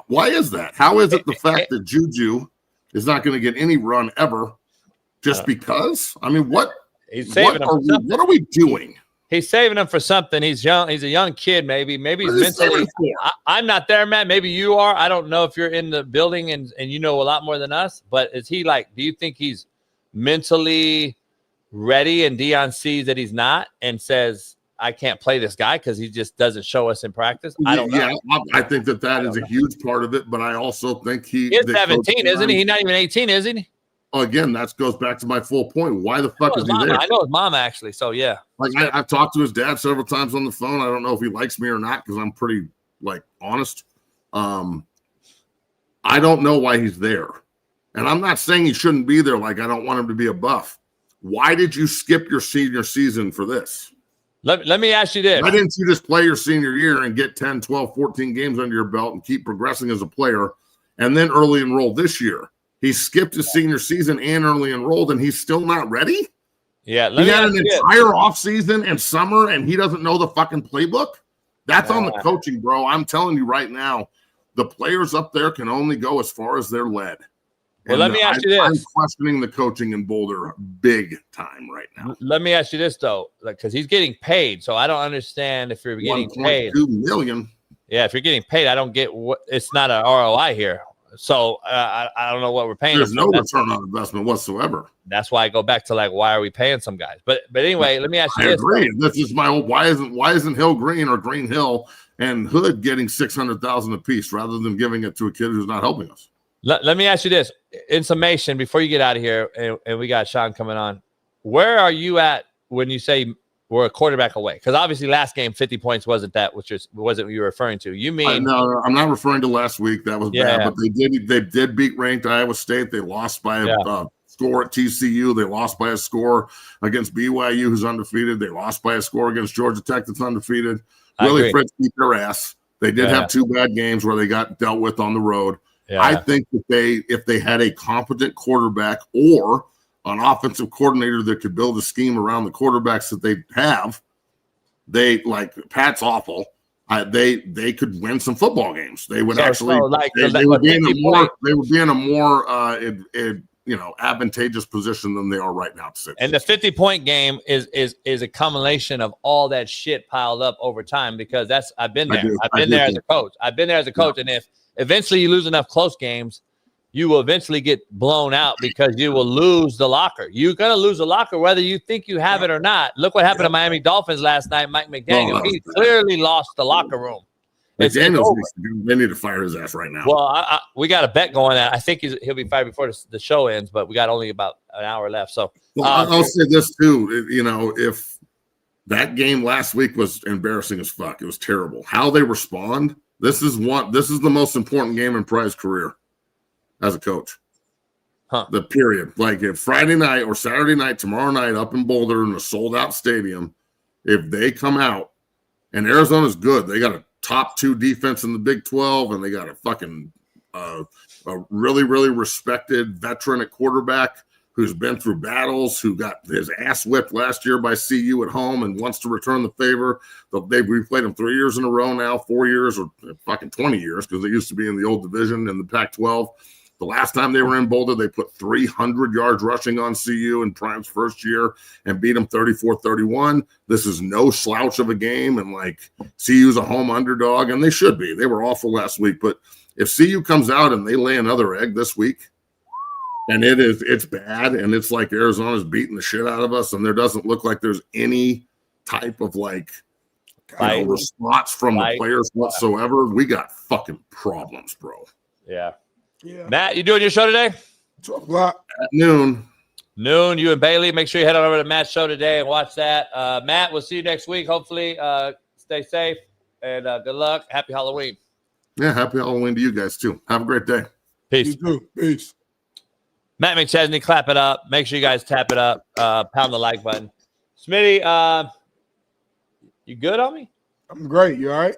why is that? How is it the fact that Juju is not going to get any run ever just because? I mean, what are we doing? He's saving him for something. He's young. He's a young kid. Maybe he's mentally. I'm not there, Matt. Maybe you are. I don't know if you're in the building and you know a lot more than us. But is he like? Do you think he's mentally ready? And Dion sees that he's not and says, "I can't play this guy because he just doesn't show us in practice." I don't know. I think that is a huge part of it. But I also think he's 17, isn't he? He's not even 18, isn't he? Again, that goes back to my full point. Why the fuck is he there? I know his mom, actually. So, yeah. Like, I've talked to his dad several times on the phone. I don't know if he likes me or not because I'm pretty, honest. I don't know why he's there. And I'm not saying he shouldn't be there. Like, I don't want him to be a buff. Why did you skip your senior season for this? Let me ask you this. Why didn't you just play your senior year and get 10, 12, 14 games under your belt and keep progressing as a player and then early enroll this year? He skipped his senior season and early enrolled, and he's still not ready? Yeah. He had an entire offseason and summer, and he doesn't know the fucking playbook? That's on the coaching, bro. I'm telling you right now, the players up there can only go as far as they're led. Well, let me ask you this. I'm questioning the coaching in Boulder big time right now. Let me ask you this, though, because he's getting paid, so I don't understand if you're getting paid. $1.2 million. Yeah, if you're getting paid, I don't get what – it's not an ROI here. So I don't know what we're paying. There's no return on investment whatsoever. That's why I go back to why are we paying some guys? But anyway, let me ask you this. I agree. This is my old. Why isn't Hill Green or Green Hill and Hood getting $600,000 apiece rather than giving it to a kid who's not helping us? Let me ask you this in summation before you get out of here, and we got Shaun coming on. Where are you at when you say we're a quarterback away? Because obviously last game 50 points wasn't what you were referring to. You mean no, I'm not referring to last week. That was bad, but they did beat ranked Iowa State. They lost by a score at TCU. They lost by a score against BYU, who's undefeated. They lost by a score against Georgia Tech, that's undefeated. Willie Fritz beat their ass. They did have two bad games where they got dealt with on the road. Yeah. I think that if they had a competent quarterback or an offensive coordinator that could build a scheme around the quarterbacks that they have, Pat's awful. They could win some football games. They would they would be in a more advantageous position than they are right now. And the 50-point game is a combination of all that shit piled up over time because I've been there. I've been there as a coach. And if eventually you lose enough close games, you will eventually get blown out because you will lose the locker. You're going to lose the locker whether you think you have it or not. Look what happened to Miami Dolphins last night, Mike McDaniel. He clearly lost the locker room. McDaniels, they need to fire his ass right now. Well, we got a bet going that I think he'll be fired before the show ends, but we got only about an hour left. So I'll say this too. If that game last week was embarrassing as fuck, it was terrible. How they respond. This is the most important game in Pry's career as a coach. The period. Like if Friday night or Saturday night, tomorrow night up in Boulder in a sold out stadium, if they come out and Arizona's good, they got a top 2 defense in the Big 12, and they got a fucking a really, really respected veteran at quarterback who's been through battles, who got his ass whipped last year by CU at home and wants to return the favor. They've replayed him 3 years in a row now, 4 years, or fucking 20 years, because they used to be in the old division in the Pac-12. The last time they were in Boulder, they put 300 yards rushing on CU in Prime's first year and beat them 34-31. This is no slouch of a game, and CU's a home underdog, and they should be. They were awful last week, but if CU comes out and they lay another egg this week, and it's bad, and it's like Arizona's beating the shit out of us, and there doesn't look like there's any type of response from the players whatsoever, we got fucking problems, bro. Yeah. Matt, you doing your show today? 12 o'clock. At noon. You and Bailey. Make sure you head on over to Matt's show today and watch that. Matt, we'll see you next week. Hopefully, stay safe and good luck. Happy Halloween. Yeah, happy Halloween to you guys, too. Have a great day. Peace. You too. Peace. Matt McChesney, clap it up. Make sure you guys tap it up. Pound the like button. Smitty, you good on me? I'm great. You all right?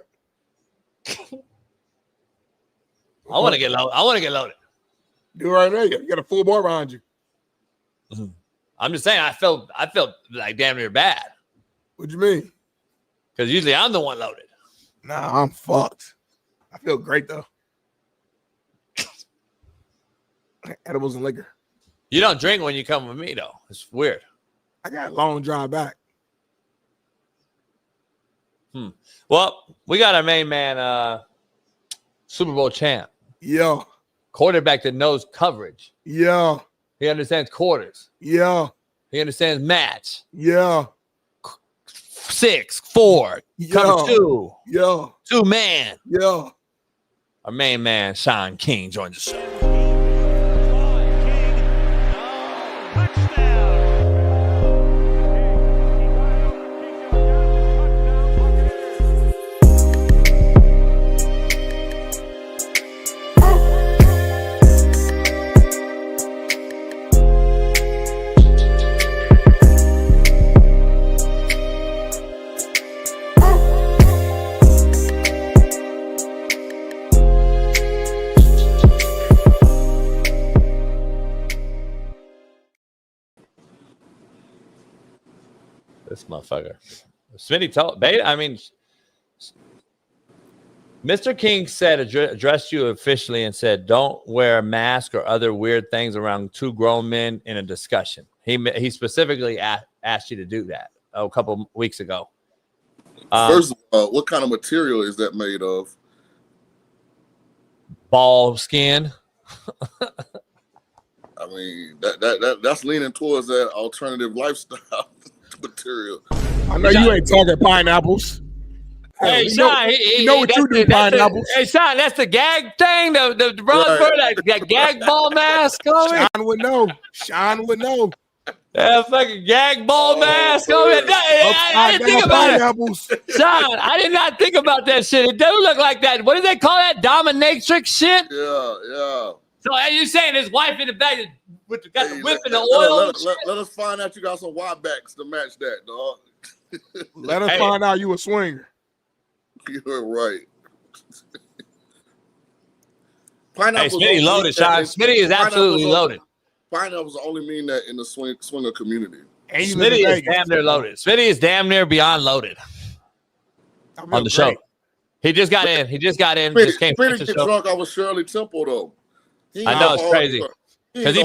I want to get loaded. Do it right now. You got a full bar behind you. I'm just saying, I felt like damn near bad. What you mean? Because usually I'm the one loaded. Nah, I'm fucked. I feel great though. Edibles and liquor. You don't drink when you come with me though. It's weird. I got a long drive back. Well, we got our main man, Super Bowl champ. Yeah. Quarterback that knows coverage. Yeah. He understands quarters. Yeah. He understands match. Yeah. 6, 4, cover 2. Yeah. 2 man. Yeah. Our main man, Shaun King, joins the show. This motherfucker. Smitty told, Mr. King said, addressed you officially and said, don't wear a mask or other weird things around 2 grown men in a discussion. He specifically asked you to do that a couple weeks ago. First of all, what kind of material is that made of? Ball skin. I mean, that's leaning towards that alternative lifestyle material. I know you ain't talking pineapples. Hey, Shaun, you know what you do, pineapples. Hey, Shaun, that's the gag thing, the rubber, that gag ball mask on me. Shaun would know. That fucking gag ball mask on me. I didn't think about it. Shaun, I did not think about that shit. It doesn't look like that. What do they call that? Dominatrix shit? Yeah. So are you saying his wife in the back got the whip and the oil? Let us find out you got some wide backs to match that, dog. Let us find out you a swinger. You're right. Hey, Smitty loaded, Shaun. Smitty is absolutely loaded. Pineapples only mean that in the swinger community. Smitty is damn near loaded. Smitty is damn near beyond loaded on the show. He just got in. Just came Smitty get drunk off of Shirley Temple, though. I know, it's crazy. Because he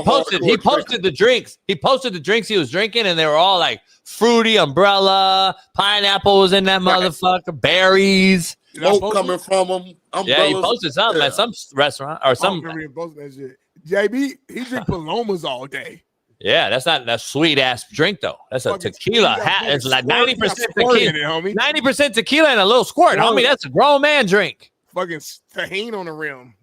posted the drinks. He posted the drinks he was drinking, and they were all like fruity umbrella, pineapples in that motherfucker, berries. Smoke coming from him. Yeah, he posted something at some restaurant or some. I don't remember him posting that shit. JB, he drink Palomas all day. Yeah, that's not a sweet ass drink though. That's a tequila. It's like 90% tequila, 90% tequila and a little squirt, homie. That's a grown man drink. Fucking tahini on the rim.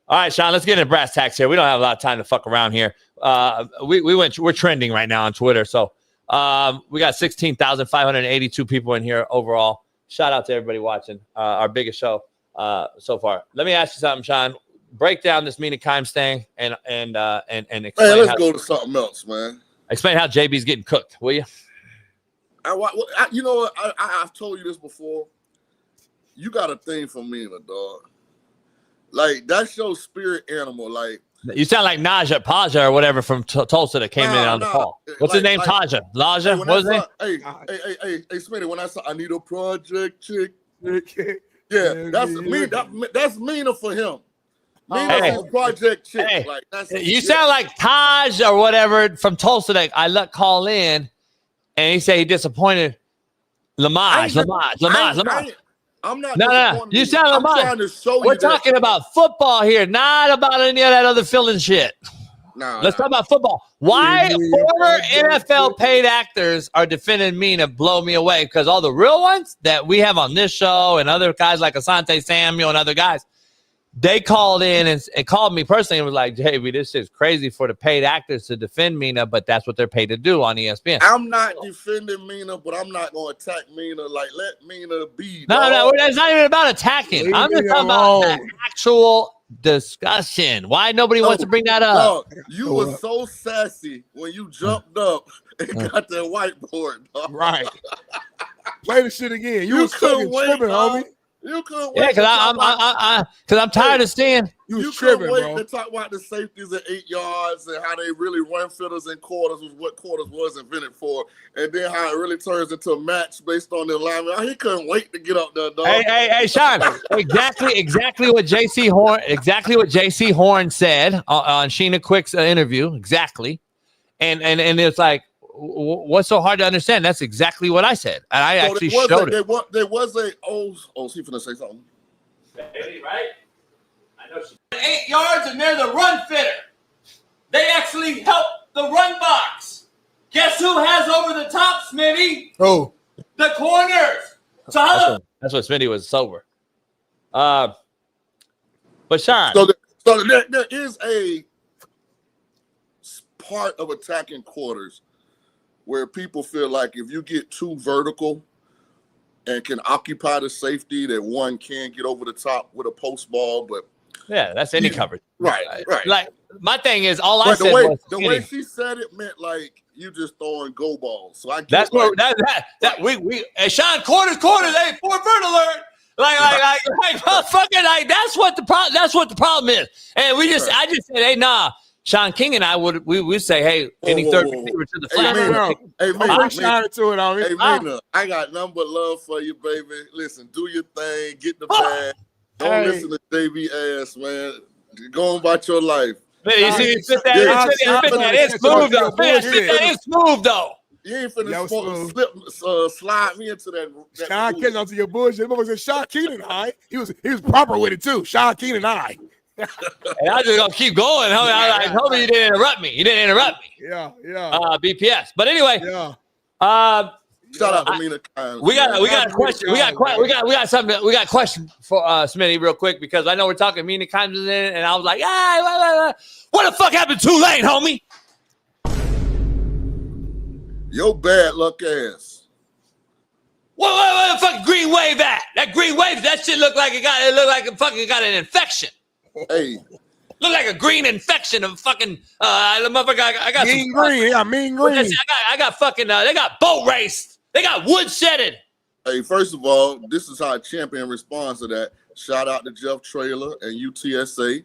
All right, Shaun, let's get into brass tacks here. We don't have a lot of time to fuck around here. We're trending right now on Twitter, so we got 16,582 people in here overall. Shout out to everybody watching our biggest show so far. Let me ask you something, Shaun. Break down this Mina Kimes thing and explain. Hey, let's go to something else, man. Explain how JB's getting cooked, will you? You know what? I've told you this before. You got a thing for Mina, dog. Like, that's your spirit animal. Like, you sound like Naja Paja or whatever from Tulsa that came in on the call. What's his name? Taja. Laja? What's his name? Hey, Smitty, when I saw I need a project chick. Yeah, that's me. That's Mina for him. Mina's project chick. Hey, like, that's you sound like Taj or whatever from Tulsa that I let call in, and he said he disappointed Lamaj. I'm not. No. You sound Lamaj. We're talking about football here, not about any of that other filling shit. Let's talk about football. Why former NFL paid actors are defending Mina blow me away, because all the real ones that we have on this show and other guys like Asante Samuel and other guys, they called in and called me personally and was like, JB, this is crazy for the paid actors to defend Mina, but that's what they're paid to do on ESPN. I'm not defending Mina, but I'm not going to attack Mina. Like, let Mina be. No, it's not even about attacking. I'm just talking about the actual discussion. Why nobody wants to bring that up? Dog, you were so sassy when you jumped up and got that whiteboard, dog. Right. Play the shit again. You was fucking tripping, homie. You couldn't wait. Yeah, because I'm tired of seeing. You couldn't wait to talk about the safeties at 8 yards and how they really run fitters and quarters was what quarters was invented for, and then how it really turns into a match based on the alignment. He couldn't wait to get up there, dog. Hey, Shaun, exactly what JC Horn said on Sheena Quick's interview, exactly, and it's like, what's so hard to understand? That's exactly what I said, and I actually showed it. There was a she finna say something. Right? I know she 8 yards, and they're the run fitter. They actually help the run box. Guess who has over the top, Smitty? Oh, the corners. So that's what Smitty was sober. But Shaun, so there is a part of attacking quarters where people feel like if you get too vertical and can occupy the safety, that one can get over the top with a post ball. But yeah, that's any coverage. Right. Like, my thing is, all I said was the way she said it meant like you just throwing go balls. So I get that's what we and Shaun quarters, hey, 4-bird alert. That's what the problem is. And I just said, hey, nah. Shaun King and I would say, hey, any third receiver to the flat. Hey, Mina, I got nothing but love for you, baby. Listen, do your thing, get the bag. Don't listen to JB ass, man. Go on about your life. You see, it's smooth though. It's smooth though. You ain't finna slide me into that. Shaun getting onto your bullshit. What was it? Shaun King and I. He was proper with it too. Shaun King and I. And I just gonna keep going. I hope you didn't interrupt me. Yeah. BPS. But anyway, shout out to Mina Kimes. We got a question. We got something. We got a question for Smitty real quick, because I know we're talking Mina Kimes is in, and I was like, what the fuck happened to Tulane, homie? Your bad luck ass. What the fuck green wave at? That green wave, that shit looked like it fucking got an infection. Hey. Look like a green infection of fucking motherfucker. I got mean green. Yeah, mean green. I got fucking they got boat raced. They got wood shedded. Hey, first of all, this is how a champion responds to that. Shout out to Jeff Traylor and UTSA.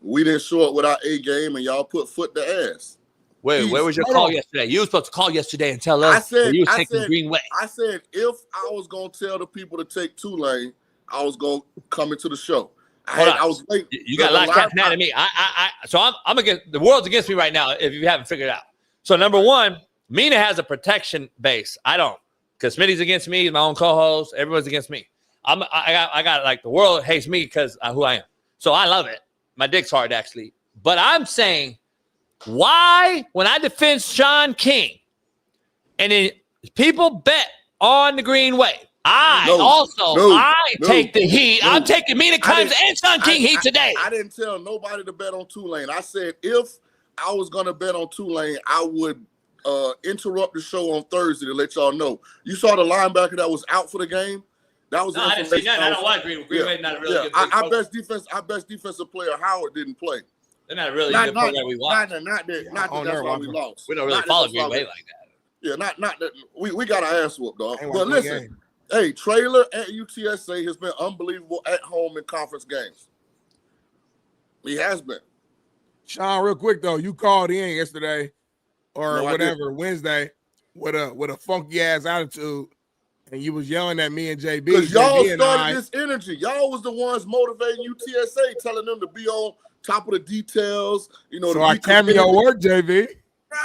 We didn't show up with our A game, and y'all put foot to ass. Wait, where was your call yesterday? You were supposed to call yesterday and tell us you were taking green way. I said if I was gonna tell the people to take Tulane, I was gonna come into the show. I was waiting. You got a lot of cats mad at me. So I'm against the world's against me right now. If you haven't figured it out. So number one, Mina has a protection base. I don't, because Smitty's against me. He's my own co-host. Everyone's against me. I got like the world hates me because of who I am. So I love it. My dick's hard, actually. But I'm saying, why, when I defend Shaun King, and then people bet on the green wave, I take the heat. I'm taking Mina Kimes and Shaun King heat today. I didn't tell nobody to bet on Tulane. I said if I was going to bet on Tulane, I would interrupt the show on Thursday to let y'all know. You saw the linebacker that was out for the game? That was I didn't see that. I don't want Green Wave. Not a really good. Our best defensive player Howard didn't play. They're not a really good program we watch. Not that that's why we lost. We don't really follow Green Wave like that. Yeah, not that we got our ass whooped, dog. But listen, hey, Traylor at UTSA has been unbelievable at home in conference games. He has been. Shaun, real quick though, you called in yesterday or Wednesday with a funky ass attitude. And you was yelling at me and JB. Because y'all started this energy. Y'all was the ones motivating UTSA, telling them to be on top of the details. You know, so our cameo worked, JB.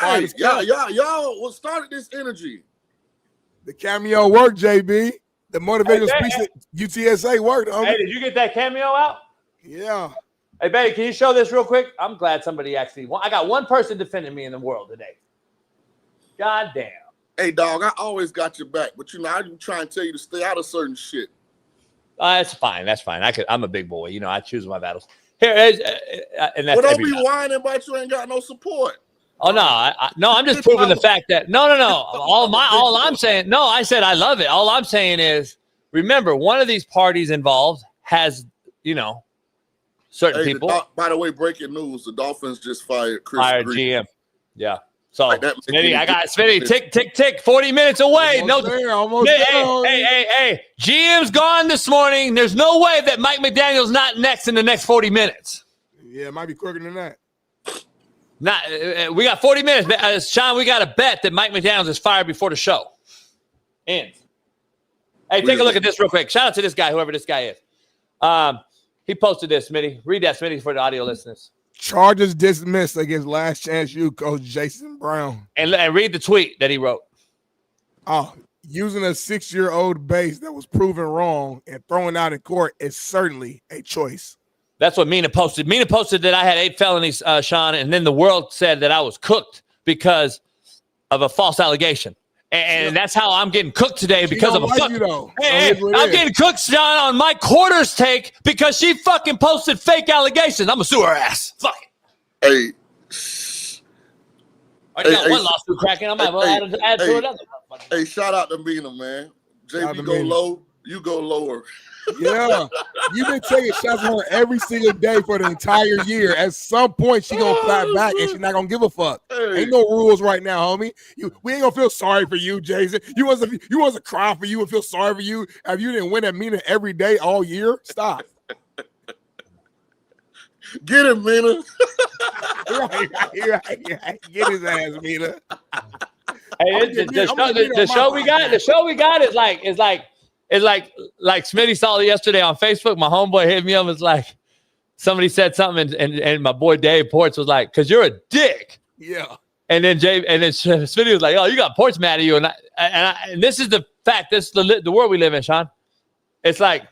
Right. Y'all started this energy. The cameo worked, JB. The motivational speech at UTSA worked. Hey, did you get that cameo out? Yeah. Hey, baby, can you show this real quick? I'm glad somebody actually won. I got one person defending me in the world today. God damn. Hey, dog, I always got your back, but I'm trying to tell you to stay out of certain shit. That's fine. That's fine. I'm a big boy. You know, I choose my battles. Here is, and that's don't be whining about you ain't got no support. Oh no, I'm just proving the fact that no. All I'm saying, no, I said I love it. All I'm saying is, remember, one of these parties involved has, certain people. By the way, breaking news: the Dolphins just fired GM. Yeah. So, Smitty, I got Smitty. Tick. 40 minutes away. Almost there. Hey. GM's gone this morning. There's no way that Mike McDaniel's not next in the next 40 minutes. Yeah, it might be quicker than that. We got 40 minutes. Shaun, we got to bet that Mike McDaniels is fired before the show ends. Hey, take a look at this real quick. Shout out to this guy, whoever this guy is. He posted this, Smitty. Read that, Smitty, for the audio listeners. Charges dismissed against last chance coach Jason Brown. And read the tweet that he wrote. Using a 6-year-old base that was proven wrong and thrown out in court is certainly a choice. That's what Mina posted. Mina posted that I had 8 felonies, Shaun, and then the world said that I was cooked because of a false allegation. And that's how I'm getting cooked today because of a I'm getting cooked, Shaun, on Mike Quarter's take because she fucking posted fake allegations. I'm a sue her ass. Fuck it. I got one lawsuit cracking. I'm going to add to another. Hey, shout out to Mina, man. JB go low, you go lower. Yeah, you've been taking shots at her every single day for the entire year. At some point, she gonna clap back, and she's not gonna give a fuck. Hey. Ain't no rules right now, homie. We ain't gonna feel sorry for you, Jason. You want to cry for you and feel sorry for you if you didn't win at Mina every day all year. Stop. Get him, Mina. right. Get his ass, Mina. Hey, the show we got is like Smitty saw it yesterday on Facebook. My homeboy hit me up. It's like somebody said something, and my boy Dave Ports was like, "Cause you're a dick." Yeah. And then Smitty was like, "Oh, you got Ports mad at you." And this is the fact. This is the world we live in, Shaun. It's like,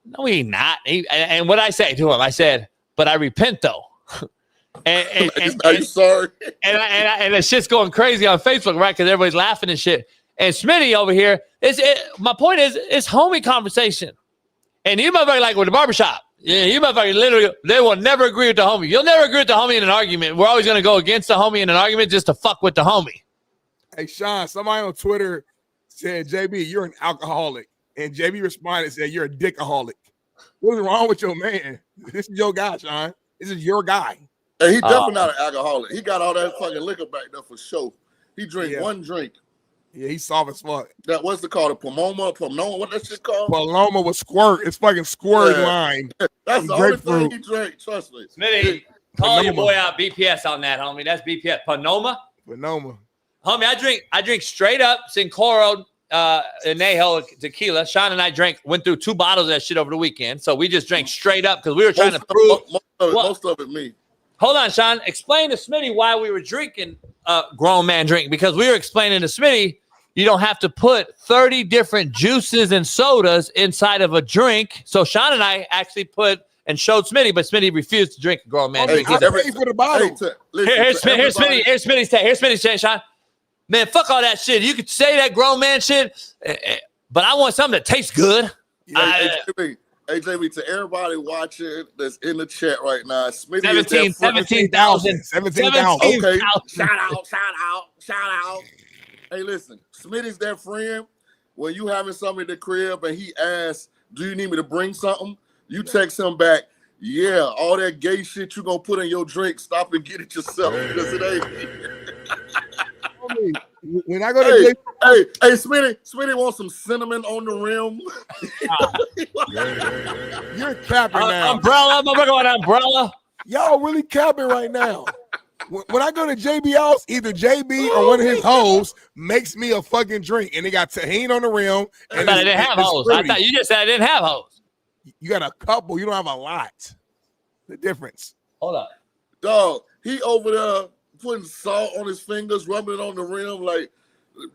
no, he's not. And what I say to him, I said, "But I repent though." and are you sorry? And the shit's going crazy on Facebook, right? Because everybody's laughing and shit. And Smitty over here, my point is, it's homie conversation. And you motherfucker like with the barbershop. Yeah, you motherfucker literally, they will never agree with the homie. You'll never agree with the homie in an argument. We're always going to go against the homie in an argument just to fuck with the homie. Hey, Shaun, somebody on Twitter said, JB, you're an alcoholic. And JB responded and said, you're a dickaholic. What's wrong with your man? This is your guy, Shaun. This is your guy. Hey, he definitely not an alcoholic. He got all that fucking liquor back there for sure. He drank one drink. Yeah, he's soft as fuck. That what's it called? A Pomona? What that shit called? Paloma with squirt. It's fucking squirt lime. That's the only thing he drank. Trust me. Smitty, call your boy out BPS on that, homie. That's BPS. Pomona. Pomona. Homie, I drink straight up Sincoro Anejo tequila. Shaun and I went through 2 bottles of that shit over the weekend. So we just drank straight up because we were trying to prove. Most of it me. Hold on, Shaun. Explain to Smitty why we were drinking grown man drink, because we were explaining to Smitty you don't have to put 30 different juices and sodas inside of a drink. So Shaun and I actually put and showed Smitty, but Smitty refused to drink a grown man drink. I pay for the bottle. Here's Smitty's take, Shaun. Man, fuck all that shit. You could say that grown man shit, but I want something that tastes good. Hey, JB, to everybody watching that's in the chat right now, Smitty 17,000. 17,000. Okay, shout out. Hey, listen, Smitty's that friend when you having something at the crib and he asks, do you need me to bring something? You text him back, yeah, all that gay shit you gonna put in your drink, stop and get it yourself because it ain't. When I go to Hey, Smitty wants some cinnamon on the rim. You're capping now. Umbrella, umbrella. Y'all really capping right now. When I go to JB house, either JB or one of his hoes makes me a fucking drink, and they got tahini on the rim. I thought I didn't have hoes. I thought you just said I didn't have hoes. You got a couple. You don't have a lot. The difference. Hold up. Dog, he over there putting salt on his fingers, rubbing it on the rim. Like,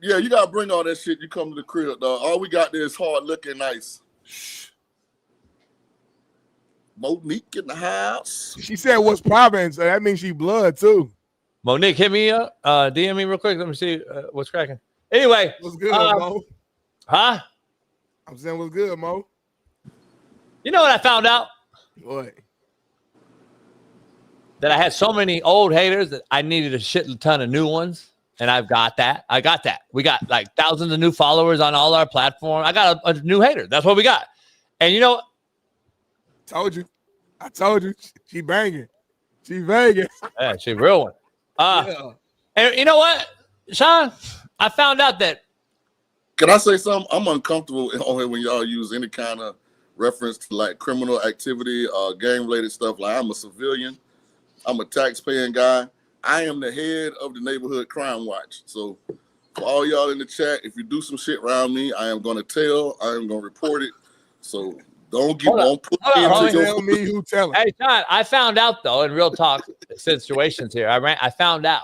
yeah, you got to bring all that shit. You come to the crib, dog. All we got there is hard looking nice. Monique in the house. She said what's poppin', so that means she blood too. Monique, hit me up. DM me real quick. Let me see what's cracking. Anyway. What's good, Mo? Huh? I'm saying what's good, Mo? You know what I found out? What? That I had so many old haters that I needed a shit ton of new ones. And I've got that. I got that. We got like thousands of new followers on all our platforms. I got a new hater. That's what we got. And you know, I told you. She banging. She banging. Yeah, she real one. Yeah. And you know what, Shaun? I found out that. Can I say something? I'm uncomfortable on here when y'all use any kind of reference to like criminal activity, gang-related stuff. Like I'm a civilian. I'm a tax-paying guy. I am the head of the Neighborhood Crime Watch. So for all y'all in the chat, if you do some shit around me, I am going to tell. I am going to report it. So don't put me into your... Tell me who telling. Hey, Shaun, I found out, though, in real talk situations here, I found out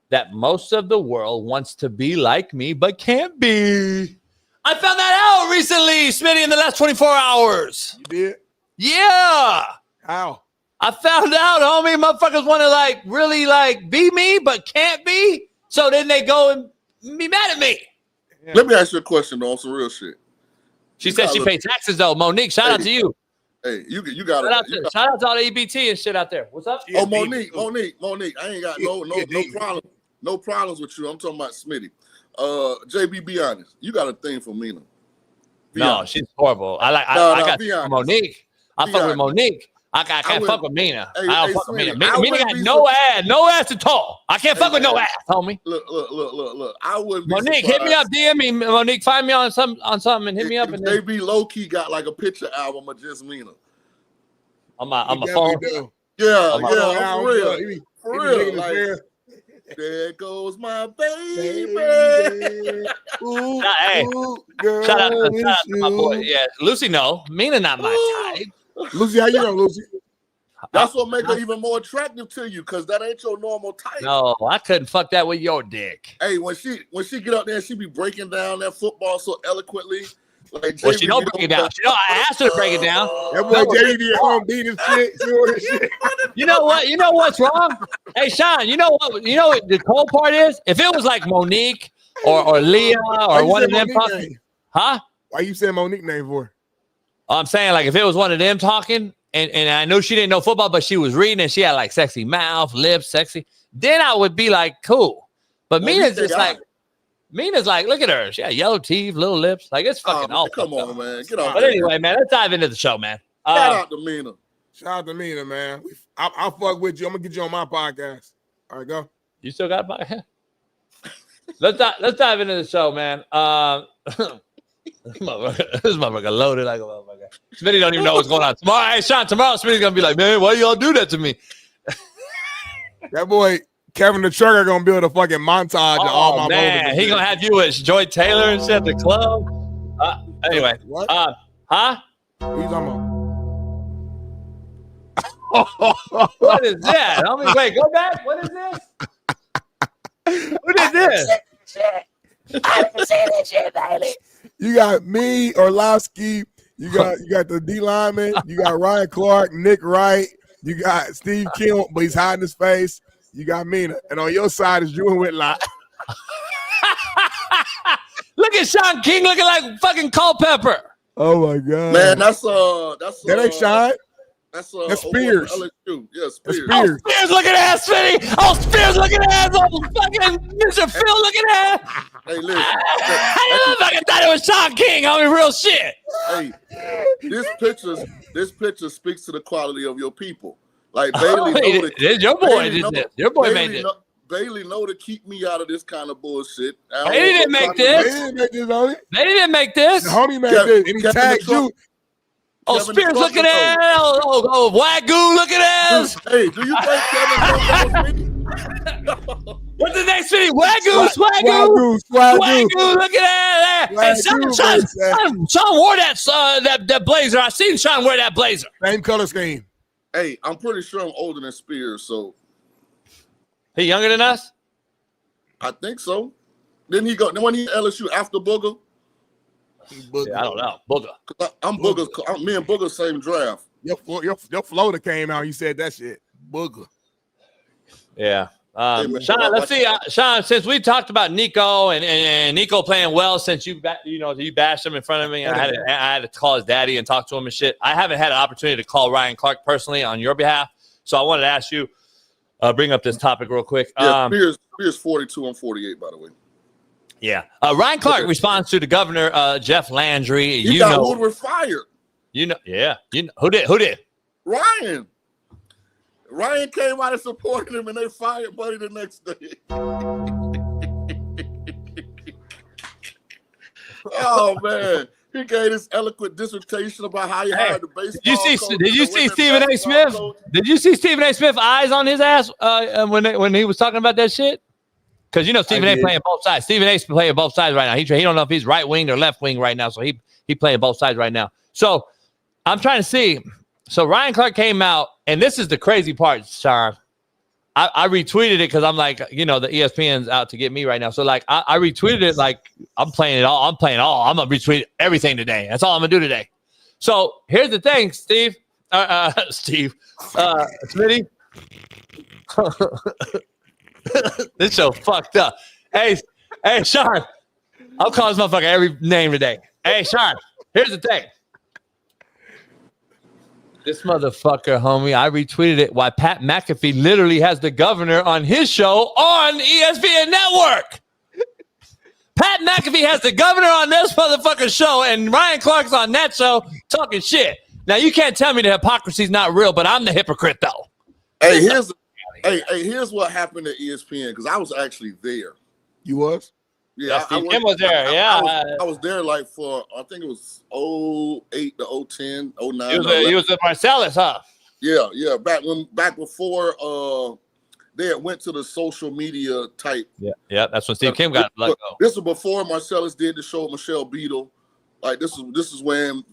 that most of the world wants to be like me, but can't be. I found that out recently, Smitty, in the last 24 hours. You did? Yeah. How? I found out, homie, motherfuckers want to like really like be me, but can't be. So then they go and be mad at me. Yeah. Let me ask you a question, though, on some real shit. She said she paid taxes, though. Monique, shout out to you. Hey, you got it. Shout out to all the EBT and shit out there. What's up? Oh, Monique. I ain't got no problems with you. I'm talking about Smitty. JB, be honest. You got a thing for Mina. No, she's horrible. I got Monique. I fuck with Monique. I can't fuck with Mina. I don't fuck with Mina. Mina got no ass at all. I can't fuck with no ass, homie. Look. I wouldn't be Monique, surprised. hit me up, DM me. Monique, find me on something and hit me up. And JB low-key got like a picture album of just Mina. On my phone. Yeah, for real. For real. Like, there goes my baby. Ooh, hey, girl, shout out to my boy. Yeah, Lucy, no. Mina not my type. Lucy, how you know, Lucy? That's what makes her even more attractive to you, because that ain't your normal type. No, I couldn't fuck that with your dick. Hey, when she get up there, she be breaking down that football so eloquently. Like, well, she don't break it down. I asked her to break it down. That boy JD at home beat his shit. You know what? You know what's wrong? Hey, Shaun, you know what? You know what the cold part is? If it was like Monique or Leah or one of them talking, huh? Why you saying Monique name for? I'm saying, like, if it was one of them talking, and I know she didn't know football, but she was reading and she had like sexy mouth, lips, sexy, then I would be like, cool. But Mina's just like, look at her. She got yellow teeth, little lips. Like, it's fucking awful. Come on, man. Get off. But anyway, man, let's dive into the show, man. Shout out to Mina. Shout out to Mina, man. I'll fuck with you. I'm gonna get you on my podcast. All right, go. You still got a podcast? Let's dive into the show, man. This motherfucker loaded like a motherfucker. Smitty don't even know what's going on. Tomorrow, hey, Shaun, tomorrow Smitty's gonna be like, man, why y'all do that to me? That boy Kevin the Trucker gonna build a fucking montage of all my moments. He gonna have you with Joy Taylor and shit at the club. Anyway, what? Huh? What you talking about? What is that? Wait, go back. What is this? Who did this? I haven't seen this shit, Bailey. You got me, Orlovsky. You got the D lineman. You got Ryan Clark, Nick Wright. You got Steve Kim, but he's hiding his face. You got Mina, and on your side is Drew Whitlock. Look at Shaun King looking like fucking Culpepper. Oh my god, Man, that's that ain't Shaun. That's Spears. LSU. Yeah, Spears. Oh, Spears looking ass, Smitty. Oh, Spears looking ass. Oh, fucking Mr. Phil looking ass. Hey, listen. I fucking thought it was Shaun King. I mean, real shit. Hey, this picture speaks to the quality of your people. Like Bailey, your boy did this. Your boy made this. Bailey know to keep me out of this kind of bullshit. Bailey didn't make this. Bailey didn't make this. The homie made this, and he tagged you. Oh, Spears looking at oh, Wagyu looking at. Hey, do you think Kevin Trump? What's the next city? Swagoo looking at that. And Shaun wore that blazer. I seen Shaun wear that blazer. Same color scheme. Hey, I'm pretty sure I'm older than Spears, so he younger than us? I think so. Didn't he go? When he LSU after Booger? Yeah, I don't know. Booger. I'm Booger. Me and Booger same draft. Your floater came out. You said that shit. Booger. Yeah. Shaun, let's see. Shaun, since we talked about Nico and Nico playing well, since you bashed him in front of me, I had to call his daddy and talk to him and shit. I haven't had an opportunity to call Ryan Clark personally on your behalf, so I wanted to ask you, bring up this topic real quick. Yeah, Spears 42 and 48, by the way. Yeah. Ryan Clark responds to the governor, Jeff Landry. He got Woodward fired. Yeah. Who did? Ryan. Ryan came out and supported him, and they fired Buddy the next day. Oh man, he gave this eloquent dissertation about how he hired the baseball. Did you see Stephen A. Smith? Did you see Stephen A. Smith's eyes on his ass when he was talking about that shit? Because Stephen A. playing both sides. Stephen A.'s playing both sides right now. He don't know if he's right wing or left wing right now, so he playing both sides right now. So I'm trying to see. So Ryan Clark came out, and this is the crazy part, Shaun. I retweeted it because I'm like, the ESPN's out to get me right now. So like, I retweeted it like I'm playing it all. I'm playing all. I'm gonna retweet everything today. That's all I'm gonna do today. So here's the thing, Steve, Smitty. This show fucked up. Hey, Shaun. I'll call this motherfucker every name today. Hey, Shaun. Here's the thing. This motherfucker, homie, I retweeted it. Why Pat McAfee literally has the governor on his show on ESPN Network. Pat McAfee has the governor on this motherfucking show, and Ryan Clark's on that show talking shit. Now you can't tell me the hypocrisy's not real, but I'm the hypocrite though. Hey, here's what happened at ESPN because I was actually there. You was? Yeah, Steve Kim was there. I was there like for I think it was 08 to 010, 09. He was with Marcellus, huh? Yeah. Back before they had went to the social media type. Yeah. That's when Steve Kim got let go. This was before Marcellus did the show with Michelle Beadle. Like this is when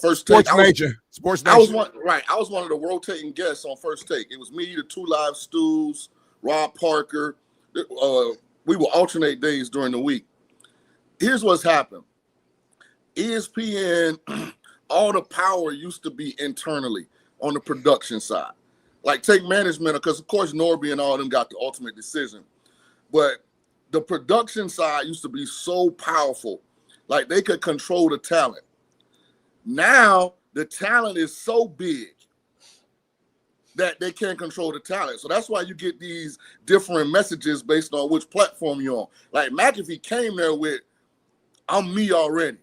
First Take. Sports Nation. I was one of the rotating guests on First Take. It was me, the two live stews, Rob Parker. We will alternate days during the week. Here's what's happened. ESPN, all the power used to be internally on the production side. Like take management, because of course Norby and all of them got the ultimate decision. But the production side used to be so powerful. Like they could control the talent. Now the talent is so big that they can't control the talent. So that's why you get these different messages based on which platform you're on. Like McAfee came there with, I'm me already.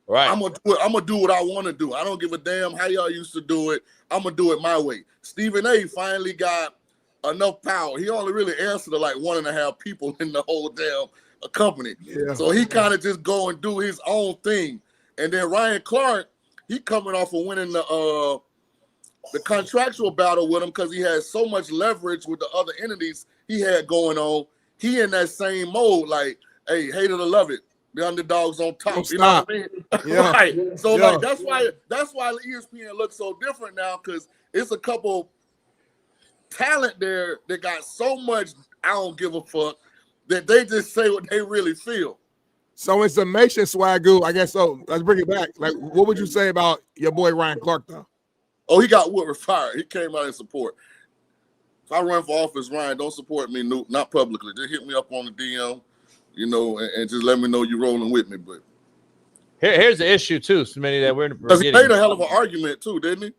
Right. I'm gonna do what I want to do. I don't give a damn how y'all used to do it. I'm gonna do it my way. Stephen A. finally got enough power. He only really answered to like 1.5 people in the whole damn company. Yeah. So he kind of just go and do his own thing. And then Ryan Clark, he coming off of winning the contractual battle with him because he has so much leverage with the other entities he had going on. He in that same mode, like, hey, hate it or love it, the underdog's on top. You know what I mean? Yeah. Right. So like that's why ESPN looks so different now, because it's a couple talent there that got so much I don't give a fuck that they just say what they really feel. So in summation, Swagoo, I guess so. Let's bring it back. Like, what would you say about your boy Ryan Clark, though? Oh, he got Woodward fired. He came out in support. If I run for office, Ryan, don't support me, not publicly. Just hit me up on the DM, and just let me know you're rolling with me. But here's the issue too, Smitty, that we're he made a hell of an argument too, didn't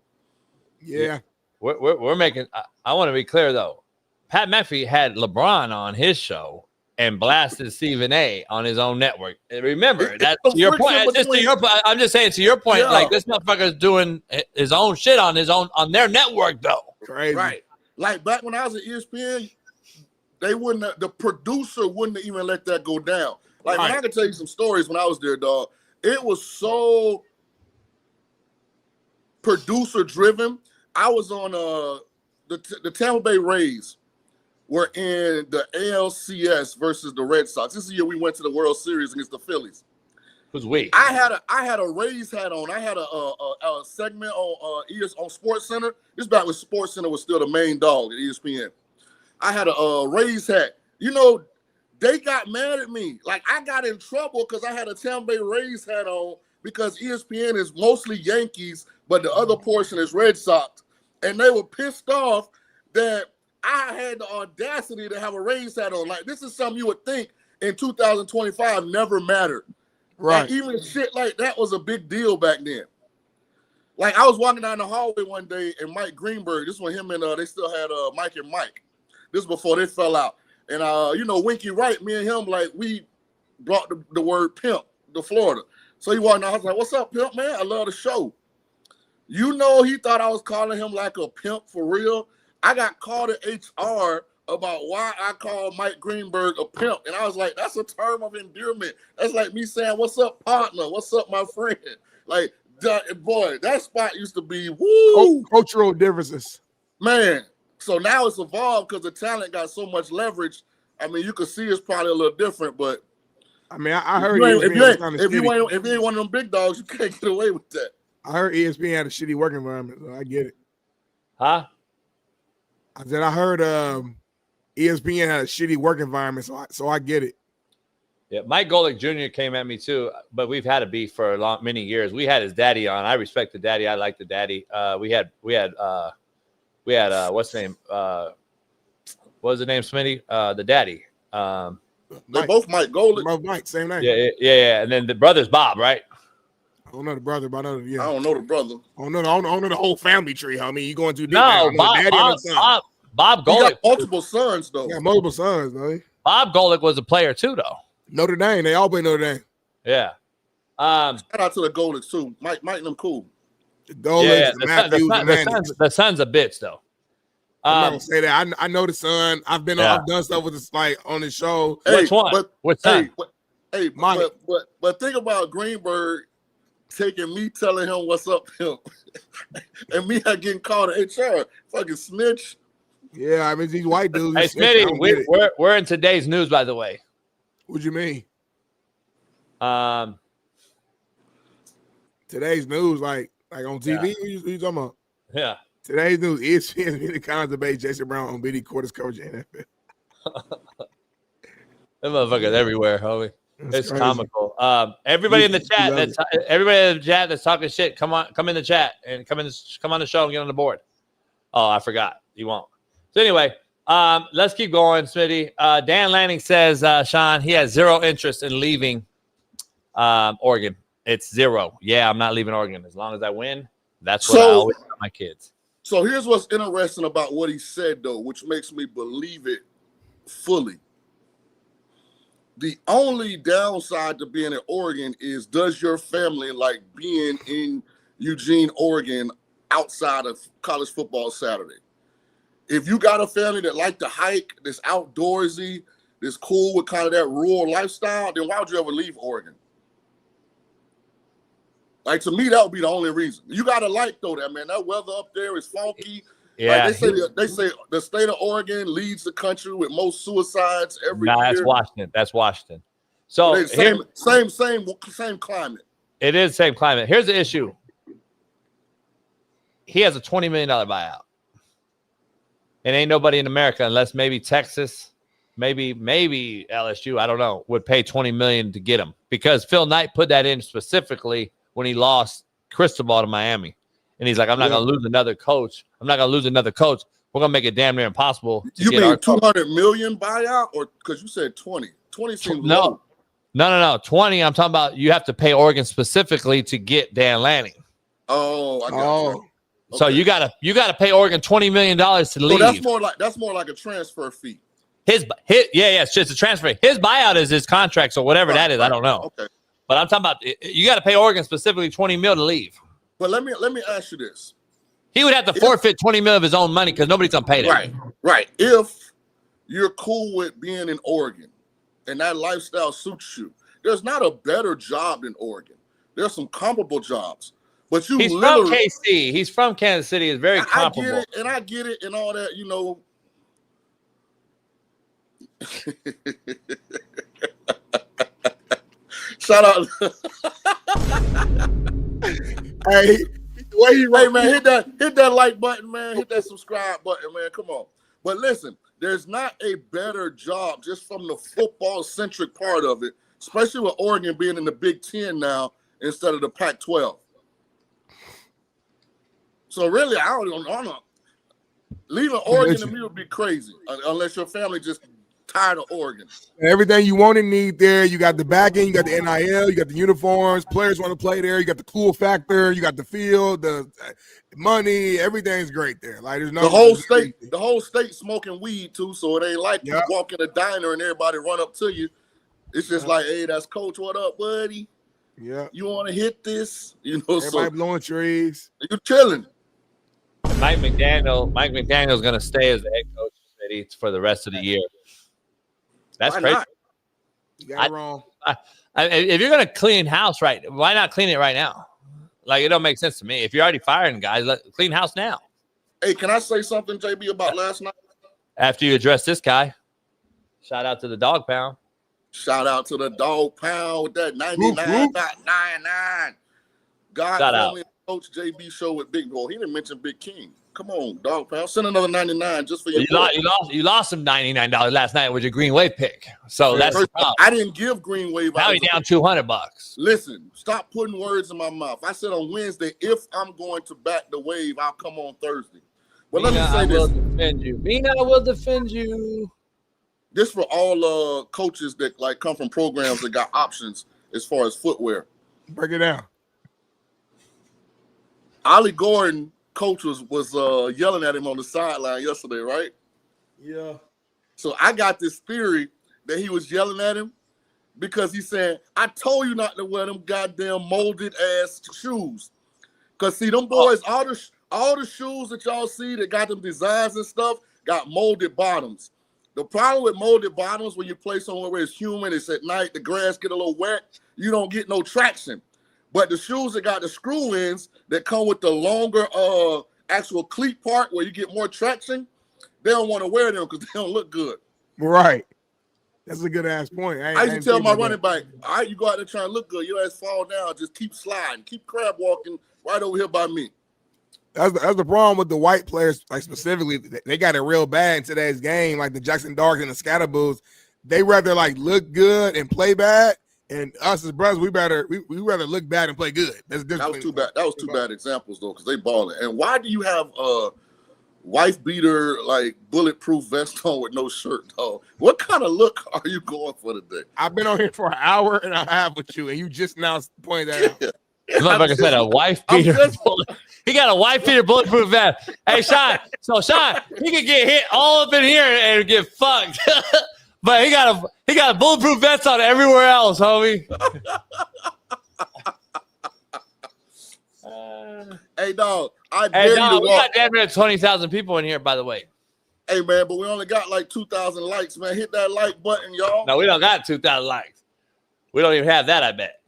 he? Yeah. We're making. I want to be clear though. Pat McAfee had LeBron on his show and blasted Stephen A. on his own network. And remember, that's your point. I'm just saying to your point, Yeah. like this motherfucker's doing his own shit on their network though. Crazy. Right. Like back when I was at ESPN, the producer wouldn't even let that go down. Like when I can tell you some stories when I was there, dog, it was so producer driven. I was on the Tampa Bay Rays were in the ALCS versus the Red Sox. This year we went to the World Series against the Phillies. Who's we? I had a Rays hat on. I had a segment on Sports Center. This back when Sports Center was still the main dog at ESPN. I had a Rays hat. They got mad at me. Like I got in trouble because I had a Tampa Bay Rays hat on because ESPN is mostly Yankees, but the other portion is Red Sox. And they were pissed off that I had the audacity to have a Rays hat on. Like this is something you would think in 2025 never mattered. Right. Like, even shit like that was a big deal back then. Like I was walking down the hallway one day and Mike Greenberg, this when him and they still had Mike and Mike. This was before they fell out. And Winky Wright, me and him, like we brought the word pimp to Florida. So he walked down, I was like, "What's up, pimp, man? I love the show." He thought I was calling him like a pimp for real. I got called at HR about why I called Mike Greenberg a pimp. And I was like, that's a term of endearment. That's like me saying, "What's up, partner? What's up, my friend?" Like, boy, that spot used to be woo. Cultural differences. Man. So now it's evolved because the talent got so much leverage. I mean, you could see it's probably a little different, but I mean, I heard if you ain't one of them big dogs, you can't get away with that. I heard ESPN had a shitty work environment, so I get it. Huh? I said I heard ESPN had a shitty work environment, so I get it. Yeah, Mike Golick Jr. came at me too, but we've had a beef for many years. We had his daddy on. I respect the daddy. I like the daddy. We had what's the name? What was the name, Smitty? The daddy. They both Mike Golick. Both Mike, same name. Yeah. And then the brother's Bob, right? I don't know the brother, but I know. Yeah. I don't know the brother. I don't know the whole family tree, homie. You going too deep? No, Bob Golick. He got multiple sons, though. Yeah, multiple sons, though. Bob Golick was a player too, though. Notre Dame. They all play Notre Dame. Yeah. Shout out to the Golicks too. Mike and them cool. The son's a bitch, though. I'm not gonna say that. I know the son. I've done stuff with this like on the show. Hey, which one? Which son? But think about Greenberg taking me telling him what's up him, and me getting called to HR. Fucking snitch. Yeah, I mean these white dudes. Hey, Smitty, we're in today's news, by the way. What you mean? Today's news, like on TV. What you talking about? Yeah. Today's news: ESPN Mina Kimes debate Jason Brown on BD quarters coverage NFL. That motherfucker's everywhere, homie. It's crazy. Comical. Everybody in the chat that's talking shit, come in the chat and come on the show and get on the board. Oh, I forgot. You won't. So anyway, let's keep going, Smitty. Dan Lanning says, Shaun, he has zero interest in leaving Oregon. It's zero. Yeah, I'm not leaving Oregon. As long as I win, that's what I always tell my kids. So here's what's interesting about what he said, though, which makes me believe it fully. The only downside to being in Oregon is, does your family like being in Eugene, Oregon, outside of college football Saturday? If you got a family that like to hike, that's outdoorsy, that's cool with kind of that rural lifestyle, then why would you ever leave Oregon? Like, to me, that would be the only reason. You got to like, though, that, man. That weather up there is funky. Yeah. Like they say the state of Oregon leads the country with most suicides every year. That's Washington. That's Washington. So same climate. It is same climate. Here's the issue. He has a $20 million buyout. And ain't nobody in America, unless maybe Texas, maybe LSU, I don't know, would pay $20 million to get him because Phil Knight put that in specifically when he lost Cristobal to Miami. And he's like, I'm not going to lose another coach. I'm not going to lose another coach. We're going to make it damn near impossible. You mean $200 million buyout, or because you said 20? 20 seems low. No. 20. I'm talking about you have to pay Oregon specifically to get Dan Lanning. Oh, I got you. So you gotta pay Oregon $20 million to leave. So that's more like a transfer fee. It's just a transfer. His buyout is his contract, so whatever that is, I don't know. Okay. But I'm talking about you got to pay Oregon specifically $20 million to leave. But let me ask you this: he would have to forfeit $20 million of his own money because nobody's gonna pay that. Right. If you're cool with being in Oregon and that lifestyle suits you, there's not a better job than Oregon. There's some comparable jobs. But he's from KC. He's from Kansas City. It's very comparable. I get it and all that, Shout out. Hey man, hit that like button, man. Hit that subscribe button, man. Come on. But listen, there's not a better job just from the football-centric part of it, especially with Oregon being in the Big Ten now instead of the Pac-12. So really, I don't know. Leaving Oregon to me would be crazy unless your family just tired of Oregon. Everything you want and need there. You got the back end, you got the NIL, you got the uniforms. Players want to play there. You got the cool factor. You got the field, the money. Everything's great there. Like there's no the whole state smoking weed too. So it ain't like you walk in a diner and everybody run up to you. It's just like, hey, that's Coach. What up, buddy? Yeah. You want to hit this? Everybody blowing trees. You chilling. Mike McDaniel's going to stay as the head coach for the rest of the year. That's crazy. You got it wrong. If you're going to clean house right, why not clean it right now? Like, it don't make sense to me. If you're already firing guys, clean house now. Hey, can I say something, JB, about last night? After you address this guy, shout out to the Dog Pound. Shout out to the Dog Pound with that 99.99. God only Coach JB show with Big Boy. He didn't mention Big King. Come on, Dog Pound. Send another 99 just for you. You lost some $99 last night with your Green Wave pick. So that's the problem. I didn't give Green Wave. Now you're down $200. Listen, stop putting words in my mouth. I said on Wednesday, if I'm going to back the wave, I'll come on Thursday. But let me say this. Mina will defend you. This for all coaches that come from programs that got options as far as footwear. Break it down. Ollie Gordon, coach, was yelling at him on the sideline yesterday, right? Yeah. So I got this theory that he was yelling at him because he said, I told you not to wear them goddamn molded ass shoes. Because see, them boys, all the shoes that y'all see that got them designs and stuff got molded bottoms. The problem with molded bottoms, when you play somewhere where it's humid, it's at night, the grass get a little wet, you don't get no traction. But the shoes that got the screw ins that come with the longer actual cleat part where you get more traction, they don't want to wear them because they don't look good. Right. That's a good ass point. I used to tell my running back, all right, you go out there trying to look good, your ass fall down, just keep sliding, keep crab walking right over here by me. That's the problem with the white players, like specifically, they got it real bad in today's game, like the Jackson Darks and the Scatterboos. They rather look good and play bad. And us as brothers, we rather look bad and play good. That was two bad. That was two bad examples though, because they balling. And why do you have a wife beater bulletproof vest on with no shirt, dog? What kind of look are you going for today? I've been on here for an hour and a half with you, and you just now pointed that out. Like I said, a wife beater. He got a wife beater bulletproof vest. Hey, Shaun. So Shaun, he could get hit all up in here and get fucked. But he got a bulletproof vest on everywhere else, homie. Hey, dog. I dare you to we walk. got damn near 20,000 people in here, by the way. Hey, man, but we only got 2,000 likes, man. Hit that like button, y'all. No, we don't got 2,000 likes. We don't even have that, I bet.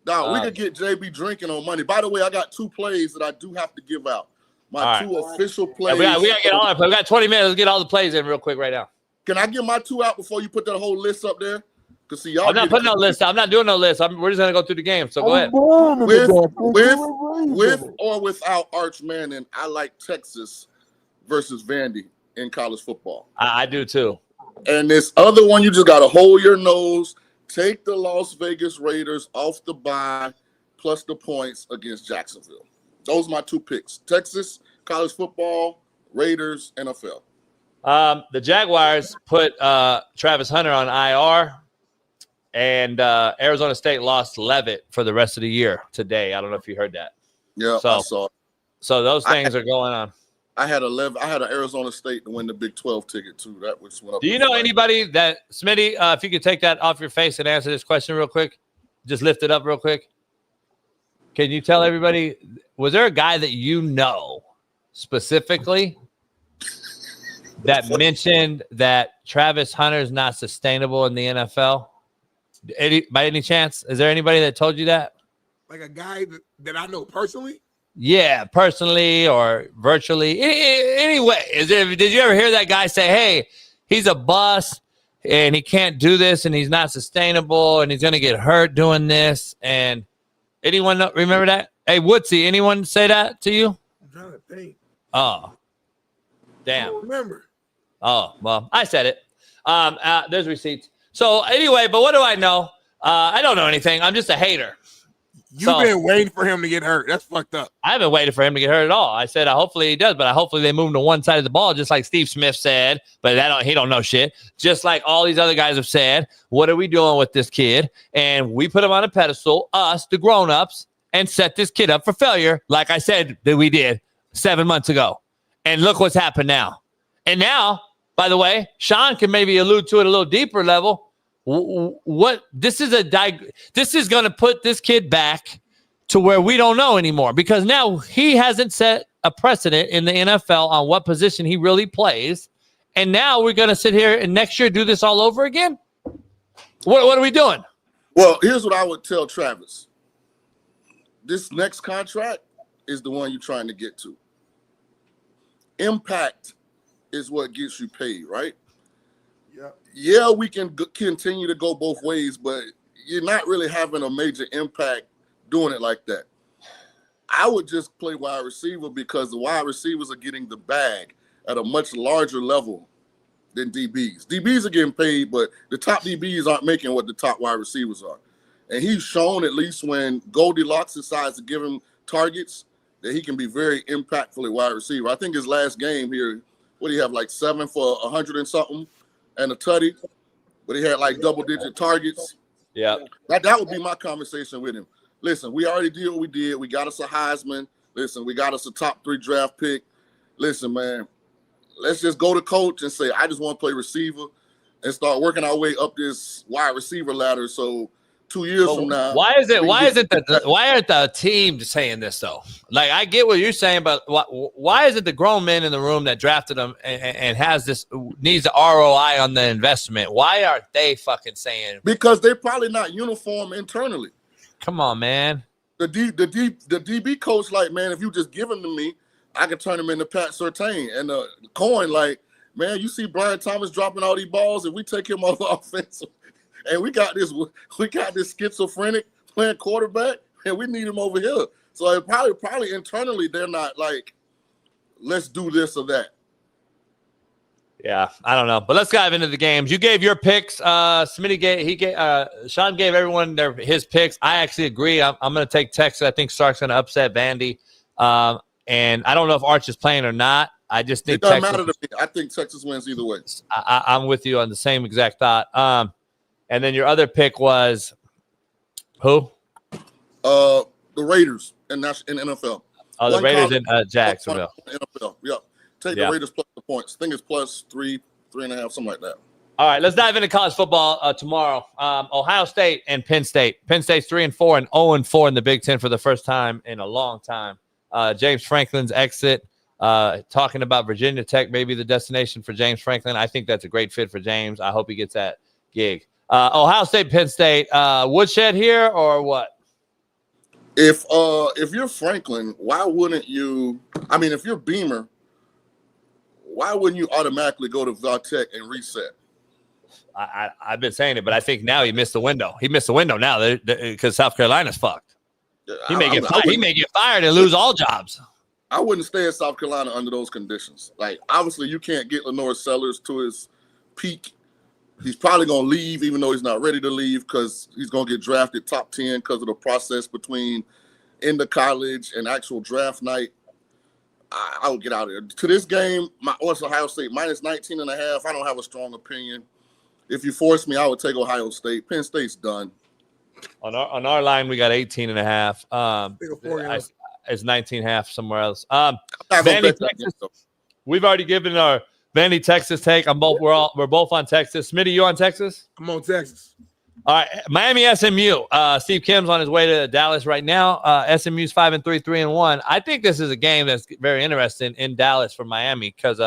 No, we could get JB drinking on money. By the way, I got 2 plays that I do have to give out. My 2 official plays. We got to get all that. We got 20 minutes. Let's get all the plays in real quick right now. Can I get my 2 out before you put that whole list up there? Because see, y'all. I'm not putting no list. I'm not doing no list. We're just gonna go through the game. So go ahead. With or without Arch Manning, I like Texas versus Vandy in college football. I do too. And this other one, you just got to hold your nose. Take the Las Vegas Raiders off the bye plus the points against Jacksonville. Those are my 2 picks. Texas, college football, Raiders, NFL. The Jaguars put Travis Hunter on IR, and Arizona State lost Levitt for the rest of the year today. I don't know if you heard that. Yeah, I saw it. So those things are going on. I had an Arizona State to win the Big 12 ticket too. That which went up. Do you know anybody that Smitty? If you could take that off your face and answer this question real quick, just lift it up real quick. Can you tell everybody? Was there a guy that you know specifically that mentioned that Travis Hunter is not sustainable in the NFL? By any chance, is there anybody that told you that? Like a guy that I know personally? Yeah, personally or virtually. Anyway, did you ever hear that guy say, hey, he's a bust and he can't do this and he's not sustainable and he's going to get hurt doing this? And anyone remember that? Hey, Woodsy, anyone say that to you? I'm trying to think. Oh, damn. I don't remember. Oh, well, I said it. There's receipts. So anyway, but what do I know? I don't know anything. I'm just a hater. You've been waiting for him to get hurt. That's fucked up. I haven't waited for him to get hurt at all. I said, hopefully he does, but hopefully they move him to one side of the ball, just like Steve Smith said. But he don't know shit. Just like all these other guys have said, what are we doing with this kid? And we put him on a pedestal, us, the grown-ups, and set this kid up for failure, like I said that we did 7 months ago. And look what's happened now. And now, by the way, Shaun can maybe allude to it a little deeper level. This is going to put this kid back to where we don't know anymore, because now he hasn't set a precedent in the NFL on what position he really plays. And now we're going to sit here and next year do this all over again. What are we doing? Well, here's what I would tell Travis. This next contract is the one you're trying to get to. Impact is what gets you paid, right? Yeah, we can continue to go both ways, but you're not really having a major impact doing it like that. I would just play wide receiver because the wide receivers are getting the bag at a much larger level than DBs. DBs are getting paid, but the top DBs aren't making what the top wide receivers are. And he's shown, at least when Goldilocks decides to give him targets, that he can be very impactful at wide receiver. I think his last game here, what do you have, like 7 for 100 and something? And a tutty, but he had like double-digit targets. Yeah. That would be my conversation with him. Listen, we already did what we did. We got us a Heisman. Listen, we got us a top 3 draft pick. Listen, man, let's just go to coach and say, I just want to play receiver and start working our way up this wide receiver ladder. So 2 years from now. Why aren't the team saying this though? Like, I get what you're saying, but why isn't the grown men in the room that drafted him and has this needs the ROI on the investment? Why aren't they fucking saying? Because they're probably not uniform internally. Come on, man. The DB coach, like, man, if you just give him to me, I can turn him into Pat Surtain. And the coin, like, man, you see Brian Thomas dropping all these balls. If we take him off the offensive, and we got this schizophrenic playing quarterback, and we need him over here. So it probably internally they're not like, let's do this or that. Yeah, I don't know, but let's dive into the games. You gave your picks. Smitty Shaun gave everyone his picks. I actually agree. I'm going to take Texas. I think Sark's going to upset Vandy, and I don't know if Arch is playing or not. I just think it doesn't Texas, matter to me. I think Texas wins either way. I'm with you on the same exact thought. And then your other pick was who? The Raiders in NFL. Oh, the Raiders in Jacksonville. NFL. Yep. Take the Raiders plus the points. I think it's plus 3.5, something like that. All right, let's dive into college football tomorrow. Ohio State and Penn State. Penn State's 3-4 and 0-4 in the Big Ten for the first time in a long time. James Franklin's exit. Talking about Virginia Tech, maybe the destination for James Franklin. I think that's a great fit for James. I hope he gets that gig. Ohio State, Penn State. Woodshed here or what? If you're Franklin, why wouldn't you? I mean, if you're Beamer, why wouldn't you automatically go to Tech and reset? I've been saying it, but I think now he missed the window. He missed the window now because South Carolina's fucked. He may get fired and lose all jobs. I wouldn't stay in South Carolina under those conditions. Like, obviously, you can't get Lenore Sellers to his peak He's probably going to leave, even though he's not ready to leave, because he's going to get drafted top 10 because of the process between end of college and actual draft night. I would get out of there. To this game, what's Ohio State? Minus 19.5. I don't have a strong opinion. If you force me, I would take Ohio State. Penn State's done. On our line, we got 18.5. It's 19.5 somewhere else. Vandy, Texas. We've already given our Vandy, Texas take. We're both on Texas. Smitty, you on Texas? I'm on Texas. All right, Miami, SMU. Steve Kim's on his way to Dallas right now. SMU's 5-3, 3-1. I think this is a game that's very interesting in Dallas for Miami because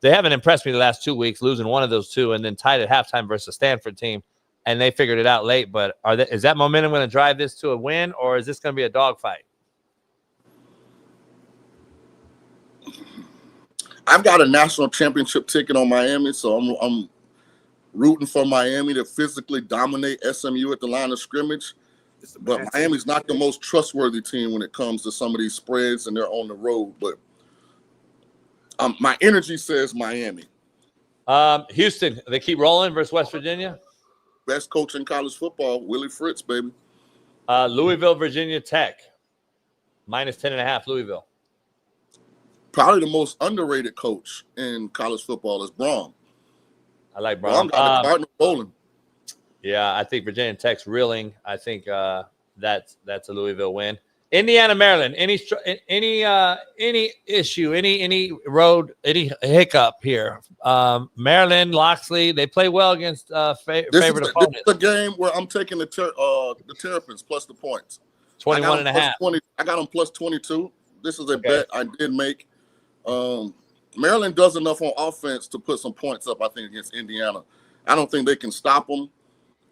they haven't impressed me the last 2 weeks, losing one of those two and then tied at halftime versus a Stanford team, and they figured it out late. But is that momentum going to drive this to a win, or is this going to be a dogfight? I've got a national championship ticket on Miami, so I'm rooting for Miami to physically dominate SMU at the line of scrimmage. But Miami's not the most trustworthy team when it comes to some of these spreads, and they're on the road. But my energy says Miami. Houston, they keep rolling versus West Virginia. Best coach in college football, Willie Fritz, baby. Louisville, Virginia Tech. Minus 10.5, Louisville. Probably the most underrated coach in college football is Braun. I like Braun. Cardinal bowling. Yeah, I think Virginia Tech's reeling. I think that's a Louisville win. Indiana, Maryland. Any issue, any road, any hiccup here? Maryland, Loxley, they play well against favorite opponents. This is the game where I'm taking the Terrapins plus the points. 21.5. I got them plus 22. This is a bet I did make. Maryland does enough on offense to put some points up, I think, against Indiana. I don't think they can stop them.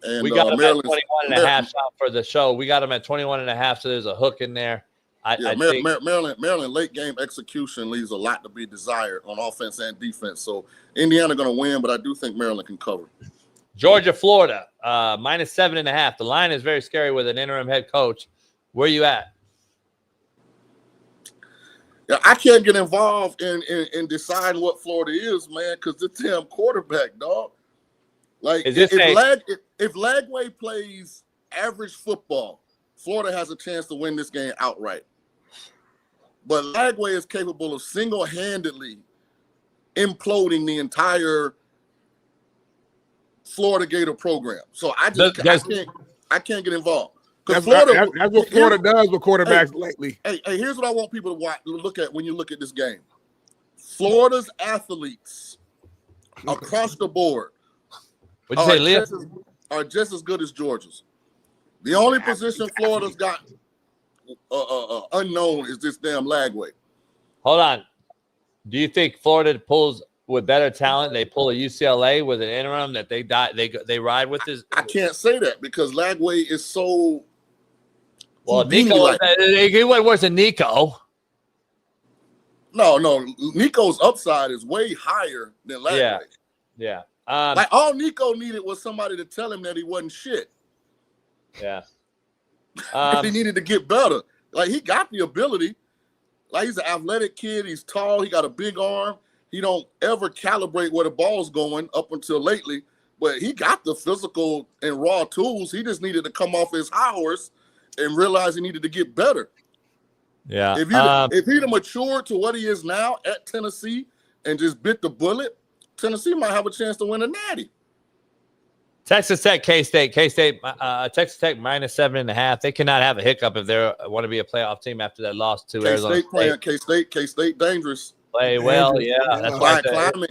And we got them at 21.5 shot for the show. We got them at 21.5, so there's a hook in there. Maryland late game execution leaves a lot to be desired on offense and defense. So Indiana going to win, but I do think Maryland can cover. Georgia, Florida, minus 7.5. The line is very scary with an interim head coach. Where are you at? Yeah, I can't get involved in deciding what Florida is, man, because the damn quarterback, dog. Like, if Lagway plays average football, Florida has a chance to win this game outright. But Lagway is capable of single-handedly imploding the entire Florida Gator program. So I can't get involved. That's what Florida does with quarterbacks lately. Hey, here's what I want people to look at when you look at this game. Florida's athletes across the board are just as good as Georgia's. The only position Florida's got unknown is this damn Lagway. Hold on. Do you think Florida pulls with better talent? They pull a UCLA with an interim that they ride with this? I can't say that because Lagway is so. Well, Nico, he went worse than Nico. No, Nico's upside is way higher than Lagway. Yeah. Like all Nico needed was somebody to tell him that he wasn't shit. Yeah. He needed to get better. Like he got the ability. Like he's an athletic kid. He's tall. He got a big arm. He don't ever calibrate where the ball's going up until lately. But he got the physical and raw tools. He just needed to come off his high horse and realize he needed to get better. Yeah. If he'd have matured to what he is now at Tennessee and just bit the bullet, Tennessee might have a chance to win a natty. Texas Tech, K-State. Texas Tech minus 7.5. They cannot have a hiccup if they want to be a playoff team after that loss to Arizona State. K-State dangerous. Play well, yeah. That's why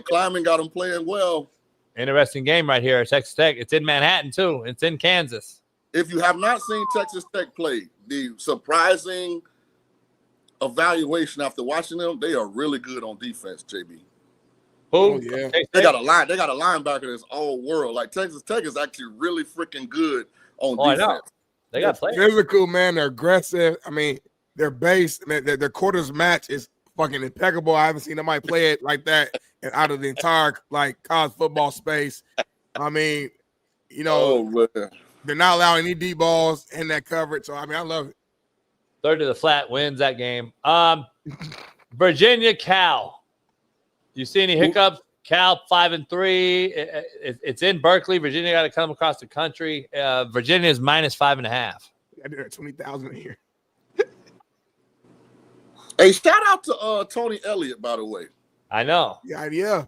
Kleiman got them playing well. Interesting game right here. Texas Tech. It's in Manhattan, too. It's in Kansas. If you have not seen Texas Tech play, the surprising evaluation after watching them, they are really good on defense, JB. Oh, yeah. They got a linebacker that's all world. Like Texas Tech is actually really freaking good on defense. I know. They got players. Physical, man. They're aggressive. I mean, their base, man, their quarters match is fucking impeccable. I haven't seen somebody play it like that and out of the entire like college football space. I mean, you know, they're not allowing any deep balls in that coverage. So I mean, I love it. Third to the flat wins that game. Virginia, Cal. You see any hiccups? Cal 5-3. It's in Berkeley. Virginia got to come across the country. Virginia is -5.5. I did 20,000 a year. Hey, shout out to Tony Elliott, by the way. I know. Yeah.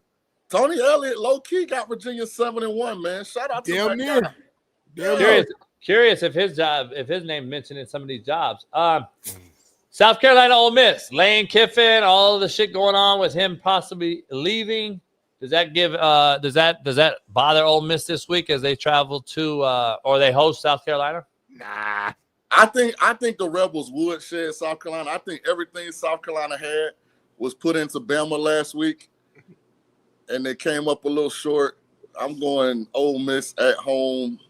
Tony Elliott, low key, got Virginia 7-1. Man, shout out to Damn that near. guy. Curious if his name mentioned in some of these jobs. South Carolina, Ole Miss, Lane Kiffin, all of the shit going on with him possibly leaving. Does that bother Ole Miss this week as they travel to or they host South Carolina? Nah. I think the Rebels would shed South Carolina. I think everything South Carolina had was put into Bama last week, and they came up a little short. I'm going Ole Miss at home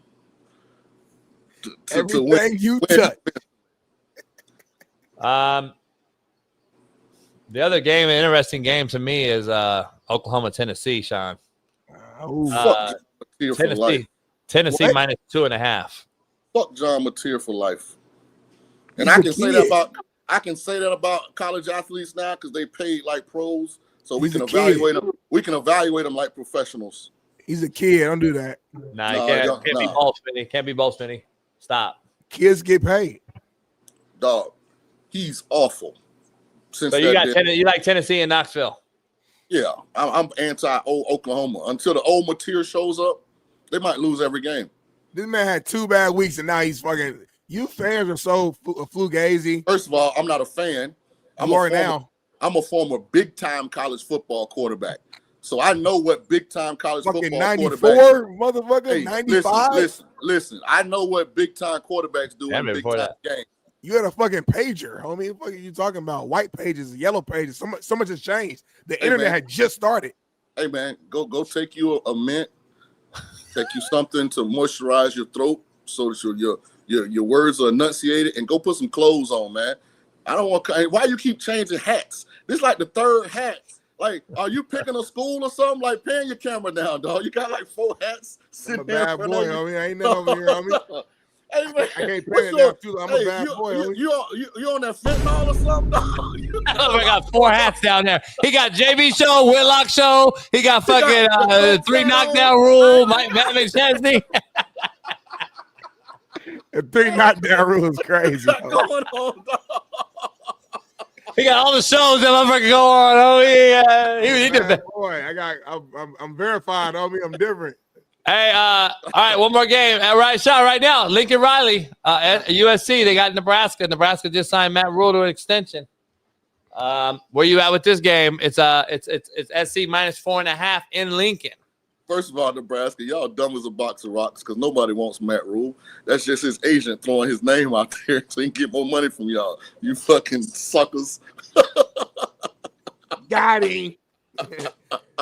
to win. You touch. The other game, an interesting game to me, is Oklahoma, Tennessee, Shaun. Tennessee -2.5. Fuck John Mateer for life. And I can say that about college athletes now because they paid like pros, so we can evaluate them. We can evaluate them like professionals. He's a kid. Don't do that. Nah, can't be both, Smitty. Can't be both, Smitty. Stop. Kids get paid. Dog, he's awful. So you like Tennessee and Knoxville? Yeah, I'm anti-Oklahoma. Until the old Mateer shows up, they might lose every game. This man had 2 bad weeks, and now he's fucking. You fans are so fugazi. First of all, I'm not a fan. I'm a former big-time college football quarterback, so I know what big-time college fucking football 94, quarterbacks. motherfucker, 95. Listen. I know what big-time quarterbacks do in big-time games. You had a fucking pager, homie. What are you talking about? White pages, yellow pages. So much has changed. The internet had just started. Hey man, go take you a mint. Take you something to moisturize your throat so that your words are enunciated, and go put some clothes on, man. I don't want. Why you keep changing hats? This is like the 3rd hat. Like, are you picking a school or something? Like, pan your camera down, dog. You got like 4 hats sitting there. I'm a bad boy, homie. I ain't never over here, homie. Hey man, I can't pan it down too. I'm a bad boy, homie. You on that fentanyl or something? I got 4 hats down there. He got JB Show, Whitlock Show. He got fucking 3 knockdown rule. Matt McChesney. The 3 knockdown rule is crazy. Going on, dog. He got all the shows that motherfucker go on. Oh yeah, he did that. Boy, I'm verified, homie. I'm different. Hey, all right, one more game. Shaun, right now, Lincoln Riley at USC. They got Nebraska. Nebraska just signed Matt Rule to an extension. Where you at with this game? It's SC -4.5 in Lincoln. First of all, Nebraska, y'all dumb as a box of rocks because nobody wants Matt Rule. That's just his agent throwing his name out there so he can get more money from y'all. You fucking suckers. Got him.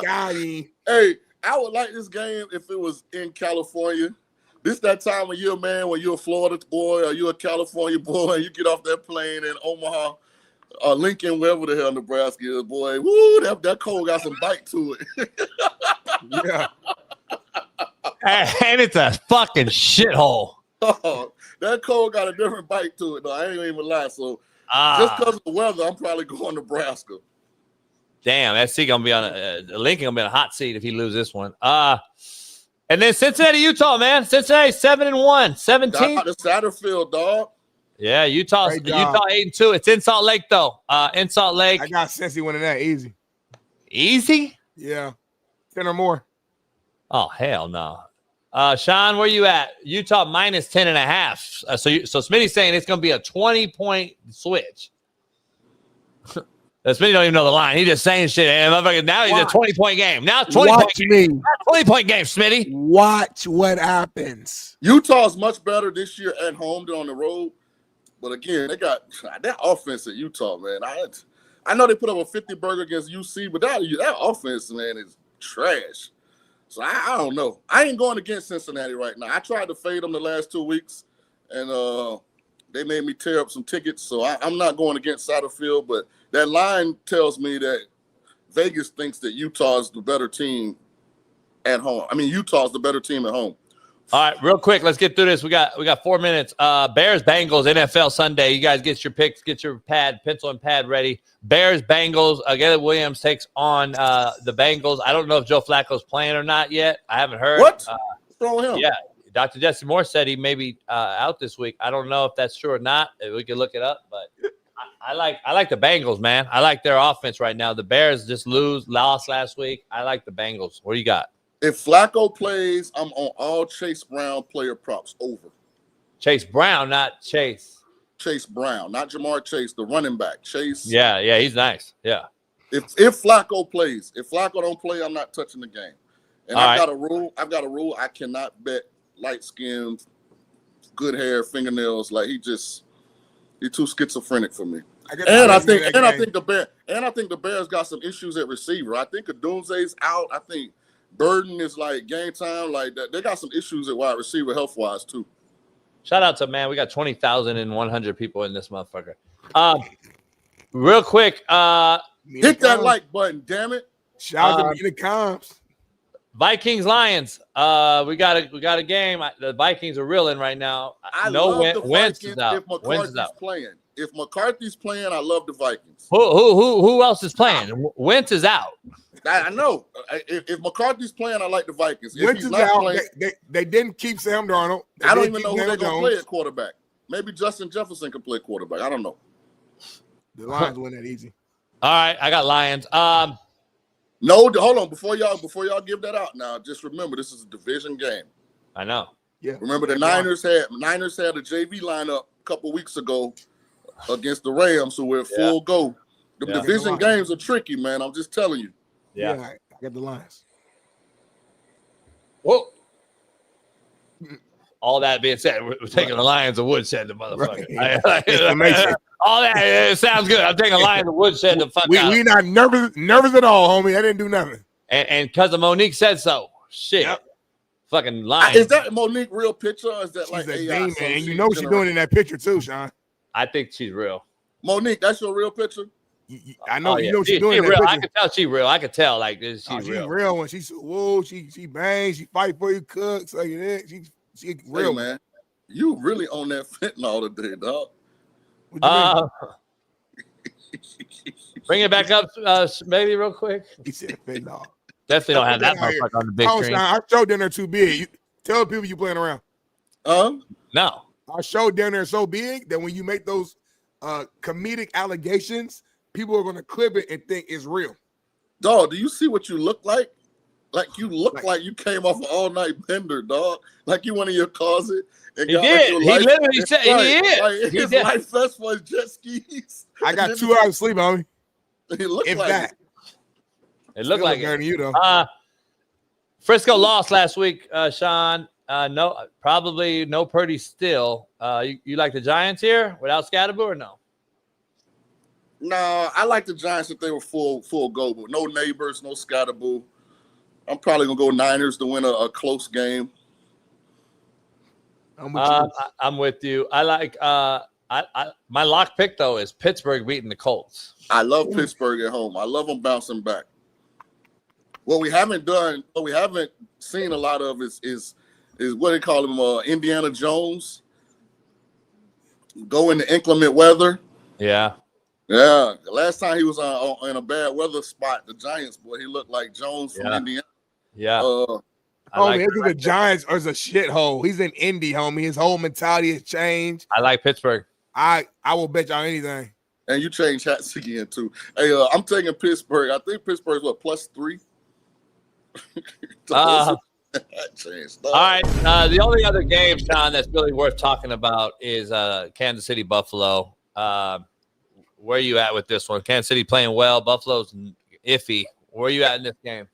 Got him. Hey, I would like this game if it was in California. This that time of year, man, when you're a Florida boy or you're a California boy and you get off that plane in Omaha or Lincoln, wherever the hell Nebraska is, boy. Woo, that cold got some bite to it. Yeah. And it's a fucking shithole. Oh, that cold got a different bite to it, though. I ain't even lie. So just because of the weather, I'm probably going Nebraska. Damn, SC gonna be on Lincoln gonna be on a hot seat if he loses this one. And then Cincinnati, Utah, man. Cincinnati 7-1, 17. The Satterfield, dog. Yeah, Utah 8-2. It's in Salt Lake though. In Salt Lake. I got Cincy winning that easy. Easy? Yeah. 10 or more. Oh, hell no. Shaun, where you at? Utah -10.5. So Smitty's saying it's going to be a 20-point switch. Smitty don't even know the line. He's just saying shit. And now he's a 20-point game. Now 20-point game, Smitty. Watch what happens. Utah's much better this year at home than on the road. But again, they got that offense at Utah, man. I know they put up a 50-burger against UC, but that offense, man, is trash. So I don't know. I ain't going against Cincinnati right now. I tried to fade them the last 2 weeks, and they made me tear up some tickets. So I'm not going against Satterfield, but that line tells me that Vegas thinks that Utah is the better team at home. I mean, Utah's the better team at home. All right, real quick, let's get through this. We got 4 minutes. Bears Bengals NFL Sunday. You guys get your picks, get your pencil and pad ready. Bears Bengals. Garrett Williams takes on the Bengals. I don't know if Joe Flacco's playing or not yet. I haven't heard. What? What's wrong with him? Yeah, Dr. Jesse Moore said he may be out this week. I don't know if that's true or not. We can look it up, but I like the Bengals, man. I like their offense right now. The Bears just lost last week. I like the Bengals. What do you got? If Flacco plays, I'm on all Chase Brown player props over. Chase Brown, not Chase. Chase Brown, not Jamar Chase, the running back. Chase. Yeah, he's nice. Yeah. If Flacco plays, if Flacco don't play, I'm not touching the game. And I've got a rule. I cannot bet light skinned, good hair, fingernails. Like he's too schizophrenic for me. I think the Bears got some issues at receiver. I think Adunze's out. I think Burden is like game time. Like that. They got some issues at wide receiver health wise too. Shout out to man. We got 20,100 people in this motherfucker. Real quick, hit that like button, damn it. Shout out to Mina Kimes. Vikings Lions. We got a game. The Vikings are reeling right now. Wentz is out. If McCarthy's playing. If McCarthy's playing, I love the Vikings. Who else is playing? Wentz is out. I know. If McCarthy's playing, I like the Vikings. If Wentz he's is not out. playing, They didn't keep Sam Darnold. I don't even know who they're going to play at quarterback. Maybe Justin Jefferson can play quarterback. I don't know. The Lions win that easy. All right, I got Lions. No, hold on. Before y'all give that out now, just remember this is a division game. I know. Yeah. Remember the Niners had a JV lineup a couple weeks ago against the Rams, so we're full go. The division games are tricky, man. I'm just telling you. Yeah, I got the Lions. Whoa. All that being said, we're taking the Lions of Woodshed, the motherfucker. Right. All that it sounds good. I'm taking Lions of Woodshed the fuck out. We not nervous at all, homie. I didn't do nothing. And because of Monique said so. Shit. Yep. Fucking Lions. Is that Monique real picture or is that like AI? Man, and you know what she's doing in that picture too, Shaun. I think she's real. Monique, that's your real picture? I know you know what she's doing in that real. picture. I can tell she's real. I can tell like this. She's real. Real when she's she bangs, she fight for you, cooks like that. She real, man. You really on that fentanyl today, dog. Bring it back up, maybe real quick. He said fentanyl. Definitely don't have that motherfucker on the big screen. Our show down there too big. Tell people you playing around. No. Our show down there is so big that when you make those comedic allegations, people are going to clip it and think it's real. Dog, do you see what you look like? Like you look like you came off an all-night bender, dog. Like you went in your closet and got did. Like he literally said he did. Like his life vest for his jet skis. I got 2 hours of sleep, homie. It looked if like that. It looked like it. You though. Frisco lost last week, Shaun. No, probably no Purdy still. You like the Giants here without Scatterboo or no? No, I like the Giants if they were full go, but no Neighbors, no Scatterboo. I'm probably gonna go Niners to win a close game. I'm with you. I like my lock pick though is Pittsburgh beating the Colts. I love Pittsburgh at home. I love them bouncing back. What we haven't seen a lot of is what they call him, Indiana Jones. Go into inclement weather. Yeah. Yeah. The last time he was in a bad weather spot, the Giants, boy, he looked like Jones from Indiana. Yeah. The Giants are a shithole. He's in Indy, homie. His whole mentality has changed. I like Pittsburgh. I will bet y'all anything. And you change hats again too. Hey, I'm taking Pittsburgh. I think Pittsburgh's +3. All right. The only other game, Shaun, that's really worth talking about is Kansas City Buffalo. Where are you at with this one? Kansas City playing well. Buffalo's iffy. Where are you at in this game?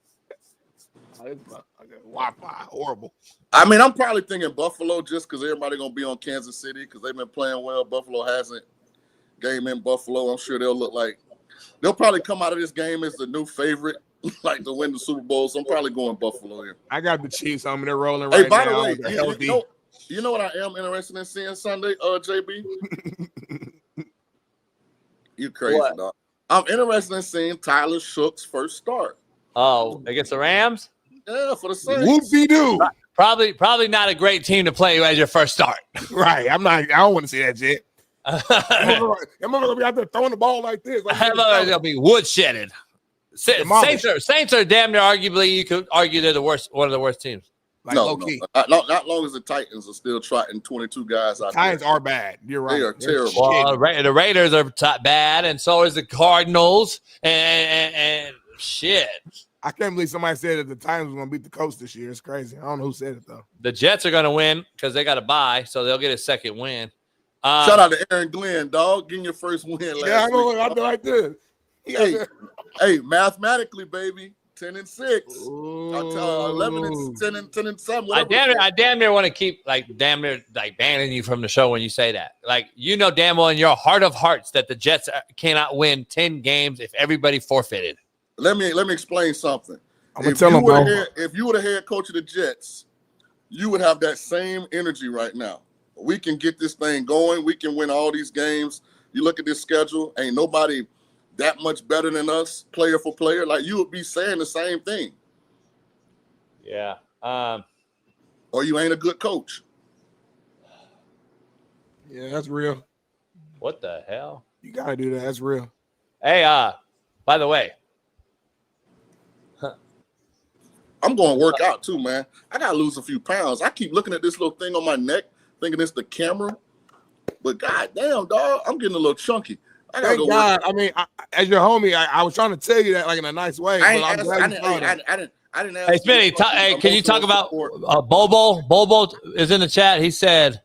Wi-Fi, horrible. I mean, I'm probably thinking Buffalo just because everybody gonna be on Kansas City because they've been playing well. Buffalo hasn't. Game in Buffalo, I'm sure they'll probably come out of this game as the new favorite, like to win the Super Bowl. So I'm probably going Buffalo here. I got the Chiefs. I mean, they're rolling right now. Hey, by the way, you know what I am interested in seeing Sunday, JB? You crazy, dog. I'm interested in seeing Tyler Shook's first start. Oh, against the Rams? Yeah, for the Saints. Whoop-de-doo. Probably not a great team to play as your first start. Right. I don't want to see that shit. I'm gonna be out there throwing the ball like this. Like they'll be woodshedded. Saints are damn near arguably, you could argue they're one of the worst teams. Like no, not long as the Titans are still trotting 22 guys out. Titans there. are bad. You're right. They are terrible. Well, the Raiders are bad, and so is the Cardinals. And shit. I can't believe somebody said that the Titans were going to beat the Colts this year. It's crazy. I don't know who said it, though. The Jets are going to win because they got a bye, so they'll get a second win. Shout out to Aaron Glenn, dog. Getting your first win last week. Yeah, I know. I know like this. Hey, mathematically, baby. 10-6, 11-10-7. I damn near want to keep banning you from the show when you say that. Like, you know damn well in your heart of hearts that the Jets cannot win 10 games if everybody forfeited. Let me explain something. If you were the head coach of the Jets, you would have that same energy right now. We can get this thing going. We can win all these games. You look at this schedule, ain't nobody that much better than us, player for player. Like, you would be saying the same thing. Yeah. Or you ain't a good coach. Yeah, that's real. What the hell? You gotta do that. That's real. Hey, by the way. I'm going to work out too, man. I got to lose a few pounds. I keep looking at this little thing on my neck, thinking it's the camera. But goddamn, dog, I'm getting a little chunky. Thank God. I mean, as your homie, I was trying to tell you that like in a nice way. I didn't ask. Hey, Smitty, can you talk about Bobo? Bobo is in the chat. He said,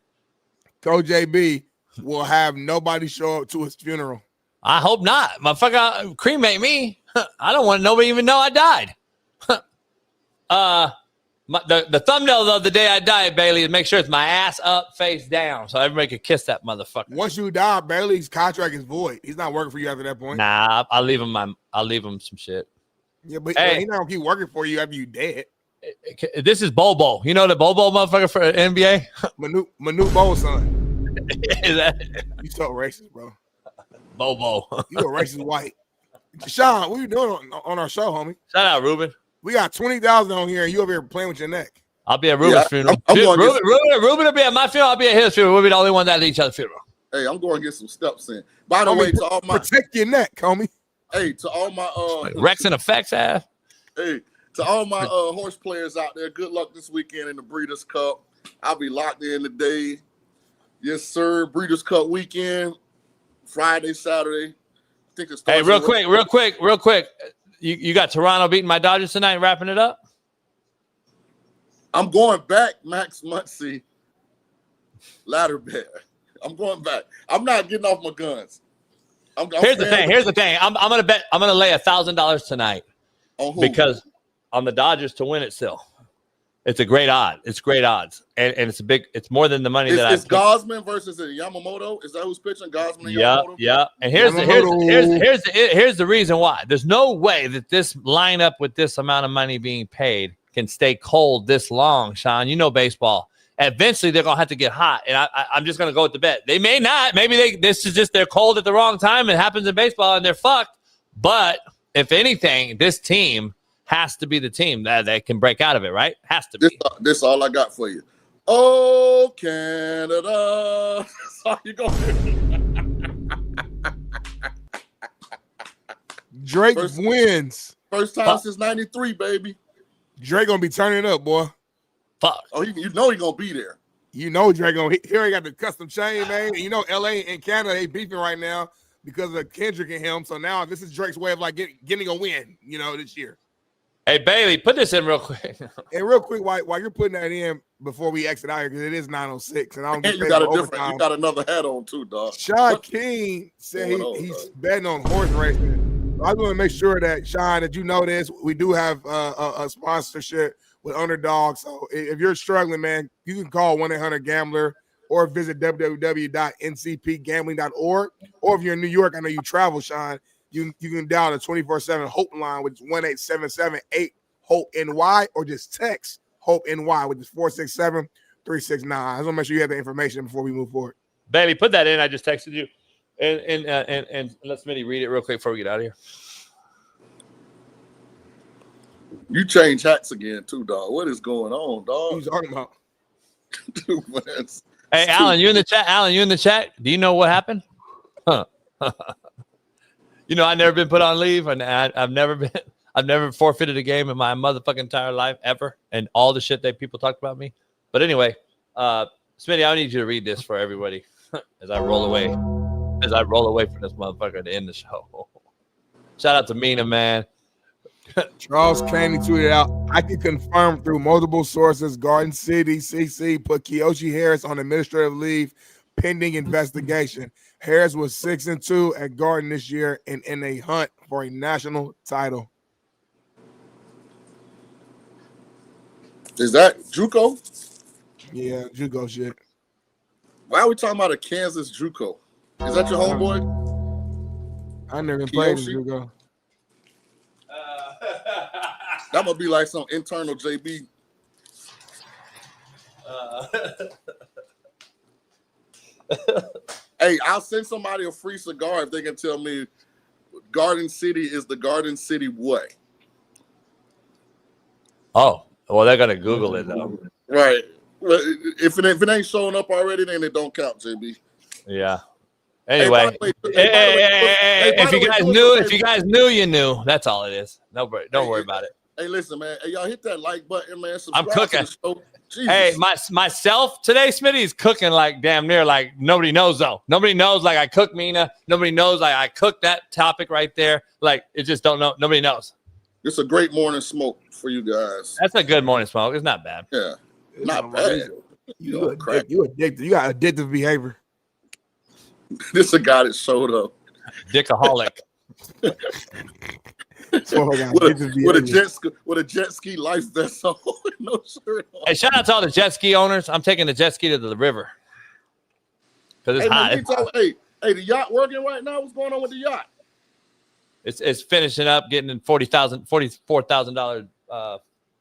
Coach JB will have nobody show up to his funeral. I hope not. Motherfucker, cremate me. I don't want nobody even know I died. The thumbnail of the day I died, Bailey, is make sure it's my ass up, face down, so everybody can kiss that motherfucker. Once you die, Bailey's contract is void. He's not working for you after that point. Nah, I'll leave him some shit. Yeah, but he's not gonna keep working for you after you dead. This is Bobo. You know the Bobo motherfucker for NBA? Manu Bo's son. Is that? You so racist, bro. Bobo. You a racist white. Shaun, what you doing on our show, homie? Shout out, Ruben. We got 20,000 on here, and you over here playing with your neck. I'll be at Ruben's funeral. Ruben will be at my funeral. I'll be at his funeral. We'll be the only ones at each other's funeral. Hey, I'm going to get some steps in. By the way, to all my protect your neck, homie. Hey, to all my Rex and Effects ass. Hey, to all my horse players out there, good luck this weekend in the Breeders' Cup. I'll be locked in today. Yes, sir. Breeders' Cup weekend, Friday, Saturday. I think it's. Hey, real quick. You got Toronto beating my Dodgers tonight, wrapping it up? I'm going back, Max Muncy. Ladder bear. I'm going back. I'm not getting off my guns. Here's the thing. I'm gonna bet. I'm gonna lay $1,000 tonight. On who? Because on the Dodgers to win it still. It's a great odd. It's great odds, and it's more than the money that it's Gosman versus Yamamoto. Is that who's pitching? Gosman and Yamamoto. Yeah. And here's the reason why. There's no way that this lineup with this amount of money being paid can stay cold this long, Shaun. You know baseball. Eventually, they're gonna have to get hot, and I'm just gonna go with the bet. They may not. Maybe this is just they're cold at the wrong time. It happens in baseball, and they're fucked. But if anything, this team has to be the team that can break out of it, right? Has to be. This all I got for you. Oh, Canada. That's all you going Drake wins. First time since 93, baby. Drake going to be turning it up, boy. Fuck. Oh, you know he's going to be there. You know Drake going to. He already got the custom chain, man. And you know LA and Canada, they beefing right now because of Kendrick and him. So now this is Drake's way of like getting a win, this year. Hey, Bailey, put this in real quick. And real quick, while you're putting that in before we exit out here, because it is 9:06, and I don't get you got another hat on too, dog. Shaun King said he's betting on horse racing. I want to make sure that, Shaun, that you know this. We do have a sponsorship with Underdog. So if you're struggling, man, you can call 1-800-GAMBLER or visit www.ncpgambling.org. Or if you're in New York, I know you travel, Shaun. You can dial the 24/7 Hope line, which is 1-877-8-HOPE-NY, or just text HOPE-NY, which is 467-369. I just want to make sure you have the information before we move forward. Bailey, put that in. I just texted you. And let Smitty read it real quick before we get out of here. You change hats again too, dog. What is going on, dog? What are you talking about? Dude, man, hey, Alan, you in the chat? Alan, you in the chat? Do you know what happened? Huh. You know, I've never been put on leave, and I've never forfeited a game in my motherfucking entire life ever, and all the shit that people talked about me. But anyway, Smitty, I need you to read this for everybody as I roll away from this motherfucker to end the show. Shout out to Mina, man. Charles Caney tweeted out, I can confirm through multiple sources, Garden City CC put Kiyoshi Harris on administrative leave pending investigation. Harris was 6-2 at Garden this year and in a hunt for a national title. Is that JUCO? Yeah, JUCO shit. Why are we talking about a Kansas JUCO? Is that your homeboy? I never played in JUCO. That must be like some internal JB. Hey, I'll send somebody a free cigar if they can tell me Garden City is the Garden City way. Oh, well, they're gonna Google it though. Right. If it ain't showing up already, then it don't count, JB. Yeah. Anyway, if you guys knew, you knew. That's all it is. Don't worry about it. Hey, listen, man. Hey, y'all hit that like button, man. Subscribe I'm cooking. to the show. Hey, myself today, Smitty is cooking like damn near like nobody knows though. Nobody knows like I cook Mina. Nobody knows like I cook that topic right there. Like it just don't know. Nobody knows. It's a great morning smoke for you guys. That's a good morning smoke. It's not bad. Yeah, not bad. You addicted. You got addictive behavior. This is a guy that showed up. Dickaholic. with a jet ski life vest on, no shirt on. Hey, shout out to all the jet ski owners. I'm taking the jet ski to the river because it's hot. Hey, the yacht working right now? What's going on with the yacht? It's finishing up, getting in $44,000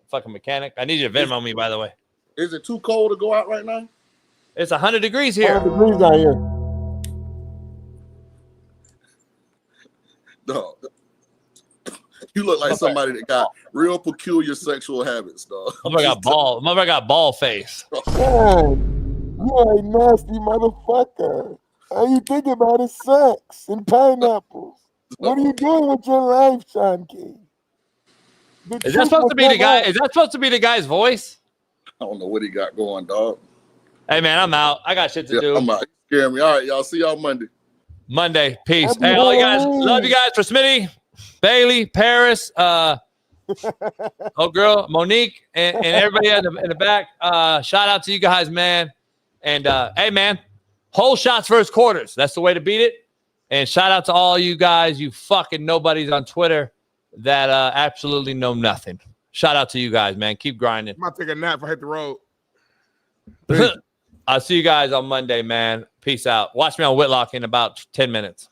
fucking mechanic. I need you to Venmo me, by the way. Is it too cold to go out right now? It's 100 degrees here. 100 degrees out here. No. You look like somebody that got real peculiar sexual habits, dog. Motherfucker got ball face. Man, you are a nasty motherfucker. All you think about is sex and pineapples. What are you doing with your life, Shaun King? Is that supposed to be the guy? Is that supposed to be the guy's voice? I don't know what he got going, dog. Hey man, I'm out. I got shit to do. I'm out. You scaring me. All right, y'all. See y'all Monday. Peace. Hey, all you guys. Love you guys. For Smitty, Bailey, Paris, oh girl, Monique, and everybody in the back. Shout out to you guys, man. And hey, man, whole shots first quarters. That's the way to beat it. And shout out to all you guys, you fucking nobodies on Twitter that absolutely know nothing. Shout out to you guys, man. Keep grinding. I'm about to take a nap if I hit the road. I'll see you guys on Monday, man. Peace out. Watch me on Whitlock in about 10 minutes.